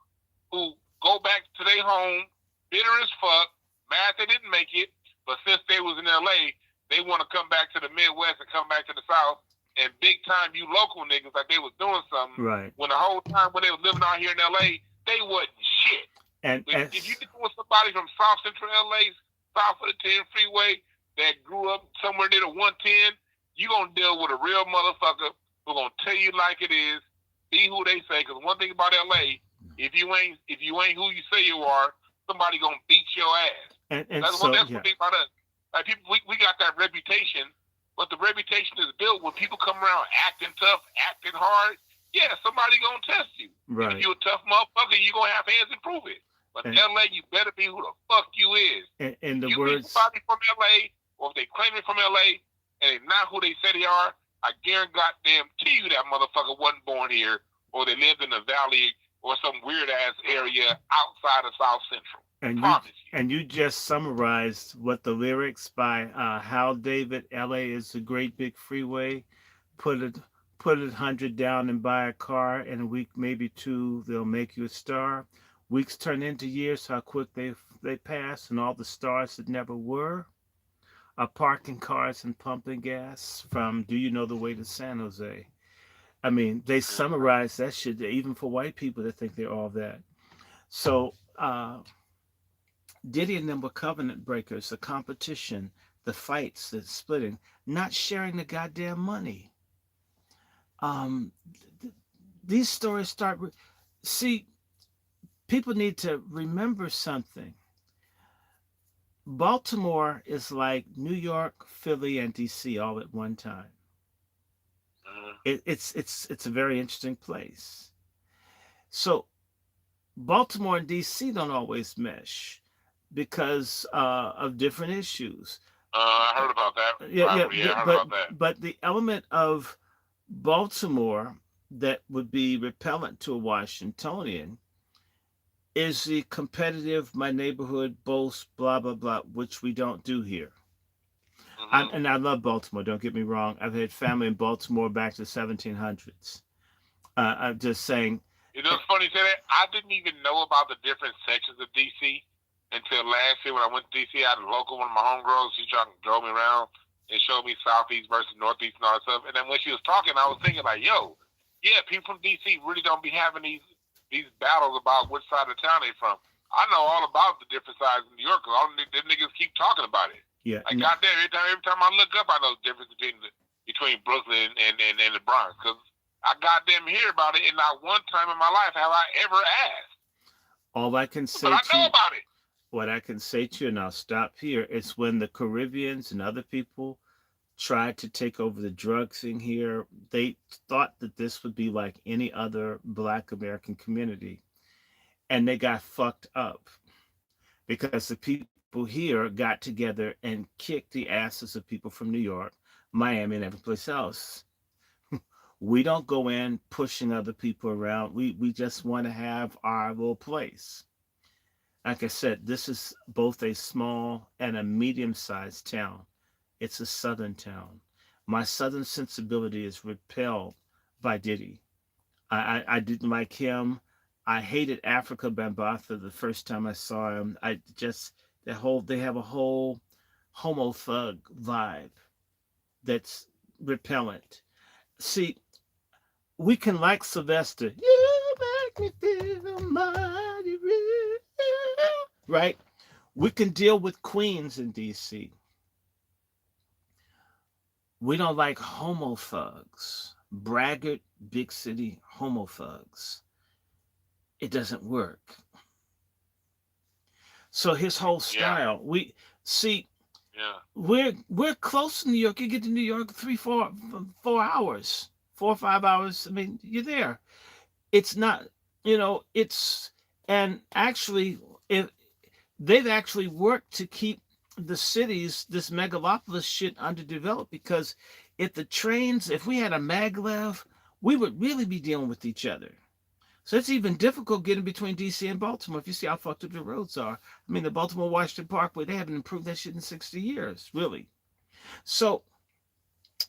who go back to their home, bitter as fuck, mad they didn't make it, but since they was in LA, they want to come back to the Midwest and come back to the South, and big time you local niggas like they was doing something. Right. When the whole time when they was living out here in LA, they wasn't shit. And if you deal with somebody from South Central LA, south of the 10 freeway, that grew up somewhere near the 110, you gonna deal with a real motherfucker who gonna tell you like it is, be who they say. Because one thing about LA, if you ain't who you say you are, somebody gonna beat your ass. And that's so, one thing about us. Like people, we got that reputation, but the reputation is built when people come around acting tough, acting hard. Yeah, somebody gonna test you. Right. If you a tough motherfucker, you gonna have hands and prove it. But in LA, you better be who the fuck you is. And the you words. Somebody from LA, or if they claim it from LA, and they're not who they say they are, I guarantee goddamn to you that motherfucker wasn't born here, or they lived in the valley or some weird ass area outside of South Central. And you just summarized what the lyrics by Hal David, LA is a great big freeway. Put it 100 down and buy a car. In a week, maybe 2, they'll make you a star. Weeks turn into years, how quick they pass, and all the stars that never were are parking cars and pumping gas from Do You Know the Way to San Jose? I mean, they summarize that shit, even for white people that think they're all that. So, Diddy and them were covenant breakers, the competition, the fights, the splitting, not sharing the goddamn money. These stories start... See, people need to remember something. Baltimore is like New York, Philly, and DC all at one time. It's a very interesting place. So Baltimore and DC don't always mesh because of different issues. I heard about that. I heard about that. But the element of Baltimore that would be repellent to a Washingtonian is the competitive, my neighborhood boasts, blah, blah, blah, which we don't do here. And I love Baltimore, don't get me wrong. I've had family in Baltimore back to the 1700s. I'm just saying. You know, it's funny you say that. I didn't even know about the different sections of D.C. until last year when I went to D.C. I had a local, one of my homegirls, she drove me around. and showed me Southeast versus Northeast and all that stuff. And then when she was talking, I was thinking like, yo, yeah, people from DC really don't be having these battles about which side of town they from. I know all about the different sides of New York because all them niggas keep talking about it. Yeah. Like, goddamn, every time I look up, I know the difference between Brooklyn and the Bronx because I goddamn hear about it, and not one time in my life have I ever asked. All I can say but I know about it. What I can say to you, and I'll stop here, is when the Caribbeans and other people tried to take over the drug thing here, they thought that this would be like any other Black American community. And they got fucked up because the people here got together and kicked the asses of people from New York, Miami, and every place else. We don't go in pushing other people around. We just want to have our little place. Like I said, this is both a small and a medium-sized town. It's a southern town. My southern sensibility is repelled by Diddy. I didn't like him. I hated Africa Bambaataa the first time I saw him. I just they have a whole homo thug vibe that's repellent. See, we can like Sylvester. You make me feel mighty real. Right? We can deal with queens in DC. We don't like homo thugs, braggart, big city homo thugs. It doesn't work. So his whole style, we see. Yeah. We're close to New York. You get to New York 4 hours, 4 or 5 hours. I mean, you're there. It's not, it's, and actually, if they've actually worked to keep the cities, this megalopolis shit underdeveloped, because if we had a maglev, we would really be dealing with each other. So it's even difficult getting between DC and Baltimore. If you see how fucked up the roads are. I mean, the Baltimore-Washington Parkway, they haven't improved that shit in 60 years, really. So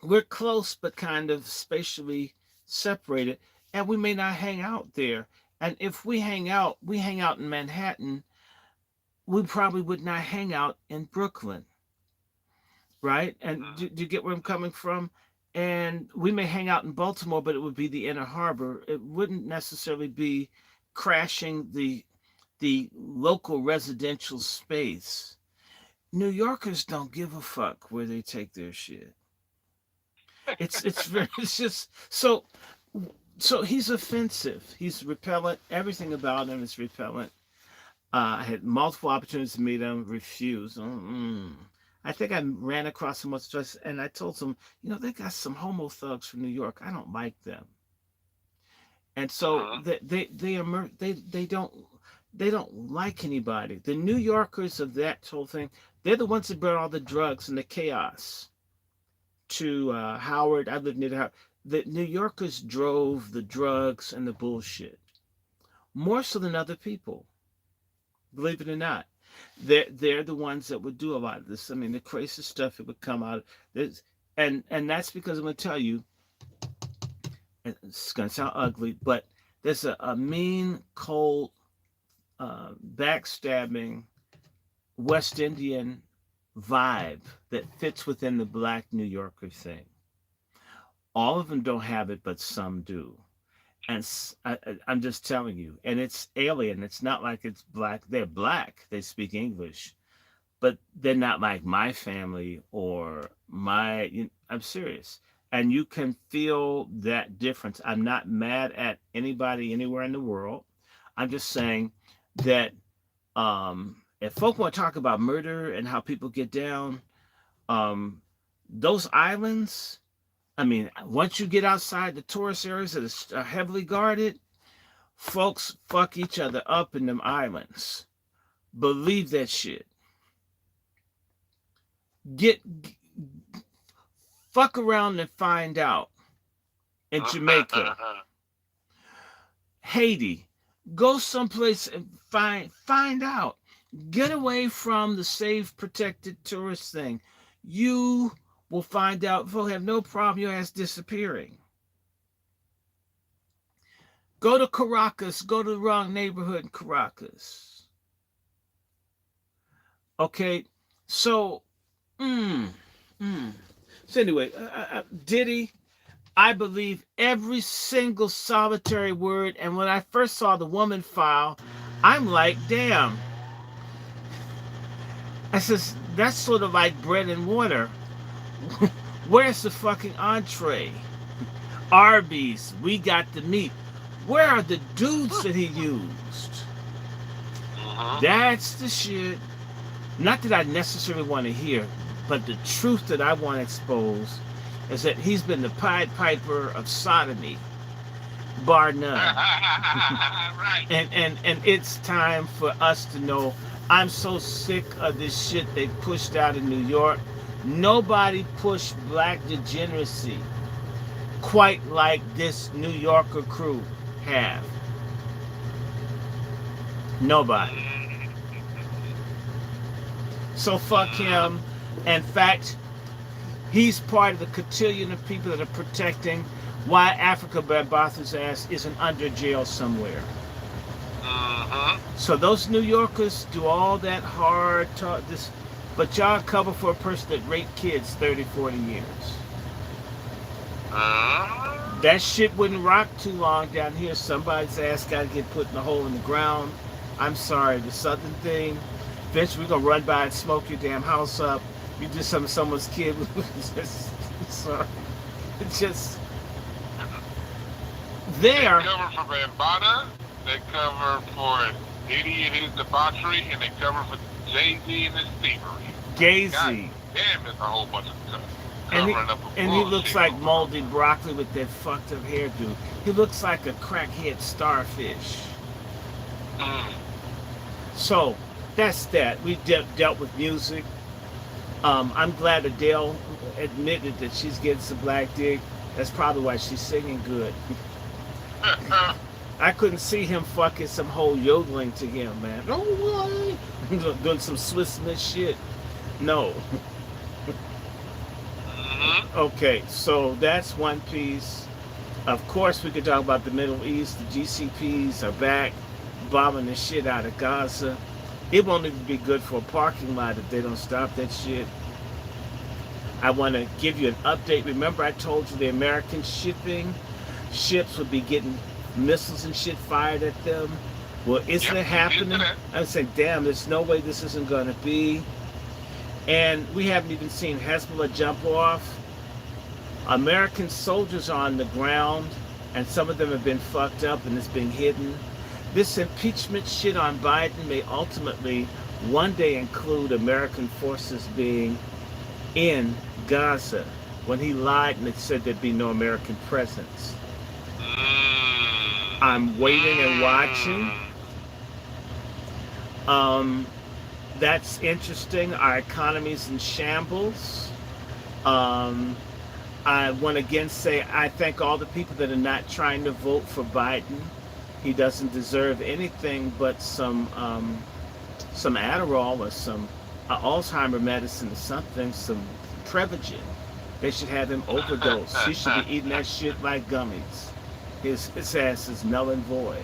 we're close, but kind of spatially separated, and we may not hang out there. And if we hang out in Manhattan. We probably would not hang out in Brooklyn, right? And do you get where I'm coming from? And we may hang out in Baltimore, but it would be the inner harbor. It wouldn't necessarily be crashing the local residential space. New Yorkers don't give a fuck where they take their shit. It's just so he's offensive. He's repellent. Everything about him is repellent. I had multiple opportunities to meet him, refused. I think I ran across him once, and I told him, they got some homo thugs from New York. I don't like them. And so they don't like anybody. The New Yorkers of that whole thing, they're the ones that brought all the drugs and the chaos to Howard. I lived near Howard. The New Yorkers drove the drugs and the bullshit more so than other people. Believe it or not, they're the ones that would do a lot of this. I mean, the crazy stuff that would come out of this, and that's because I'm going to tell you, it's going to sound ugly, but there's a mean, cold, backstabbing West Indian vibe that fits within the Black New Yorker thing. All of them don't have it, but some do. And I'm just telling you, and it's alien. It's not like it's Black. They're Black. They speak English, but they're not like my family or I'm serious. And you can feel that difference. I'm not mad at anybody anywhere in the world. I'm just saying that if folk want to talk about murder and how people get down, those islands, I mean, once you get outside the tourist areas that are heavily guarded, folks fuck each other up in them islands. Believe that shit. Fuck around and find out. In Jamaica, Haiti, go someplace and find out. Get away from the safe, protected tourist thing. You will find out, folks have no problem your ass disappearing. Go to Caracas, go to the wrong neighborhood in Caracas. Okay, so, Mm. So anyway, Diddy, I believe every single solitary word. And when I first saw the woman file, I'm like, damn. I says, that's sort of like bread and water. Where's the fucking entree? Arby's, we got the meat. Where are the dudes that he used? That's the shit. Not that I necessarily want to hear, but the truth that I want to expose is that he's been the Pied Piper of sodomy, bar none. Right. And it's time for us to know. I'm so sick of this shit they pushed out in New York. Nobody pushed black degeneracy quite like this New Yorker crew have. Nobody. So fuck him. In fact, he's part of the cotillion of people that are protecting why Africa Bambathu's ass isn't under jail somewhere. So those New Yorkers do all that hard talk, but y'all cover for a person that raped kids 30, 40 years. That shit wouldn't rock too long down here. Somebody's ass got to get put in a hole in the ground. I'm sorry, the southern thing. Eventually we're going to run by and smoke your damn house up. You do something to someone's kid. Sorry. It's just... There. They cover for Bambaataa. They cover for Diddy and his debauchery. And they cover for Jay-Z and his thievery. Gazy. Damn, there's a whole bunch of stuff. And he looks like moldy broccoli with that fucked up hairdo. He looks like a crackhead starfish. So, that's that. We dealt with music. I'm glad Adele admitted that she's getting some black dick. That's probably why she's singing good. I couldn't see him fucking some whole yodeling to him, man. Oh, what? Doing some Swiss Miss shit. No. Okay, so that's one piece. Of course, we could talk about the Middle East. The GCPs are back, bombing the shit out of Gaza. It won't even be good for a parking lot if they don't stop that shit. I want to give you an update. Remember I told you the American ships would be getting missiles and shit fired at them? Well, isn't it happening? I said, damn, there's no way this isn't going to be. And we haven't even seen Hezbollah jump off. American soldiers are on the ground, and some of them have been fucked up and it's being hidden. This impeachment shit on Biden may ultimately one day include American forces being in Gaza when he lied and it said there'd be no American presence. I'm waiting and watching. That's interesting. Our economy's in shambles. I want to again say I thank all the people that are not trying to vote for Biden. He doesn't deserve anything but some Adderall or some Alzheimer medicine or something, some Prevagen. They should have him overdose. He should be eating that shit like gummies. His ass is null and void.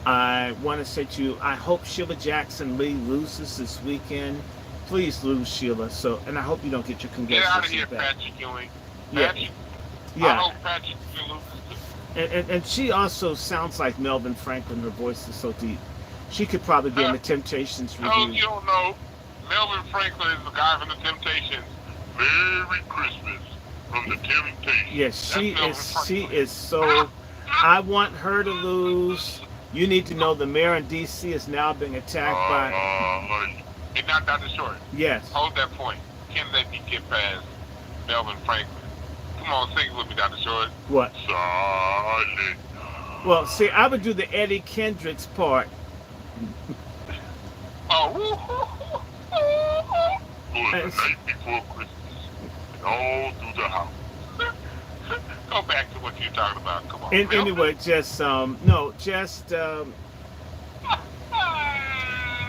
I want to say to you, I hope Sheila Jackson Lee loses this weekend. Please lose, Sheila. So, and I hope you don't get your congressional Get out of here, back. Patrick Ewing. Yeah. I hope Patrick loses. And she also sounds like Melvin Franklin. Her voice is so deep. She could probably be in the Temptations review. No, you don't know. Melvin Franklin is the guy from the Temptations. Merry Christmas from the Temptations. Yes, she is so... I want her to lose. You need to know the mayor in D.C. is now being attacked by... Hey, not Dr. Short. Yes. Hold that point. Can't let me get past Melvin Franklin. Come on, sing it with me, Dr. Short. What? Silent. Well, see, I would do the Eddie Kendricks part. Oh. It was the night before Christmas. And all through the house. Go back to what you're talking about. Come on. Anyway,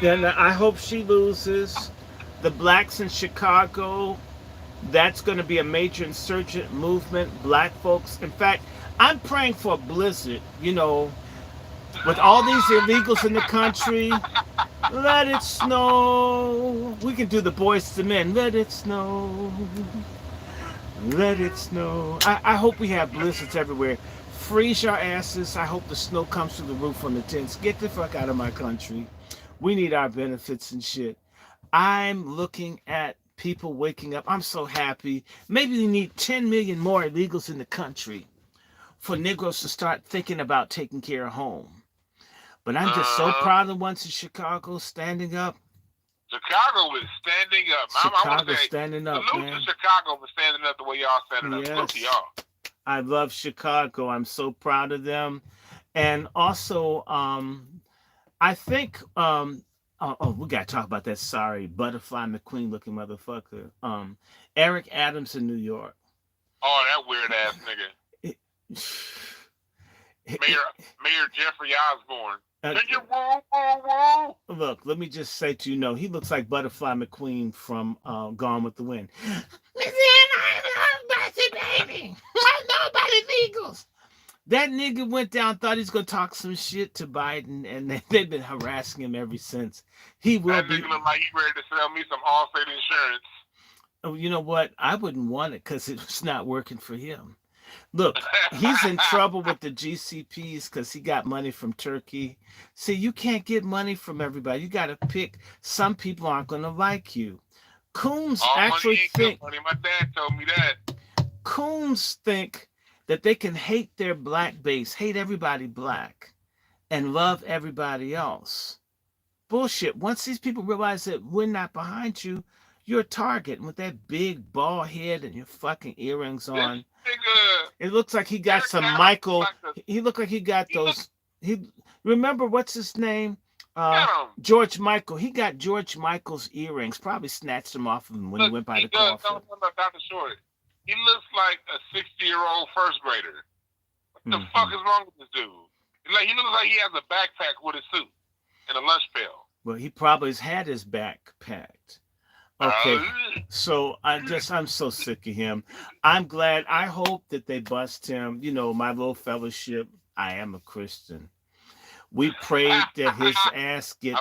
then I hope she loses. The blacks in Chicago, that's going to be a major insurgent movement. Black folks. In fact, I'm praying for a blizzard, with all these illegals in the country. Let it snow. We can do the Boys to Men. Let it snow. Let it snow. I hope we have blizzards everywhere. Freeze your asses. I hope the snow comes through the roof on the tents. Get the fuck out of my country. We need our benefits and shit. I'm looking at people waking up. I'm so happy. Maybe we need 10 million more illegals in the country for Negroes to start thinking about taking care of home. But I'm just so Uh-huh. proud of the ones in Chicago standing up. Chicago is standing up. I want to Chicago say, standing up, salute to man. Chicago for standing up the way y'all standing up. Salute to Yes. y'all. I love Chicago. I'm so proud of them. And also, I think we gotta talk about that sorry butterfly McQueen looking motherfucker. Eric Adams in New York. Oh, that weird ass nigga. It- Mayor Jeffrey Osborne. uh, Can you woo, woo, woo? Look, let me just say to you, no, he looks like Butterfly McQueen from Gone with the Wind. Baby. Nobody legals. That nigga went down, thought he's gonna talk some shit to Biden, and they've been harassing him ever since. He will That be. nigga look like he ready to sell me some Allstate insurance. Oh, you know what? I wouldn't want it because it's not working for him. Look, he's in trouble with the GCPs because he got money from Turkey. See, you can't get money from everybody. You got to pick. Some people aren't going to like you. Coons All money actually ain't good think money. My dad told me that. Coons think that they can hate their black base, hate everybody black, and love everybody else. Bullshit. Once these people realize that we're not behind you, you're a target. And with that big bald head and your fucking earrings This on, nigga, it looks like he got Eric some Adams, Michael. like the, He looked like he got he look those. He remember what's his name? at him. George Michael. He got George Michael's earrings. Probably snatched them off of him when he Look, went by he the does. coffin. No, Dr. Short. He looks like a 60-year-old first grader. What the Mhm. fuck is wrong with this dude? He looks like he has a backpack with a suit and a lunch pail. Well, he probably has had his back packed. Okay, so I'm so sick of him. I'm glad. I hope that they bust him. You know, my little fellowship. I am a Christian. We prayed that his ass get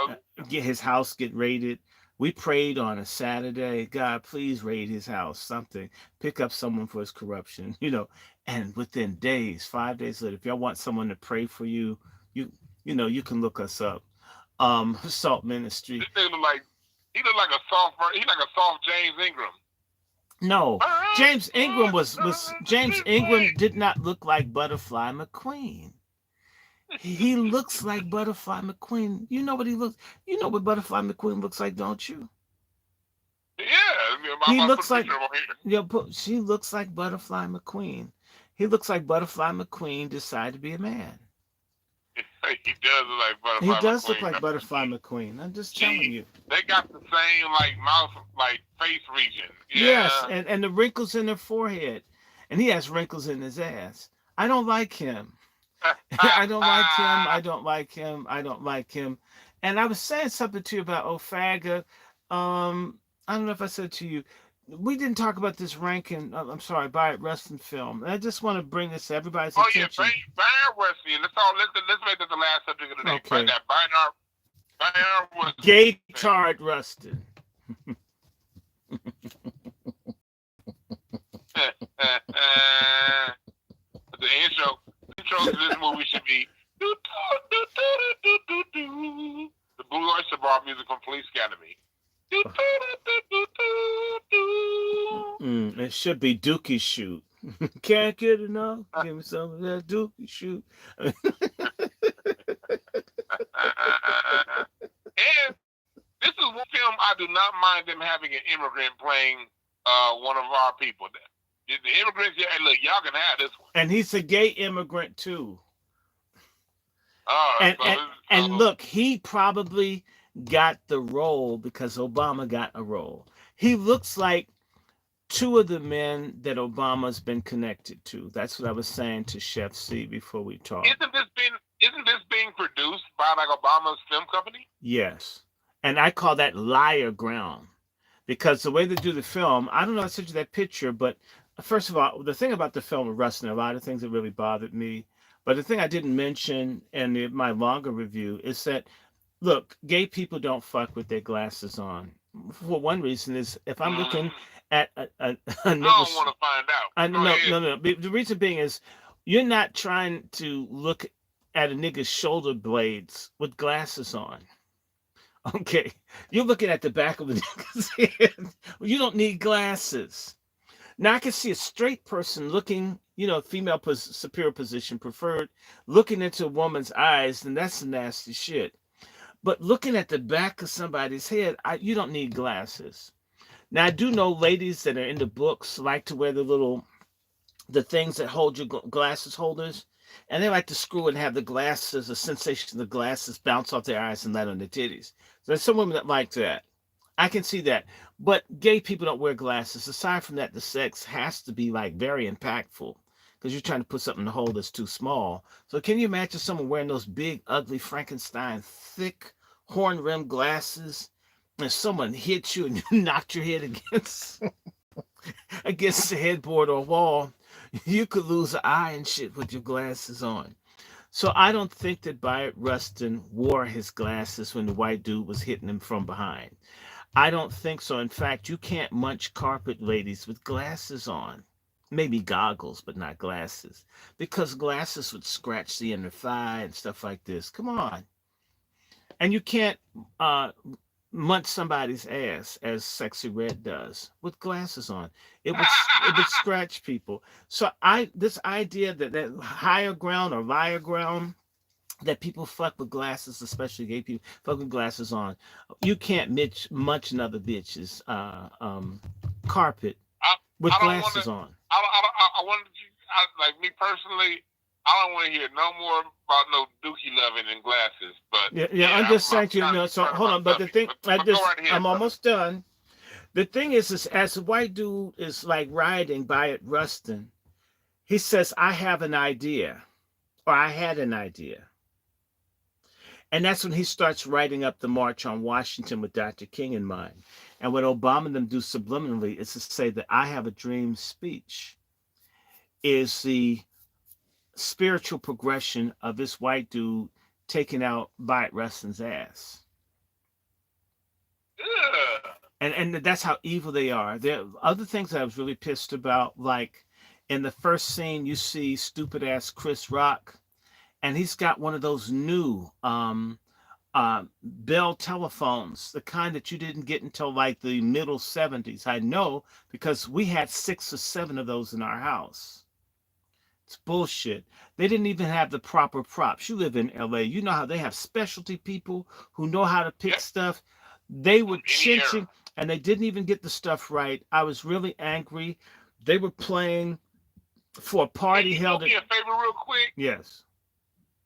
his house get raided. We prayed on a Saturday, God, please raid his house, something. Pick up someone for his corruption, you know. And within days, 5 days later, if y'all want someone to pray for you, you you know, you can look us up. Salt Ministry. This nigga look like a soft. He like a soft James Ingram. No, James Ingram did not look like Butterfly McQueen. He looks like Butterfly McQueen. You know what he looks. You know what Butterfly McQueen looks like, don't you? Yeah, He I'm about to put looks a like. picture of him here. She looks like Butterfly McQueen. He looks like Butterfly McQueen decided to be a man. He does look like He Butterfly does look McQueen. like Butterfly McQueen. I'm just telling you. They got the same mouth, face region. Yes, Yeah. and the wrinkles in their forehead, and he has wrinkles in his ass. I don't like him. I don't like him. I don't like him. I don't like him. And I was saying something to you about Ofaga. I don't know if I said to you, we didn't talk about this ranking. I'm sorry, by wrestling film. And I just want to bring this to everybody's Oh yeah, attention. Bayard Wrestling. Let's make this the last subject of the day. Okay. That Bayard Wrestling. Gay Chard Rustin. The intro to this movie should be the Blue Oyster Bar music from Police Academy. It should be Dookie Shoot. Can't get enough. Give me some of that Dookie Shoot. And this is one film I do not mind them having an immigrant playing one of our people. The immigrants, yeah, hey, look, y'all can have this one. And he's a gay immigrant too. And look, he probably got the role because Obama got a role. He looks like two of the men that Obama's been connected to. That's what I was saying to Chef C before we talked. Isn't this being produced by Obama's film company? Yes. And I call that liar ground. Because the way they do the film, I don't know if I sent you that picture, but first of all, the thing about the film of Rustin, a lot of things that really bothered me. But the thing I didn't mention in my longer review is that Look, gay people don't fuck with their glasses on. For one reason is if I'm looking at a I nigga, don't want to find out. I Go no ahead. no no. The reason being is you're not trying to look at a nigga's shoulder blades with glasses on. Okay, you're looking at the back of the nigga's head. You don't need glasses. Now I can see a straight person looking, female superior position preferred, looking into a woman's eyes, and that's some nasty shit. But looking at the back of somebody's head, you don't need glasses. Now I do know ladies that are into books like to wear the things that hold your glasses holders, and they like to screw and have the sensation of the glasses bounce off their eyes and land on their titties. So there's some women that like that. I can see that. But gay people don't wear glasses. Aside from that, the sex has to be like very impactful because you're trying to put something in the hole that's too small. So can you imagine someone wearing those big, ugly Frankenstein, thick, horn-rimmed glasses, and someone hit you and you knocked your head against the headboard or wall? You could lose an eye and shit with your glasses on. So I don't think that Bayard Rustin wore his glasses when the white dude was hitting him from behind. I don't think so. In fact, you can't munch carpet, ladies, with glasses on. Maybe goggles, but not glasses. Because glasses would scratch the inner thigh and stuff like this. Come on. And you can't munch somebody's ass as Sexy Red does with glasses on. It would scratch people. So this idea that higher ground or liar ground, that people fuck with glasses, especially gay people, fuck with glasses on. You can't munch another bitch's carpet I, with I don't want to. glasses on. I want you. Like me personally, I don't want to hear no more about no dookie loving and glasses. But Yeah, I'm just saying to you. So trying to hold on, but the thing, go right ahead, I'm brother. almost done. The thing is as the white dude is like riding by at Rustin, he says, "I have an idea," or "I had an idea." And that's when he starts writing up the March on Washington with Dr. King in mind. And what Obama and them do subliminally is to say that I have a dream speech is the spiritual progression of this white dude taking out Bayard Rustin's ass. Ugh. And that's how evil they are. There are other things that I was really pissed about, like in the first scene, you see stupid ass Chris Rock, and he's got one of those new Bell telephones, the kind that you didn't get until like the middle 70s. I know because we had 6 or 7 of those in our house. It's bullshit. They didn't even have the proper props. You live in LA. You know how they have specialty people who know how to pick stuff. They were chinching and they didn't even get the stuff right. I was really angry. They were playing for a party held. Do me a favor, real quick. Yes.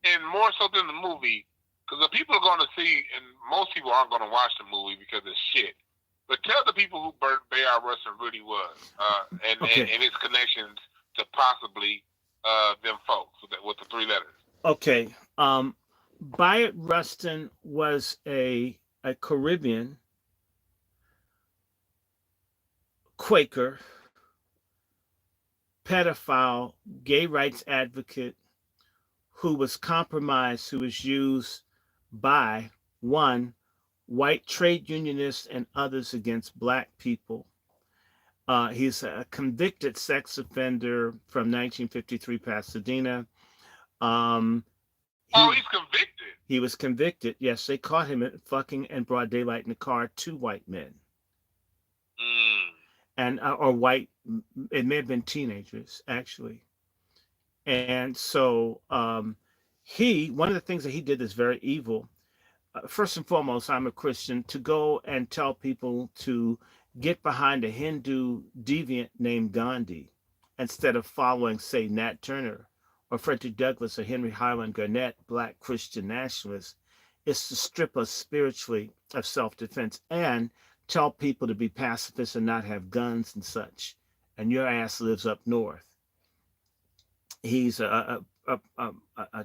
And more so than the movie, because the people are going to see, and most people aren't going to watch the movie because it's shit. But tell the people who Bayard Rustin really was, and his connections to possibly them folks with the 3 letters. Okay. Bayard Rustin was a Caribbean Quaker, pedophile, gay rights advocate who was compromised, who was used by one, white trade unionists and others against black people. He's a convicted sex offender from 1953 Pasadena. He's convicted. He was convicted. Yes, they caught him fucking in broad daylight in the car, 2 white men. And or white, it may have been teenagers actually. And so one of the things that he did is very evil. First and foremost, I'm a Christian, to go and tell people to get behind a Hindu deviant named Gandhi instead of following, say, Nat Turner or Frederick Douglass or Henry Highland Garnett, black Christian nationalists, is to strip us spiritually of self-defense and tell people to be pacifists and not have guns and such. And your ass lives up north. He's a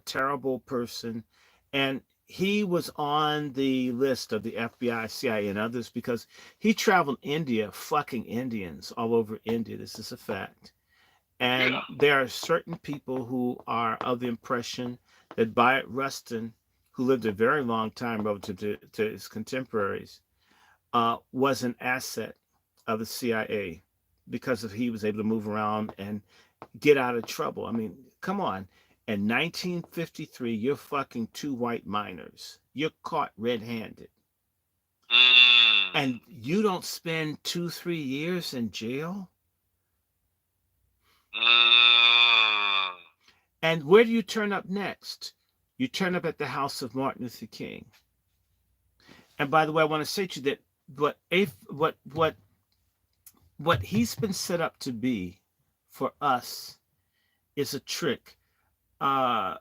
terrible person. And he was on the list of the FBI, CIA, and others because he traveled India, fucking Indians all over India. This is a fact. And there are certain people who are of the impression that Bayard Rustin, who lived a very long time relative to his contemporaries, was an asset of the CIA because of he was able to move around and get out of trouble. I mean, come on. In 1953, you're fucking two white minors. You're caught red-handed. And you don't spend 2-3 years in jail? And where do you turn up next? You turn up at the house of Martin Luther King. And by the way, I want to say to you that what he's been set up to be for us is a trick. I'm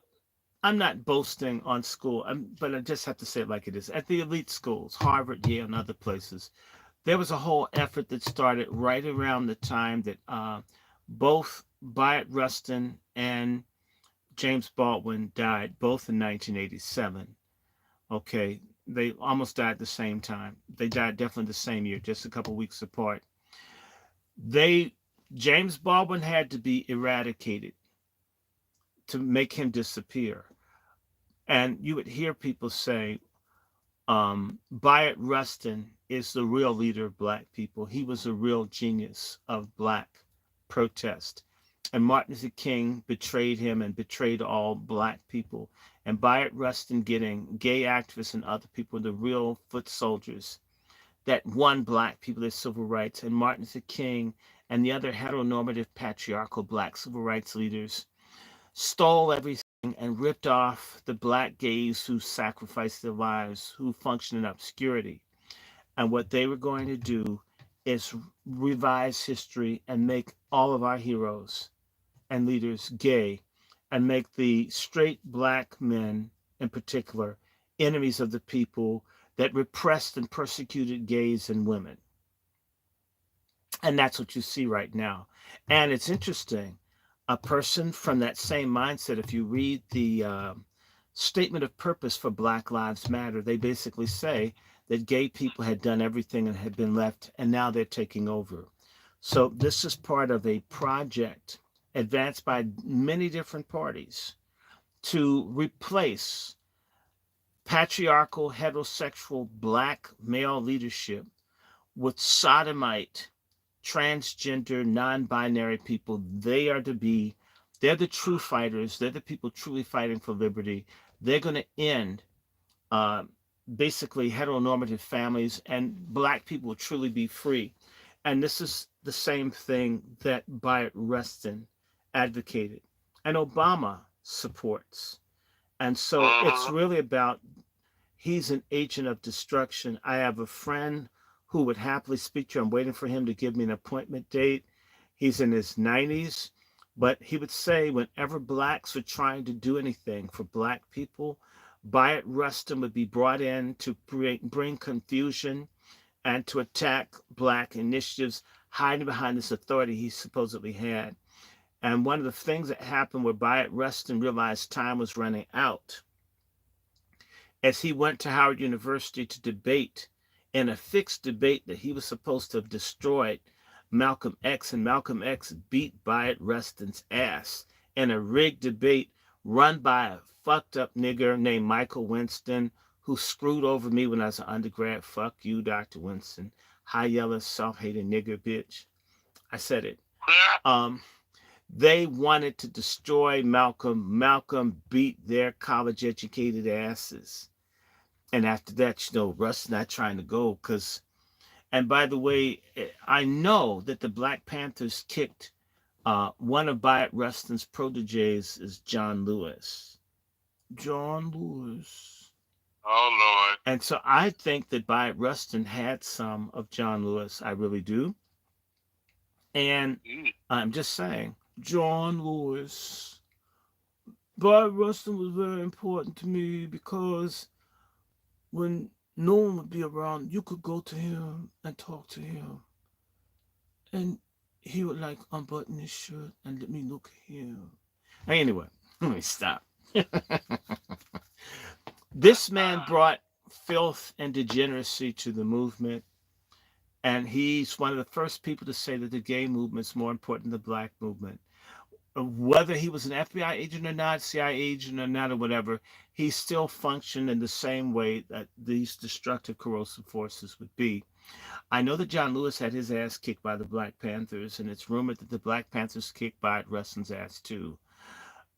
not boasting on school, but I just have to say it like it is. At the elite schools, Harvard, Yale, and other places, there was a whole effort that started right around the time that both Bayard Rustin and James Baldwin died, both in 1987. Okay, they almost died at the same time. They died definitely the same year, just a couple weeks apart. James Baldwin had to be eradicated to make him disappear. And you would hear people say, Bayard Rustin is the real leader of black people. He was a real genius of black protest. And Martin Luther King betrayed him and betrayed all black people. And Bayard Rustin getting gay activists and other people, the real foot soldiers that won black people their civil rights. And Martin Luther King and the other heteronormative patriarchal black civil rights leaders stole everything and ripped off the black gays who sacrificed their lives, who functioned in obscurity. And what they were going to do is revise history and make all of our heroes and leaders gay, and make the straight black men in particular enemies of the people that repressed and persecuted gays and women. And that's what you see right now. And it's interesting. A person from that same mindset, if you read the statement of purpose for Black Lives Matter, they basically say that gay people had done everything and had been left, and now they're taking over. So this is part of a project advanced by many different parties to replace patriarchal, heterosexual, black male leadership with sodomite, transgender, non-binary people. They're the true fighters. They're the people truly fighting for liberty. They're going to end basically heteronormative families, and black people will truly be free. And this is the same thing that Bayard Rustin advocated and Obama supports. And so it's really about, he's an agent of destruction. I have a friend who would happily speak to you. I'm waiting for him to give me an appointment date. He's in his 90s, but he would say whenever blacks were trying to do anything for black people, Bayard Rustin would be brought in to bring confusion and to attack black initiatives, hiding behind this authority he supposedly had. And one of the things that happened where Bayard Rustin realized time was running out, as he went to Howard University to debate in a fixed debate that he was supposed to have destroyed Malcolm X, and Malcolm X beat Bayard Rustin's ass in a rigged debate run by a fucked up nigger named Michael Winston, who screwed over me when I was an undergrad. Fuck you, Dr. Winston. High yellow, self-hating nigger bitch. I said it. They wanted to destroy Malcolm. Malcolm beat their college-educated asses. And after that, Russ not trying to go because, and by the way, I know that the Black Panthers kicked one of Bayard Rustin's proteges is John Lewis. John Lewis. Oh, Lord. And so I think that Bayard Rustin had some of John Lewis. I really do. And I'm just saying, John Lewis. Bayard Rustin was very important to me because when no one would be around, you could go to him and talk to him. And he would unbutton his shirt and let me look at him. Anyway, let me stop. This man brought filth and degeneracy to the movement. And he's one of the first people to say that the gay movement is more important than the black movement. whether he was an FBI agent or not, CIA agent or not, or whatever, he still functioned in the same way that these destructive, corrosive forces would be. I know that John Lewis had his ass kicked by the Black Panthers, and it's rumored that the Black Panthers kicked Bayard Rustin's ass too.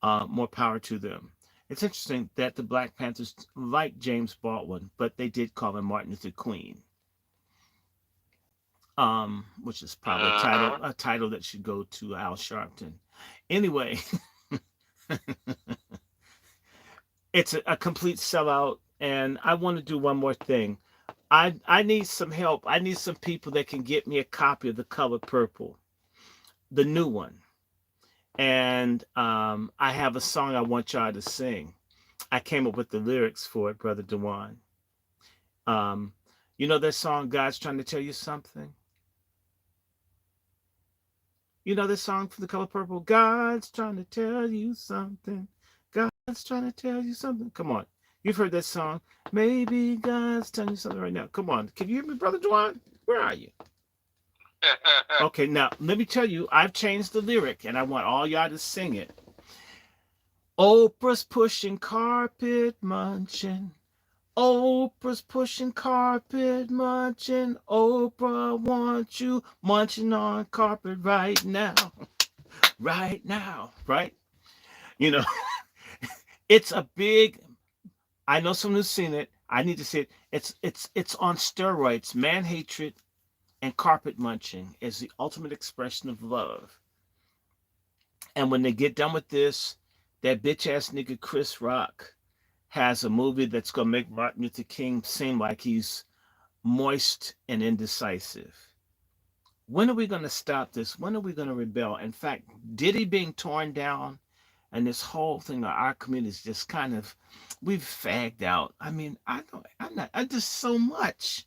More power to them. It's interesting that the Black Panthers liked James Baldwin, but they did call him Martin Luther Queen, which is probably a title that should go to Al Sharpton. Anyway, it's a complete sellout, and I want to do one more thing. I need some help. I need some people that can get me a copy of The Color Purple, the new one. And I have a song I want y'all to sing. I came up with the lyrics for it, Brother Dewan. You know that song, God's Trying to Tell You Something? You know this song from The Color Purple? God's trying to tell you something. God's trying to tell you something. Come on. You've heard that song. Maybe God's telling you something right now. Come on. Can you hear me, Brother Dewan? Where are you? Okay, now, let me tell you, I've changed the lyric, and I want all y'all to sing it. Oprah's pushing carpet munching. Oprah's pushing carpet munching. Oprah wants you munching on carpet right now. Right now, right? You know, it's a big, I know someone who's seen it. I need to see it. It's on steroids. Man hatred and carpet munching is the ultimate expression of love. And when they get done with this, that bitch-ass nigga Chris Rock has a movie that's going to make Martin Luther King seem like he's moist and indecisive. When are we going to stop this? When are we going to rebel? In fact, Diddy being torn down and this whole thing of our community is just kind of, we've fagged out. I mean, I just so much.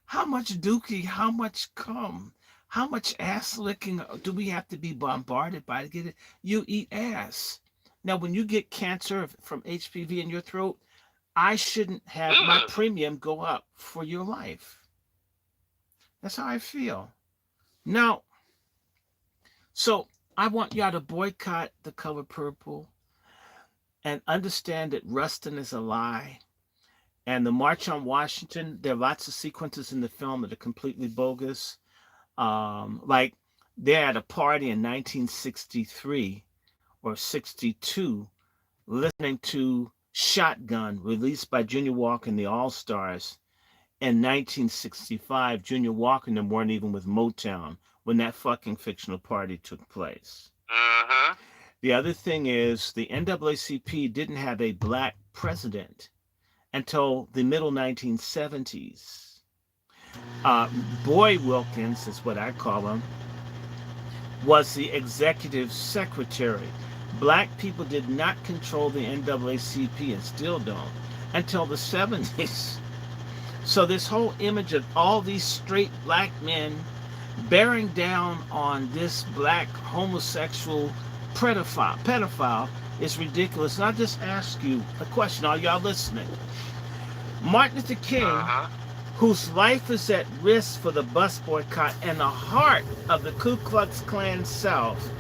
How much dookie, how much cum, how much ass licking do we have to be bombarded by to get it? You eat ass. Now, when you get cancer from HPV in your throat, I shouldn't have my premium go up for your life. That's how I feel. Now, so I want y'all to boycott The Color Purple and understand that Rustin is a lie. And the March on Washington, there are lots of sequences in the film that are completely bogus. Like they're at a party in 1963 or 62, listening to Shotgun, released by Junior Walker and the All-Stars. In 1965, Junior Walker and them weren't even with Motown when that fucking fictional party took place. The other thing is the NAACP didn't have a black president until the middle 1970s. Boy Wilkins is what I call him, was the executive secretary. Black people did not control the NAACP and still don't until the 70s. So this whole image of all these straight black men bearing down on this black homosexual pedophile is ridiculous. And I'll just ask you a question, all y'all listening. Martin Luther King, whose life is at risk for the bus boycott and the heart of the Ku Klux Klan South,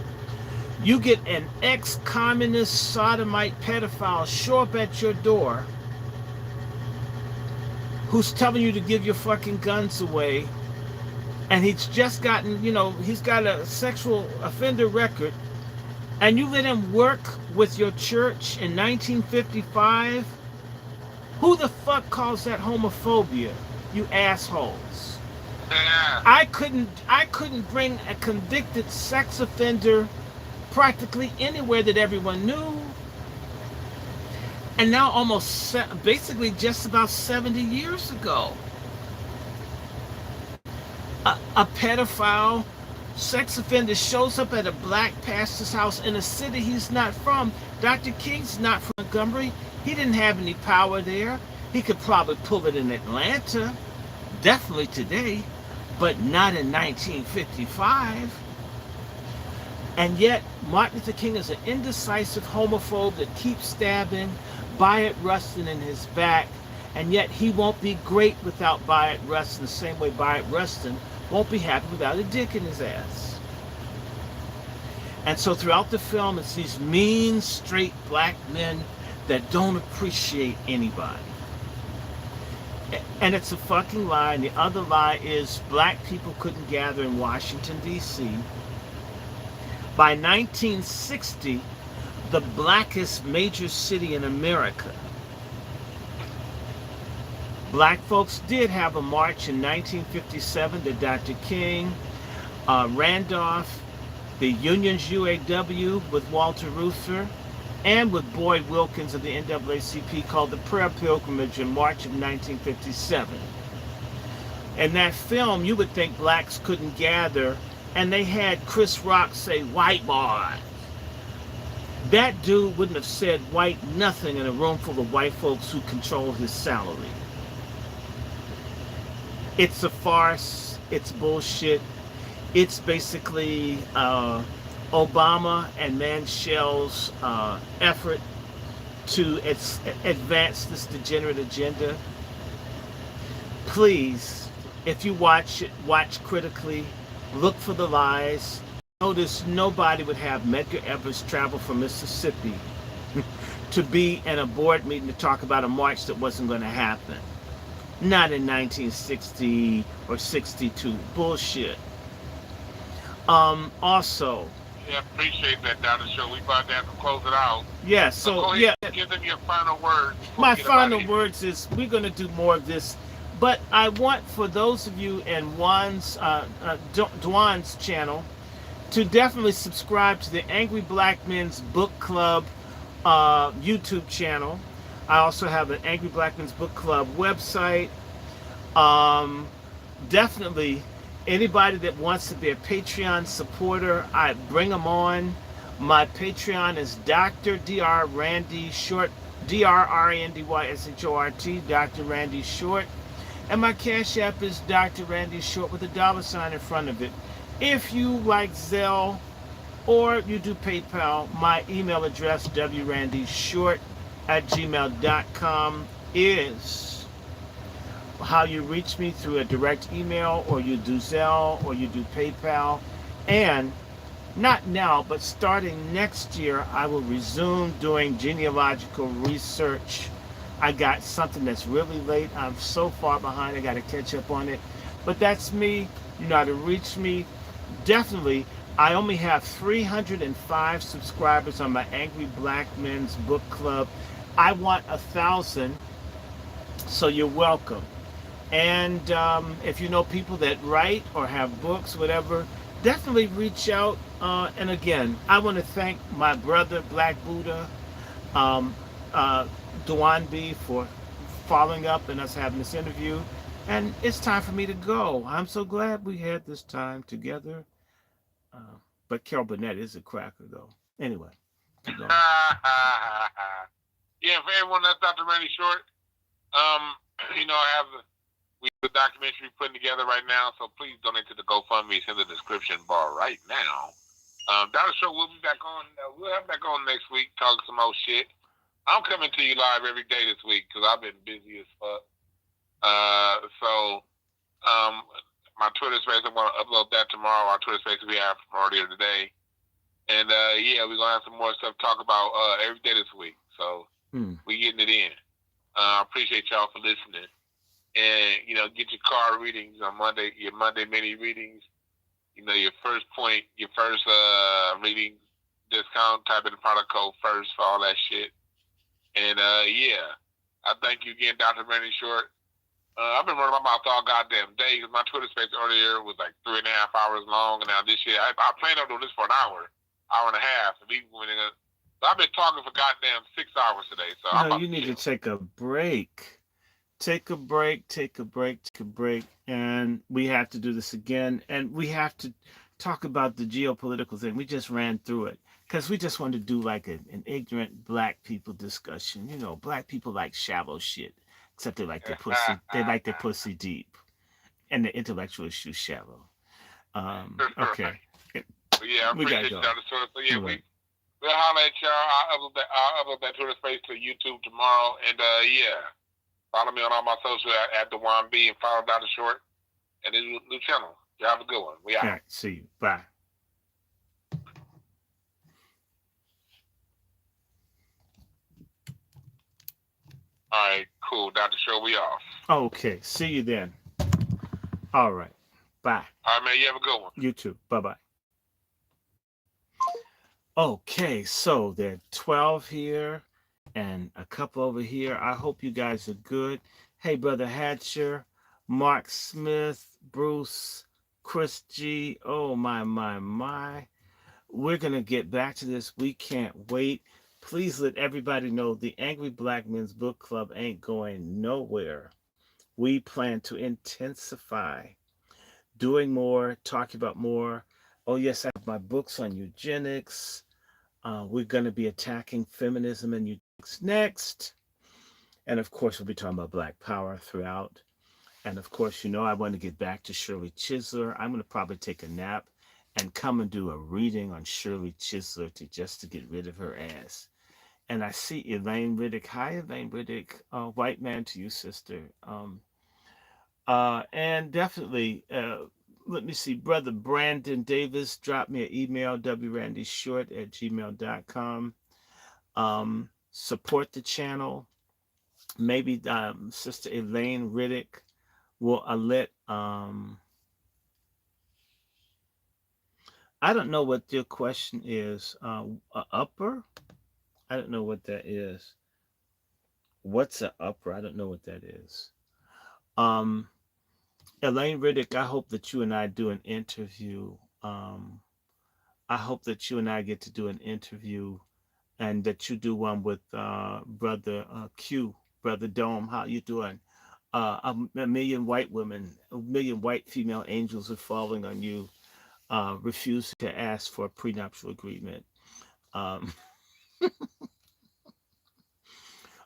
you get an ex-communist sodomite pedophile show up at your door who's telling you to give your fucking guns away, and he's just gotten, you know, he's got a sexual offender record, and you let him work with your church in 1955? Who the fuck calls that homophobia, you assholes? I couldn't bring a convicted sex offender practically anywhere that everyone knew. And now almost basically just about 70 years ago, a pedophile sex offender shows up at a black pastor's house in a city he's not from. Dr. King's not from Montgomery. He didn't have any power there. He could probably pull it in Atlanta, definitely today, but not in 1955. And yet, Martin Luther King is an indecisive homophobe that keeps stabbing Bayard Rustin in his back, and yet he won't be great without Bayard Rustin, the same way Bayard Rustin won't be happy without a dick in his ass. And so throughout the film, it's these mean, straight black men that don't appreciate anybody. And it's a fucking lie. And the other lie is black people couldn't gather in Washington, D.C. By 1960, the blackest major city in America, black folks did have a march in 1957 to Dr. King, Randolph, the Union's UAW with Walter Reuther, and with Boyd Wilkins of the NAACP, called the Prayer Pilgrimage in March of 1957. In that film, you would think blacks couldn't gather, and they had Chris Rock say, "White boy." That dude wouldn't have said white nothing in a room full of white folks who control his salary. It's a farce. It's bullshit. It's basically Obama and Manchel's effort to advance this degenerate agenda. Please, if you watch it, watch critically. Look for the lies. Notice nobody would have Medgar Evers travel from Mississippi to be in a board meeting to talk about a march that wasn't going to happen. Not in 1960 or 62. Bullshit. Also, yeah, appreciate that, Dr. Show. We about to have to close it out. Yeah, So so go ahead yeah, and give them your final words. my final words is we're going to do more of this, but I want for those of you in Dwan's channel to definitely subscribe to the Angry Black Men's Book Club YouTube channel. I also have an Angry Black Men's Book Club website. Definitely anybody that wants to be a Patreon supporter, I bring them on. My Patreon is Dr. Dr. Randy Short, DrRandyShort, Dr. Randy Short. And my Cash App is Dr. Randy Short with a $ in front of it. If you like Zelle or you do PayPal, my email address, wrandyshort@gmail.com, is how you reach me, through a direct email, or you do Zelle, or you do PayPal. And not now, but starting next year, I will resume doing genealogical research. I got something that's really late. I'm so far behind, I got to catch up on it. But that's me. You know how to reach me. Definitely, I only have 305 subscribers on my Angry Black Men's Book Club. I want 1,000, so you're welcome. And if you know people that write or have books, whatever, definitely reach out. And again, I want to thank my brother, Black Buddha, Dwan B, for following up and us having this interview. And it's time for me to go. I'm so glad we had this time together. But Carol Burnett is a cracker, though. Anyway, keep going. Yeah, for everyone that's Dr. Randy Short, you know, I have the documentary putting together right now, so please donate to the GoFundMe. It's in the description bar right now. Dr. Short, we'll be back on. We'll have back on next week talking some old shit. I'm coming to you live every day this week because I've been busy as fuck. My Twitter space, I'm going to upload that tomorrow. Our Twitter space we have from earlier today. And, yeah, we're going to have some more stuff to talk about every day this week. So we getting it in. I appreciate y'all for listening. And, you know, get your card readings on Monday, your Monday mini readings. You know, your first reading discount, type in the product code FIRST for all that shit. And, yeah, I thank you again, Dr. Randy Short. I've been running my mouth all goddamn day because my Twitter space earlier was like 3.5 hours long, and now this year I plan on doing this for an hour and a half. So I've been talking for goddamn 6 hours today. So no, you need to take a break. Take a break, and we have to do this again, and we have to talk about the geopolitical thing. We just ran through it because we just wanted to do like an ignorant black people discussion. You know, black people like shallow shit. Except they like their pussy. They like their pussy deep, and the intellectual issues shallow. Okay. Yeah, I appreciate you, Dr. Short. So yeah, we'll holler at y'all. I'll upload that Twitter space to YouTube tomorrow, and yeah, follow me on all my social at Dwan B, and follow Dr. Short and his new channel. Y'all have a good one. We out. All right. See you. Bye. All right, cool. Dr. Show, we off. Okay, see you then. All right, bye. All right, man. You have a good one. You too. Bye bye. Okay, so there are 12 here and a couple over here. I hope you guys are good. Hey, Brother Hatcher, Mark Smith, Bruce, Chris G. Oh, my. We're going to get back to this. We can't wait. Please let everybody know the Angry Black Men's Book Club ain't going nowhere. We plan to intensify doing more, talking about more. Oh, yes, I have my books on eugenics. We're going to be attacking feminism and eugenics next. And of course, we'll be talking about Black Power throughout. And of course, I want to get back to Shirley Chisler. I'm going to probably take a nap and come and do a reading on Shirley Chisler just to get rid of her ass. And I see Elaine Riddick. Hi, Elaine Riddick. White man to you, sister. And definitely, let me see, Brother Brandon Davis, drop me an email, wrandyshort@gmail.com. Support the channel. Maybe Sister Elaine Riddick will let, I don't know what your question is. Upper? I don't know what that is. What's an upper? I don't know what that is. Elaine Riddick, I hope that you and I do an interview. I hope that you and I get to do an interview and that you do one with Brother Q, Brother Dome. How you doing? A million white women, a million white female angels are falling on you, refusing to ask for a prenuptial agreement. Um,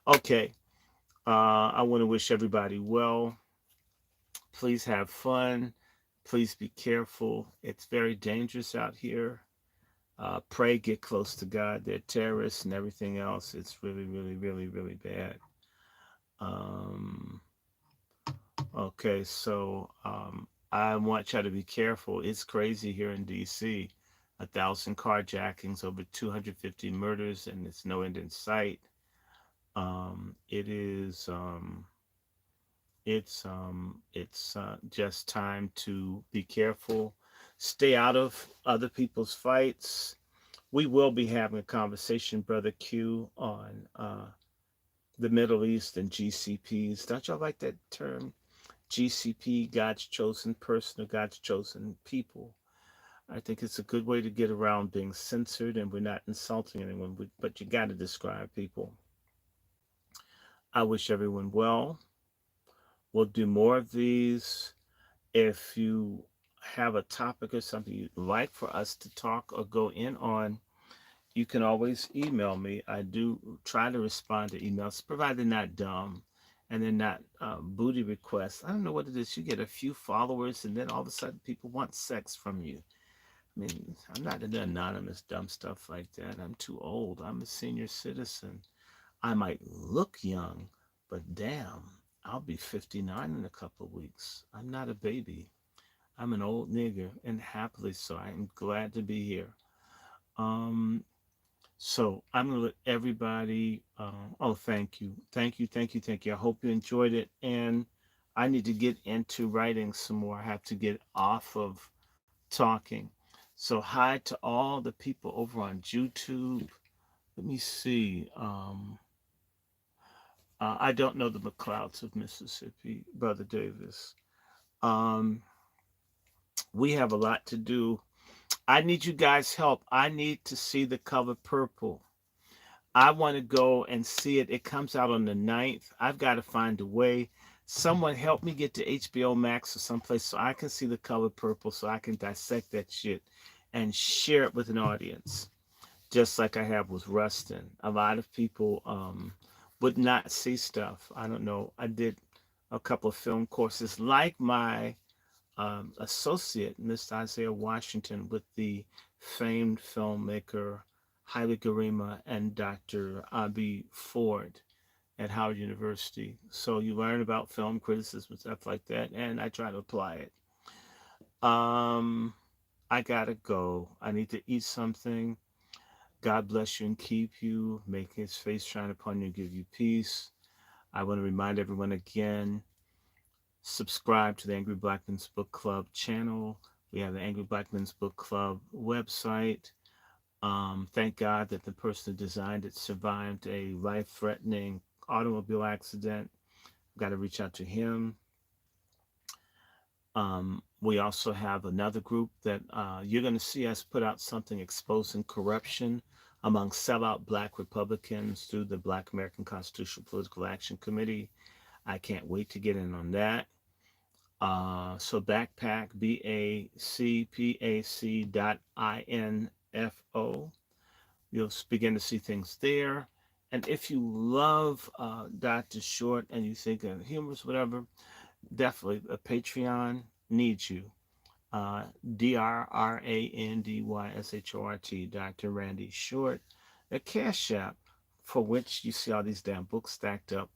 okay. I want to wish everybody well. Please have fun. Please be careful. It's very dangerous out here. Pray, get close to God. They're terrorists and everything else. It's really, really, really, really bad. Um, okay, so I want y'all to be careful. It's crazy here in D.C. 1,000 carjackings, over 250 murders, and it's no end in sight. It is. It's just time to be careful. Stay out of other people's fights. We will be having a conversation, Brother Q, on the Middle East and GCPs. Don't y'all like that term? GCP, God's chosen person or God's chosen people. I think it's a good way to get around being censored, and we're not insulting anyone, but you got to describe people. I wish everyone well. We'll do more of these. If you have a topic or something you'd like for us to talk or go in on, you can always email me. I do try to respond to emails, provided they're not dumb and they're not booty requests. I don't know what it is. You get a few followers, and then all of a sudden people want sex from you. I mean, I'm not into anonymous dumb stuff like that. I'm too old. I'm a senior citizen. I might look young, but damn, I'll be 59 in a couple of weeks. I'm not a baby. I'm an old nigger, and happily so. I am glad to be here. So I'm gonna let everybody. Oh, thank you, thank you, thank you, thank you. I hope you enjoyed it, and I need to get into writing some more. I have to get off of talking. So hi to all the people over on YouTube. Let me see. I don't know the McLeods of Mississippi, Brother Davis. Um, we have a lot to do. I need you guys' help. I need to see the cover purple. I want to go and see it. It comes out on the 9th. I've got to find a way. Someone help me get to HBO Max or someplace so I can see the color purple, so I can dissect that shit and share it with an audience, just like I have with Rustin. A lot of people would not see stuff. I don't know. I did a couple of film courses, like my associate, Mr. Isaiah Washington, with the famed filmmaker Haile Garima and Dr. Abi Ford at Howard University. So you learn about film criticism and stuff like that, and I try to apply it. I gotta go. I need to eat something. God bless you and keep you. Make his face shine upon you and give you peace. I want to remind everyone again, subscribe to the Angry Black Men's Book Club channel. We have the Angry Black Men's Book Club website. Thank God that the person who designed it survived a life-threatening automobile accident. Got to reach out to him. We also have another group that you're going to see us put out something exposing corruption among sellout Black Republicans through the Black American Constitutional Political Action Committee. I can't wait to get in on that. So backpack, BACPAC.info. You'll begin to see things there. And if you love Dr. Short and you think of humorous, whatever, definitely a Patreon needs you. DRRANDYSHORT, Dr. Randy Short. A Cash App for which you see all these damn books stacked up.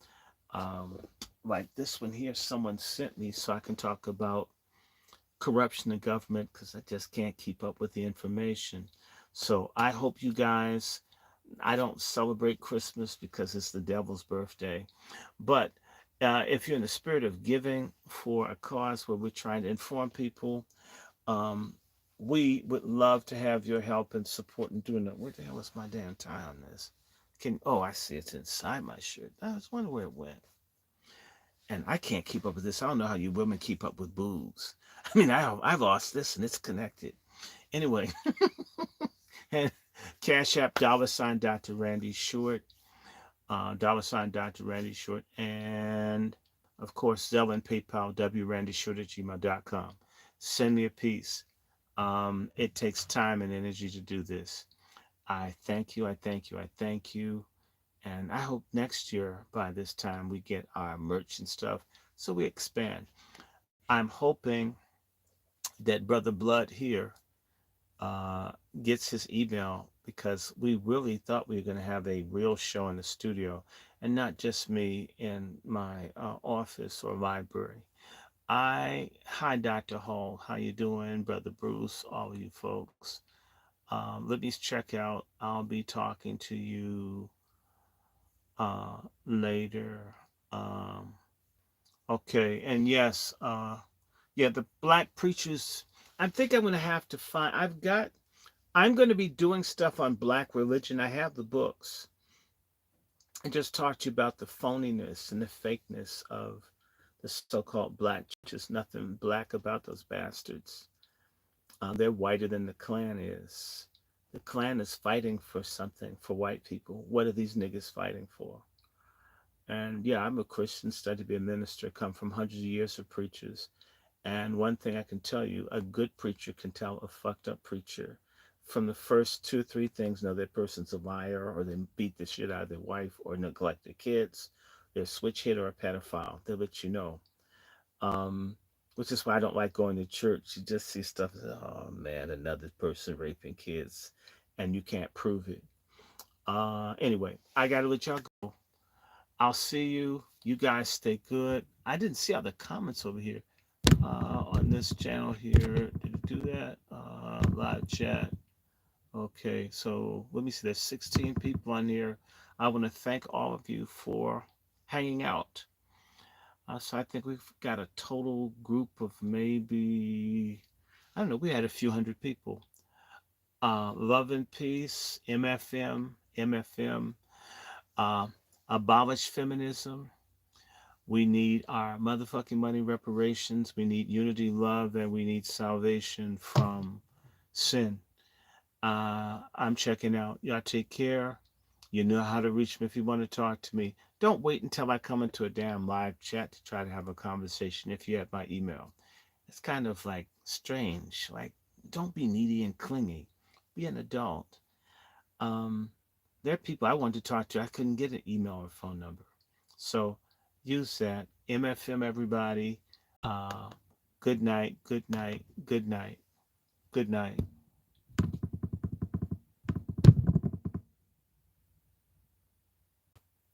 Like this one here, someone sent me so I can talk about corruption in government because I just can't keep up with the information. So I hope you guys, I don't celebrate Christmas because it's the devil's birthday, but if you're in the spirit of giving for a cause where we're trying to inform people, we would love to have your help and support in doing that. Where the hell is my damn tie on this? Oh, I see it's inside my shirt. I was wondering where it went. And I can't keep up with this. I don't know how you women keep up with boobs. I mean, I've lost this and it's connected. Anyway, and Cash App, $ Dr. Randy Short, $ Dr. Randy Short, and of course, Zelle and PayPal, wrandyshort@gmail.com. Send me a piece. It takes time and energy to do this. I thank you. I thank you. I thank you. And I hope next year by this time we get our merch and stuff so we expand. I'm hoping that Brother Blood here gets his email because we really thought we were going to have a real show in the studio and not just me in my office or library. Hi, Dr. Hall. How you doing, Brother Bruce, all of you folks? Let me check out. I'll be talking to you later. Um, okay, and yes, yeah, the black preachers. I think I'm gonna have to find. I'm going to be doing stuff on black religion. I have the books. I just talked to you about the phoniness and the fakeness of the so-called black churches. Nothing black about those bastards. They're whiter than the Klan is. The Klan is fighting for something for white people. What are these niggas fighting for? And yeah, I'm a Christian, studied to be a minister, come from hundreds of years of preachers. And one thing I can tell you, a good preacher can tell a fucked up preacher from the first 2 or 3 things. Know that person's a liar, or they beat the shit out of their wife, or neglect their kids, they're a switch hit or a pedophile. They'll let you know. Which is why I don't like going to church. You just see stuff, oh man, another person raping kids, and you can't prove it. Anyway, I gotta let y'all go. I'll see you. You guys stay good. I didn't see all the comments over here on this channel here. Did it do that? Live chat. Okay, so let me see. There's 16 people on here. I want to thank all of you for hanging out. So I think we've got a total group of maybe, I don't know, we had a few hundred people. Love and Peace, MFM, Abolish Feminism. We need our motherfucking money reparations. We need unity, love, and we need salvation from sin. I'm checking out. Y'all take care. You know how to reach me if you want to talk to me. Don't wait until I come into a damn live chat to try to have a conversation if you have my email. It's kind of like strange. Like, don't be needy and clingy. Be an adult. There are people I wanted to talk to. I couldn't get an email or phone number. So use that. MFM, everybody. Good night, good night, good night, good night.